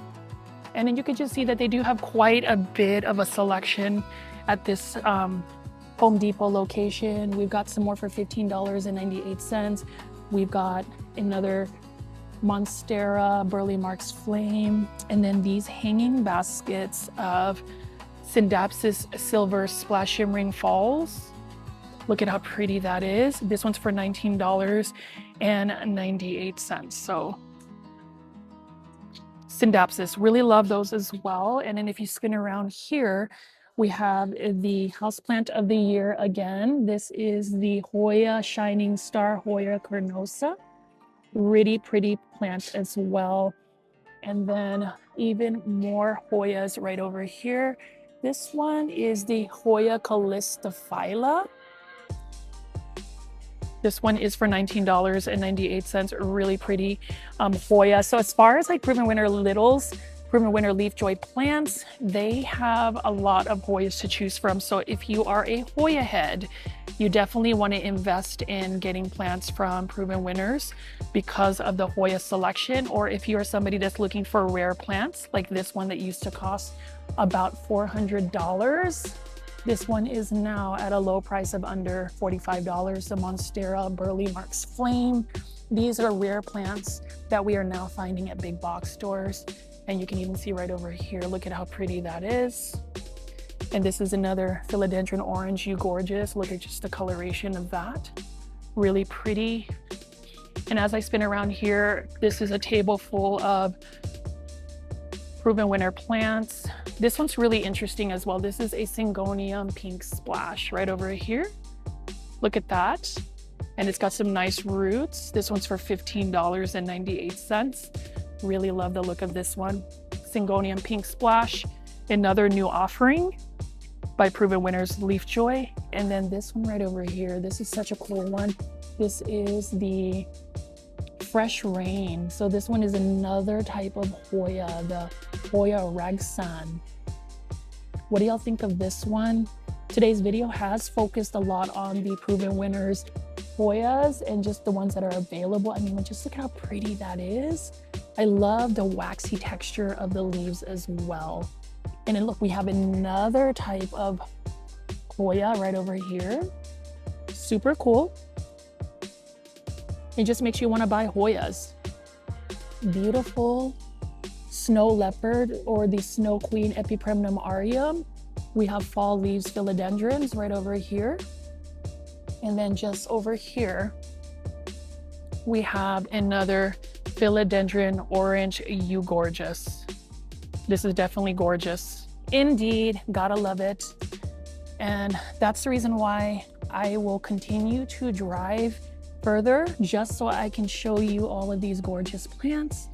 And then you can just see that they do have quite a bit of a selection at this Home Depot location. We've got some more for $15.98. We've got another Monstera Burley Marks Flame, and then these hanging baskets of Syndapsis Silver Splash Shimmering Falls. Look at how pretty that is. This one's for $19.98. So Syndapsis, really love those as well. And then if you spin around here, we have the houseplant of the year again. This is the Hoya Shining Star Hoya carnosa. Really pretty plant as well. And then even more Hoyas right over here. This one is the Hoya Calistophylla. This one is for $19.98. Really pretty Hoya. So as far as like proven winner littles, proven winner Leaf Joy plants, they have a lot of Hoyas to choose from. So if you are a Hoya head, you definitely want to invest in getting plants from proven winners because of the Hoya selection. Or if you are somebody that's looking for rare plants, like this one that used to cost about $400, this one is now at a low price of under $45. The Monstera Burley Marks Flame. These are rare plants that we are now finding at big box stores. And you can even see right over here, look at how pretty that is. And this is another Philodendron Orange You Gorgeous. Look at just the coloration of that. Really pretty. And as I spin around here, this is a table full of proven winner plants. This one's really interesting as well. This is a Syngonium Pink Splash right over here. Look at that. And it's got some nice roots. This one's for $15.98. Really love the look of this one. Syngonium Pink Splash, another new offering by proven winners Leaf Joy. And then this one right over here, this is such a cool one. This is the Fresh Rain. So this one is another type of Hoya, the Hoya Ragsan. What do y'all think of this one? Today's video has focused a lot on the proven winners Hoyas and just the ones that are available. I mean, just look at how pretty that is. I love the waxy texture of the leaves as well. And then look, we have another type of Hoya right over here. Super cool. It just makes you want to buy Hoyas. Beautiful Snow Leopard or the Snow Queen Epipremnum aureum. We have fall leaves philodendrons right over here. And then just over here, we have another philodendron orange Gorgeous. This is definitely gorgeous. Indeed, gotta love it. And that's the reason why I will continue to drive further just so I can show you all of these gorgeous plants.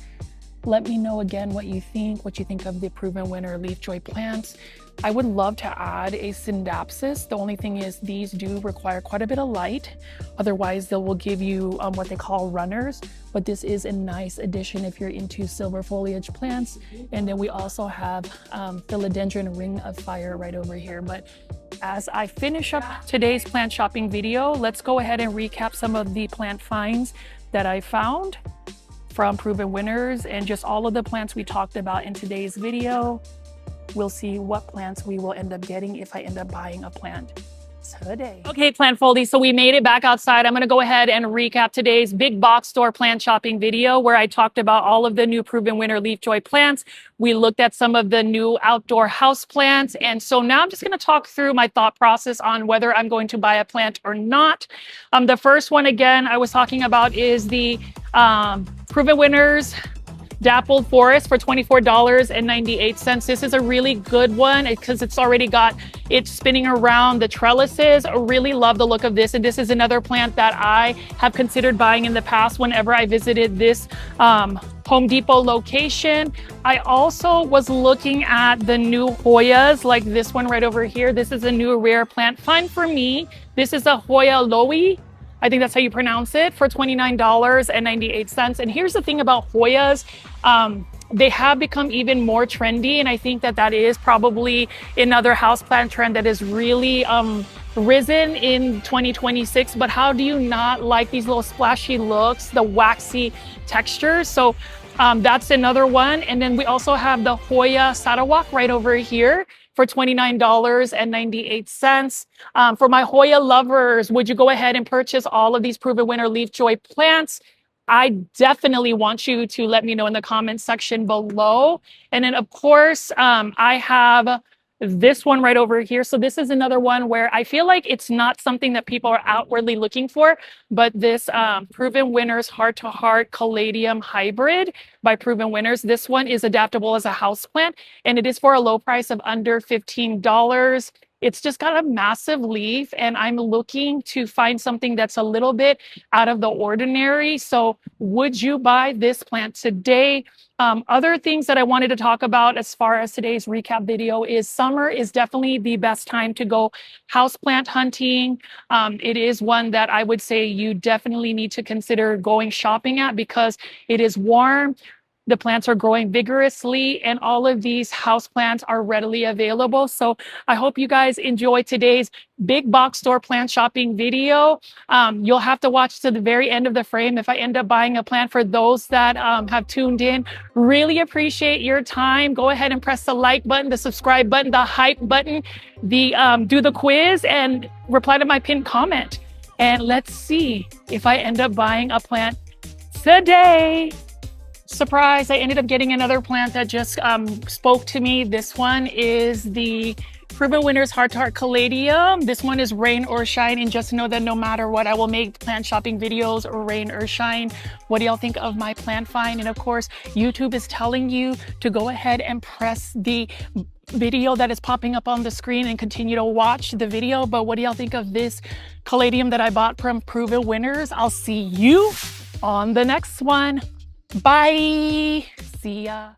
Let me know again what you think of the Proven Winner Leaf Joy plants. I would love to add a Syndapsis. The only thing is these do require quite a bit of light. Otherwise, they will give you what they call runners. But this is a nice addition if you're into silver foliage plants. And then we also have Philodendron Ring of Fire right over here. But as I finish up today's plant shopping video, let's go ahead and recap some of the plant finds that I found from Proven Winners and just all of the plants we talked about in today's video. We'll see what plants we will end up getting if I end up buying a plant today. Okay, plant foldies, so we made it back outside. I'm gonna go ahead and recap today's big box store plant shopping video where I talked about all of the new Proven Winner Leaf Joy plants. We looked at some of the new outdoor house plants. And so now I'm just gonna talk through my thought process on whether I'm going to buy a plant or not. The first one, again, I was talking about is the Proven Winners Dappled Forest for $24.98. This is a really good one because it's already got it spinning around the trellises. I really love the look of this. And this is another plant that I have considered buying in the past whenever I visited this Home Depot location. I also was looking at the new Hoyas, like this one right over here. This is a new rare plant find for me. This is a Hoya Lowe. I think that's how you pronounce it, for $29.98. And here's the thing about Hoyas. They have become even more trendy. And I think that that is probably another houseplant trend that has really risen in 2026. But how do you not like these little splashy looks, the waxy textures? So that's another one. And then we also have the Hoya Sarawak right over here for $29.98. For my Hoya lovers, would you go ahead and purchase all of these Proven Winner Leaf Joy plants? I definitely want you to let me know in the comments section below. And then of course, I have this one right over here. So this is another one where I feel like it's not something that people are outwardly looking for, but this Proven Winners Heart to Heart Caladium Hybrid by Proven Winners. This one is adaptable as a houseplant and it is for a low price of under $15. It's just got a massive leaf and I'm looking to find something that's a little bit out of the ordinary. So would you buy this plant today? Other things that I wanted to talk about as far as today's recap video is summer is definitely the best time to go houseplant hunting. It is one that I would say you definitely need to consider going shopping at because it is warm. The plants are growing vigorously and all of these house plants are readily available. So I hope you guys enjoy today's big box store plant shopping video. You'll have to watch to the very end of the frame if I end up buying a plant. For those that have tuned in, really appreciate your time. Go ahead and press the like button, the subscribe button, the hype button, the do the quiz and reply to my pinned comment. And let's see if I end up buying a plant today. Surprise, I ended up getting another plant that just spoke to me. This one is the Proven Winners Heart to Heart Caladium. This one is rain or shine, and just know that no matter what, I will make plant shopping videos or rain or shine. What do y'all think of my plant find? And of course, YouTube is telling you to go ahead and press the video that is popping up on the screen and continue to watch the video. But what do y'all think of this caladium that I bought from Proven Winners? I'll see you on the next one. Bye. See ya.